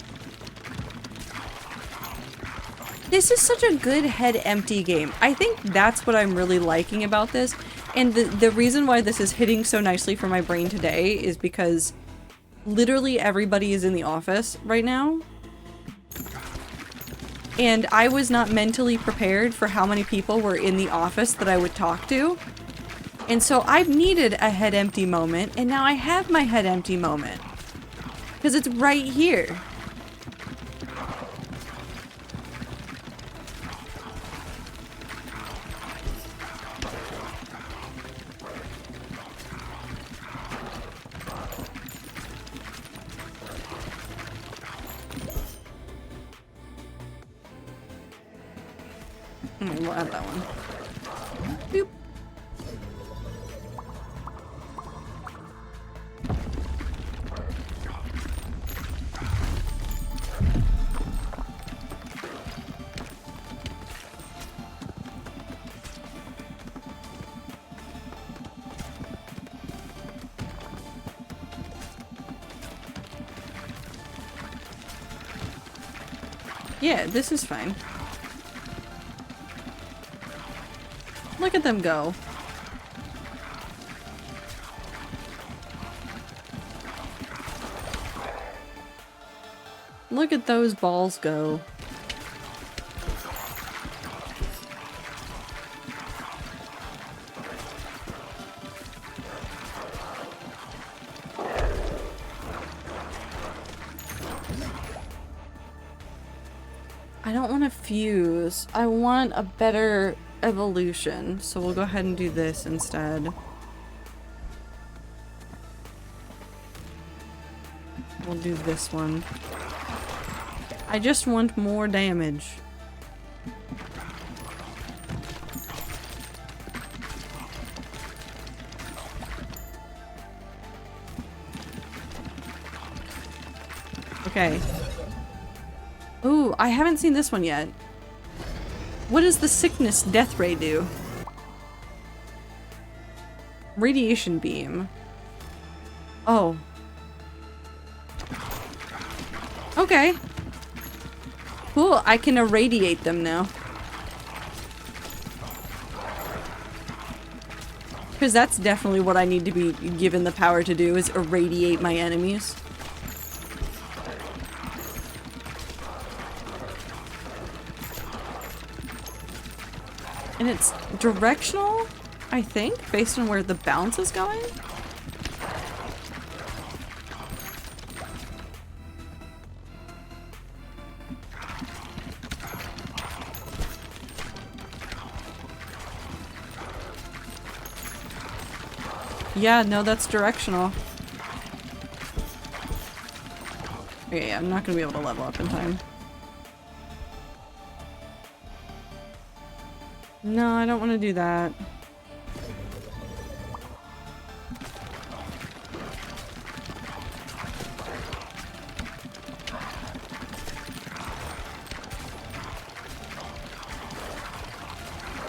This is such a good head empty game. I think that's what I'm really liking about this. And the reason why this is hitting so nicely for my brain today is because literally everybody is in the office right now. And I was not mentally prepared for how many people were in the office that I would talk to. And so I've needed a head empty moment, and now I have my head empty moment. Because it's right here. We'll add that one. Boop. Yeah, this is fine. Look at them go. Look at those balls go. I don't want to fuse. I want a better evolution, so we'll go ahead and do this instead. We'll do this one. I just want more damage. Okay. Ooh, I haven't seen this one yet. What does the sickness death ray do? Radiation beam. Oh. Okay. Cool, I can irradiate them now. Because that's definitely what I need to be given the power to do, is irradiate my enemies. And it's directional, I think, based on where the bounce is going. Yeah, no, that's directional. Okay, yeah, I'm not gonna be able to level up in time. No, I don't want to do that.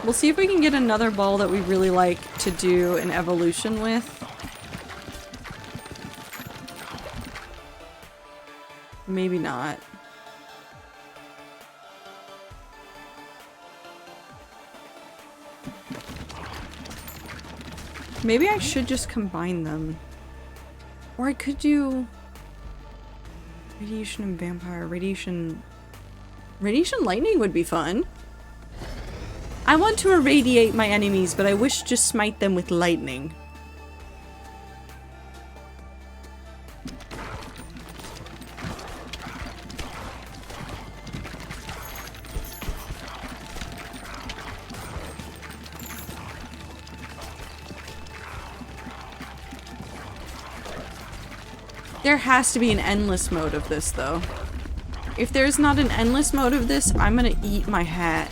We'll see if we can get another ball that we really like to do an evolution with. Maybe not. Maybe I should just combine them. Or I could do radiation and vampire, radiation Radiation lightning would be fun. I want to irradiate my enemies, but I wish to smite them with lightning. There has to be an endless mode of this, though. If there's not an endless mode of this, I'm gonna eat my hat.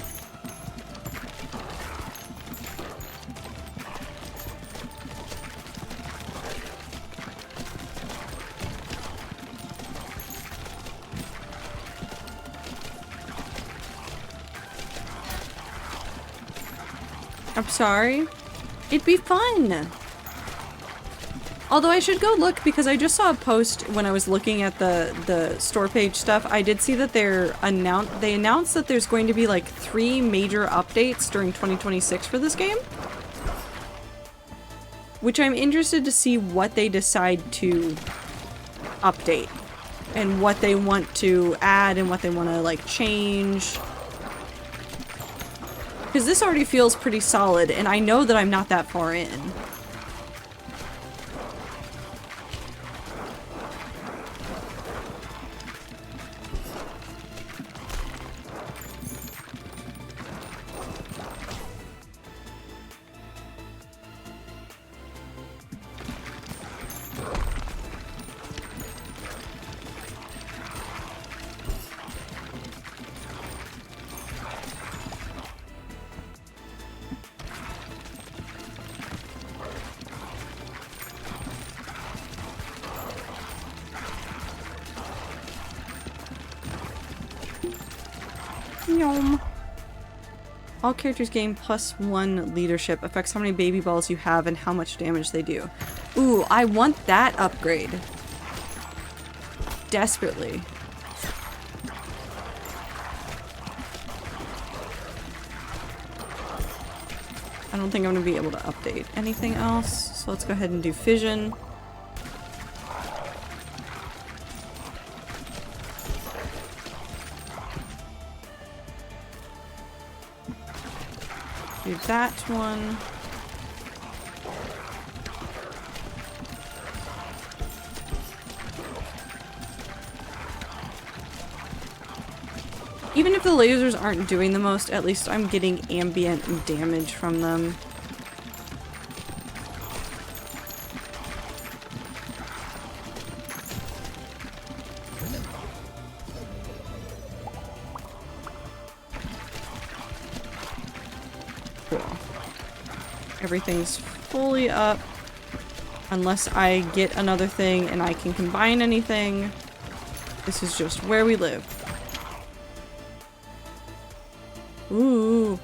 I'm sorry. It'd be fun. Although I should go look because I just saw a post when I was looking at the store page stuff. I did see that they announced that there's going to be like 3 major updates during 2026 for this game. Which I'm interested to see what they decide to update. And what they want to add and what they want to like change. Because this already feels pretty solid and I know that I'm not that far in. Yum. All characters gain +1 leadership. Affects how many baby balls you have and how much damage they do. Ooh, I want that upgrade. Desperately. I don't think I'm gonna be able to update anything else, so let's go ahead and do fission. Do that one. Even if the lasers aren't doing the most, at least I'm getting ambient damage from them. Everything's fully up. Unless I get another thing and I can combine anything. This is just where we live. Ooh.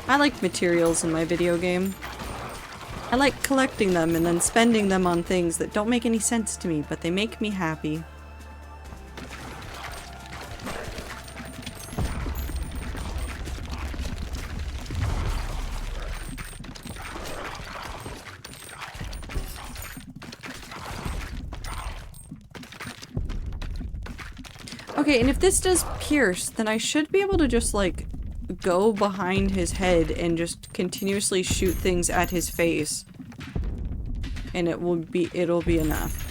I like materials in my video game. I like collecting them and then spending them on things that don't make any sense to me, but they make me happy. Okay, and if this does pierce, then I should be able to just, like, go behind his head and just continuously shoot things at his face. And it'll be enough.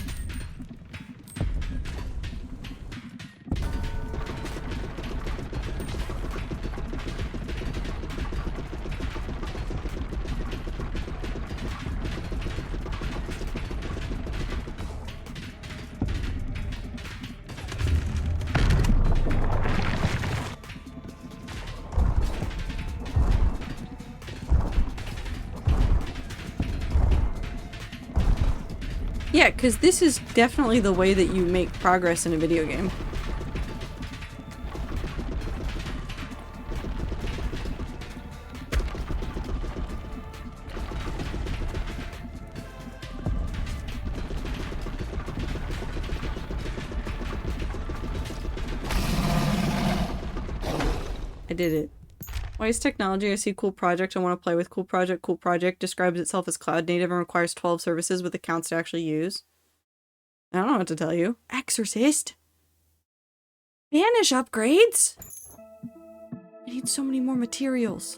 Yeah, because this is definitely the way that you make progress in a video game. did it. Why is technology? I see cool project. I want to play with cool project. Cool project describes itself as cloud native and requires 12 services with accounts to actually use. I don't know what to tell you. Exorcist? Banish upgrades? I need so many more materials.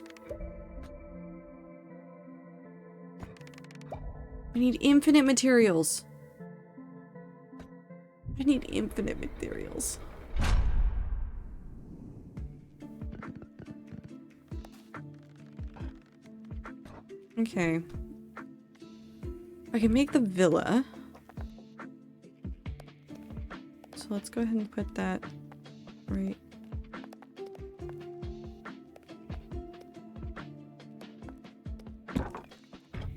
I need infinite materials. I need infinite materials. Okay. I can make the villa. So let's go ahead and put that right.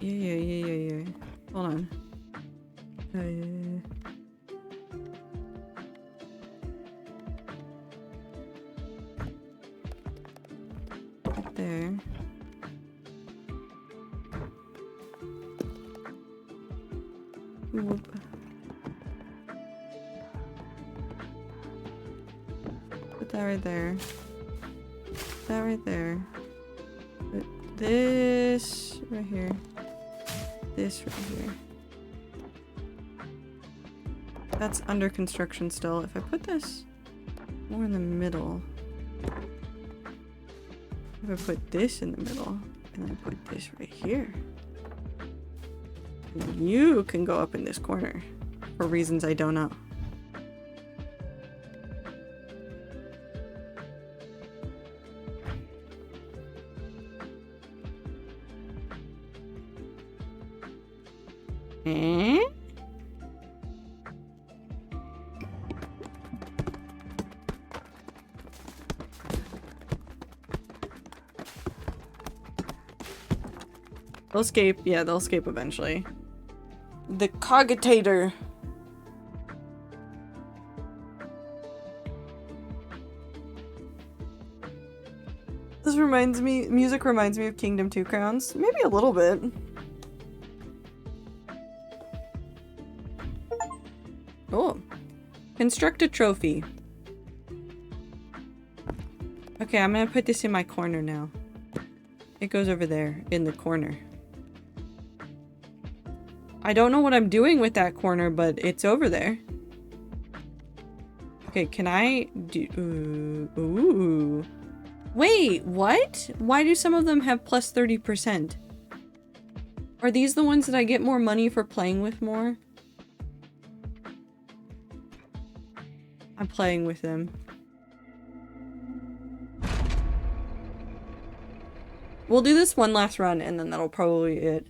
Yeah. Hold on. Right there. Whoop. Put that right there. Put that right there. Put this right here. This right here. That's under construction still. If I put this more in the middle. If I put this in the middle, and I put this right here. You can go up in this corner for reasons I don't know. Eh? They'll escape. Yeah, they'll escape eventually. The Cogitator. This reminds me, music reminds me of Kingdom 2 Crowns. Maybe a little bit. Oh. Construct a trophy. Okay, I'm gonna put this in my corner now. It goes over there, in the corner. I don't know what I'm doing with that corner, but it's over there. Okay, can I do... Ooh. Wait, what? Why do some of them have plus 30%? Are these the ones that I get more money for playing with more? I'm playing with them. We'll do this one last run and then that'll probably be it.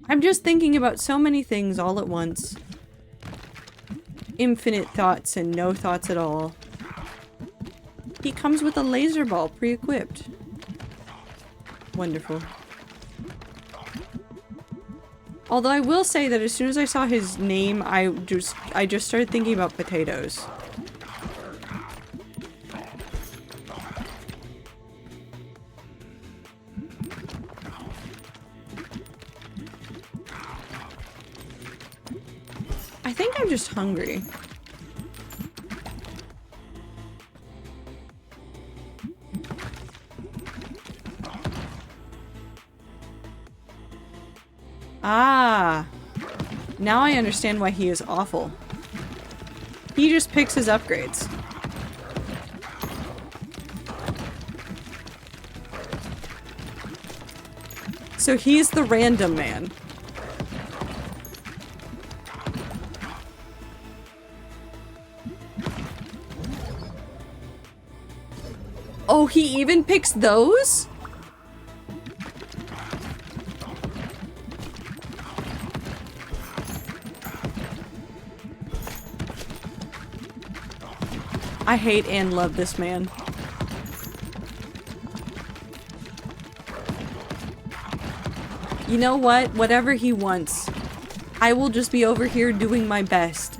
I'm just thinking about so many things all at once. Infinite thoughts and no thoughts at all. He comes with a laser ball pre-equipped. Wonderful. Although I will say that as soon as I saw his name, I just started thinking about potatoes. I think I'm just hungry. Ah, now I understand why he is awful. He just picks his upgrades. So he's the random man. Oh, he even picks those? I hate and love this man. You know what? Whatever he wants. I will just be over here doing my best.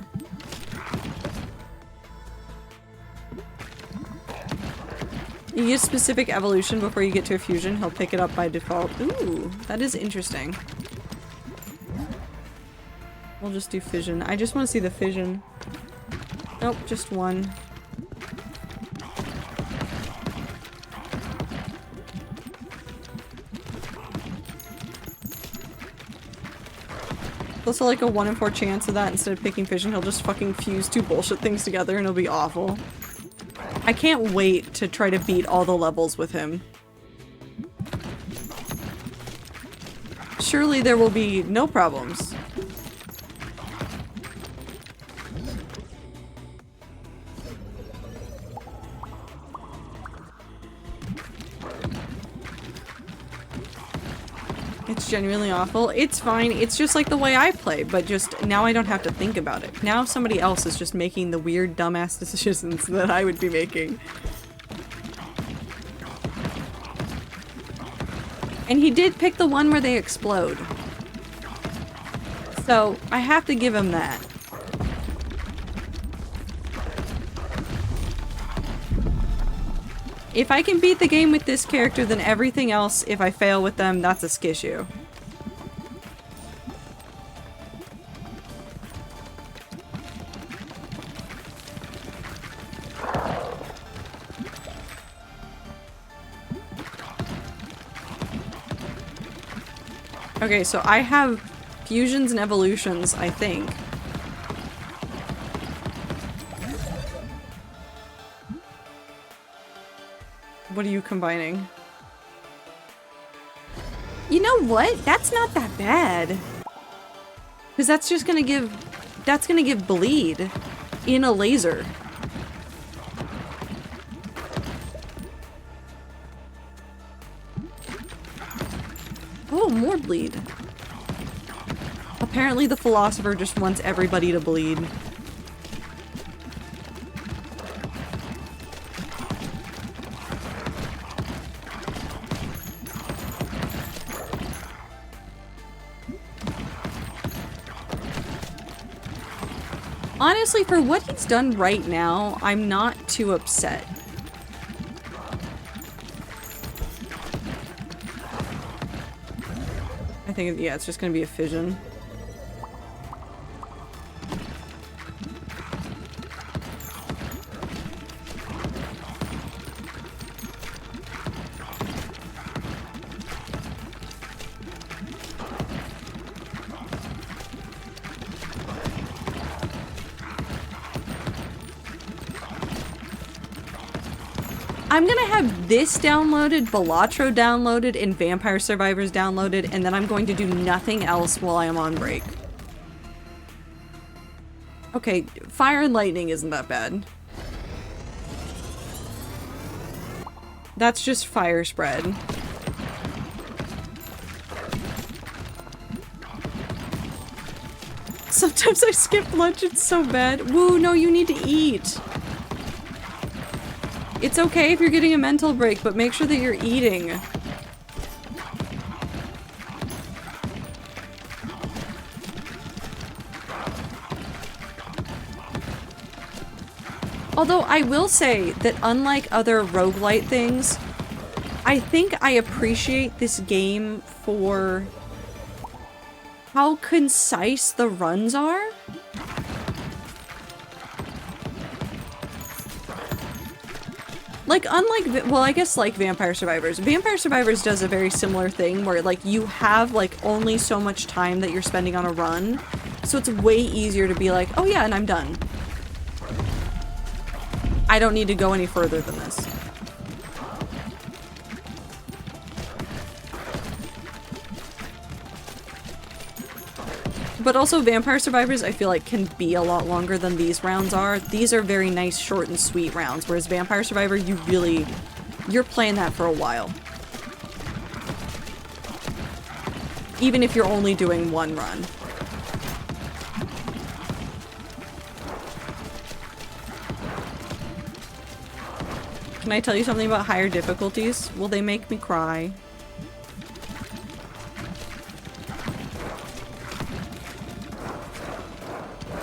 You get specific evolution before you get to a fusion. He'll pick it up by default. Ooh, that is interesting. We'll just do fission. I just want to see the fission. Nope, just one. Also like a 1 in 4 chance of that instead of picking fission, he'll just fucking fuse two bullshit things together and it'll be awful. I can't wait to try to beat all the levels with him. Surely there will be no problems. It's genuinely awful. It's fine. It's just like the way I play, but just now I don't have to think about it. Now somebody else is just making the weird dumbass decisions that I would be making. And he did pick the one where they explode. So I have to give him that. If I can beat the game with this character, then everything else, if I fail with them, that's a skissue. Okay, so I have fusions and evolutions, I think. What are you combining? You know what? That's not that bad. Because that's just gonna give... That's gonna give bleed in a laser. Oh, more bleed. Apparently the philosopher just wants everybody to bleed. Honestly, for what he's done right now, I'm not too upset. I think, yeah, it's just gonna be a fission. I'm gonna have this downloaded, Balatro downloaded, and Vampire Survivors downloaded, and then I'm going to do nothing else while I am on break. Okay, Fire and Lightning isn't that bad. That's just fire spread. Sometimes I skip lunch, it's so bad. Woo, no, you need to eat. It's okay if you're getting a mental break, but make sure that you're eating. Although I will say that unlike other roguelite things, I think I appreciate this game for how concise the runs are. Like, unlike, well, I guess like Vampire Survivors. Vampire Survivors does a very similar thing where, like, you have, like, only so much time that you're spending on a run. So it's way easier to be like, oh yeah, and I'm done. I don't need to go any further than this. But also Vampire Survivors, I feel like, can be a lot longer than these rounds are. These are very nice, short and sweet rounds, whereas Vampire Survivor, you're playing that for a while. Even if you're only doing one run. Can I tell you something about higher difficulties? Will they make me cry?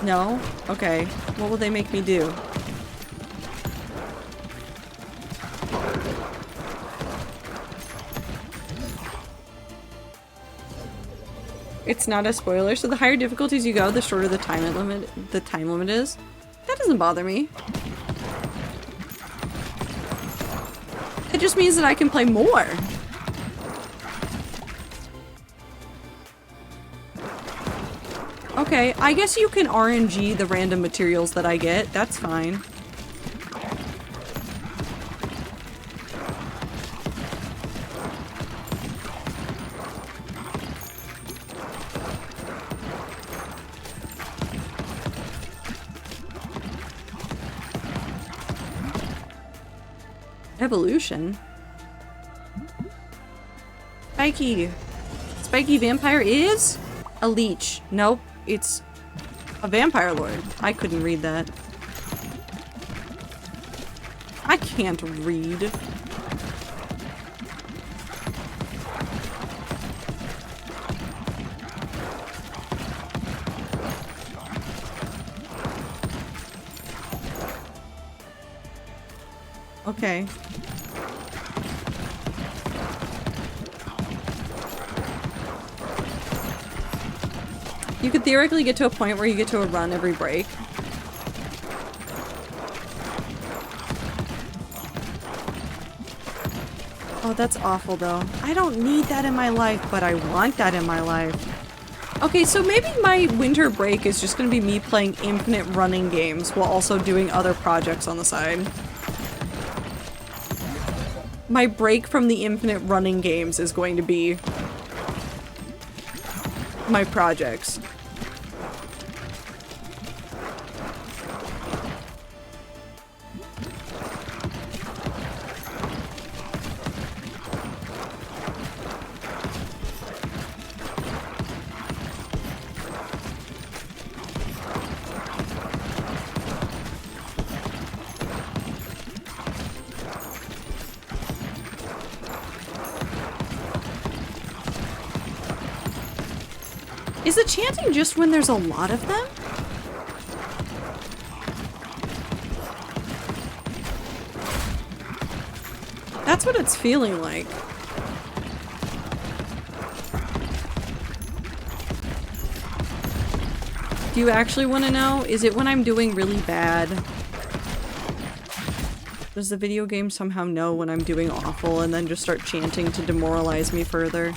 No? Okay. What will they make me do? It's not a spoiler, so the higher difficulties you go, the shorter the time limit is. That doesn't bother me. It just means that I can play more. Okay, I guess you can RNG the random materials that I get. That's fine. Evolution? Spiky. Spiky vampire is a leech. Nope, it's a vampire lord. I couldn't read that. I can't read. Okay. You could theoretically get to a point where you get to a run every break. Oh, that's awful though. I don't need that in my life, but I want that in my life. Okay, so maybe my winter break is just gonna be me playing infinite running games while also doing other projects on the side. My break from the infinite running games is going to be my projects. Is the chanting just when there's a lot of them? That's what it's feeling like. Do you actually want to know? Is it when I'm doing really bad? Does the video game somehow know when I'm doing awful and then just start chanting to demoralize me further?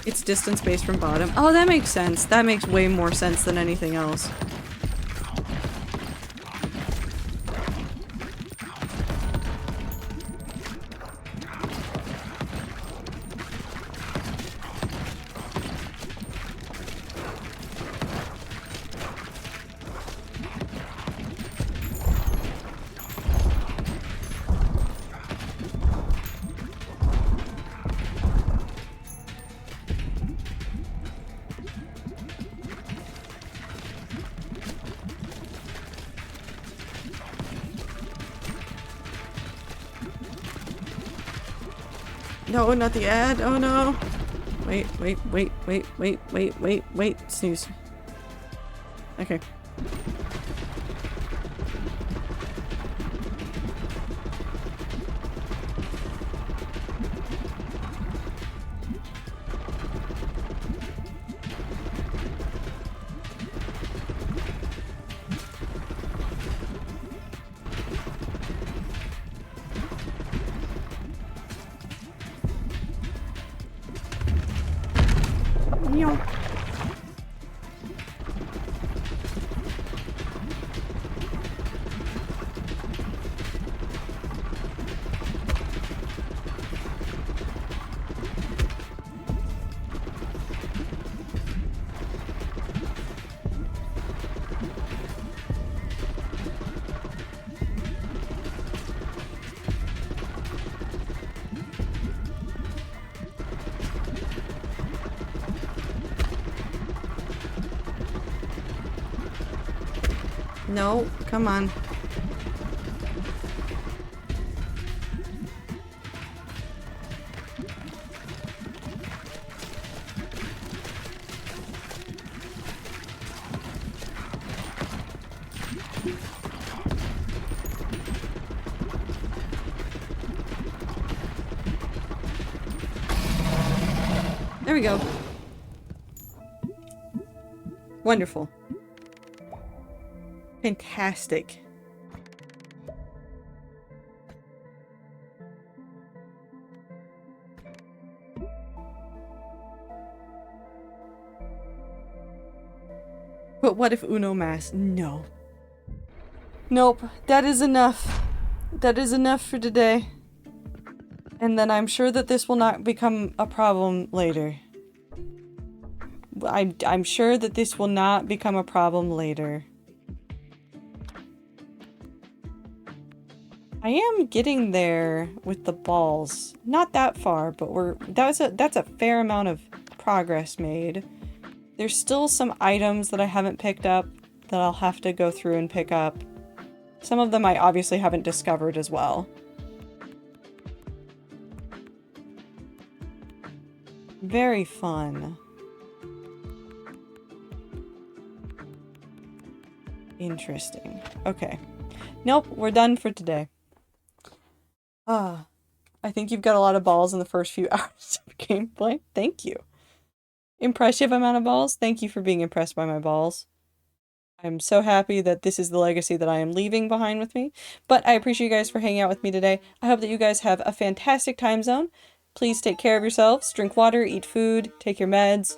It's distance based from bottom. Oh, that makes sense. That makes way more sense than anything else. No, not the ad. Oh no. Wait. Snooze. Okay. No, come on. There we go. Wonderful. Fantastic. But what if Uno Mas? No. Nope, that is enough. That is enough for today. And then I'm sure that this will not become a problem later. I'm sure that this will not become a problem later. I am getting there with the balls. Not that far, but that's a fair amount of progress made. There's still some items that I haven't picked up that I'll have to go through and pick up. Some of them I obviously haven't discovered as well. Very fun. Interesting. Okay. Nope, we're done for today. I think you've got a lot of balls in the first few hours of gameplay. Thank you. Impressive amount of balls. Thank you for being impressed by my balls. I'm so happy that this is the legacy that I am leaving behind with me. But I appreciate you guys for hanging out with me today. I hope that you guys have a fantastic time zone. Please take care of yourselves. Drink water, eat food, take your meds.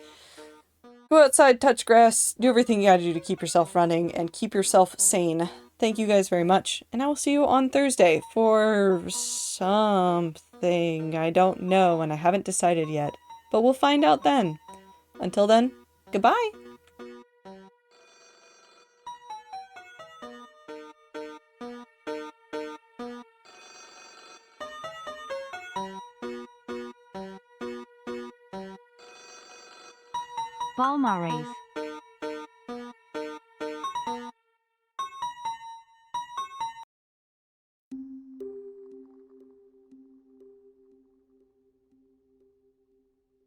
Go outside, touch grass, do everything you gotta do to keep yourself running and keep yourself sane. Thank you guys very much, and I will see you on Thursday for something. I don't know, and I haven't decided yet, but we'll find out then. Until then, goodbye! Balmares.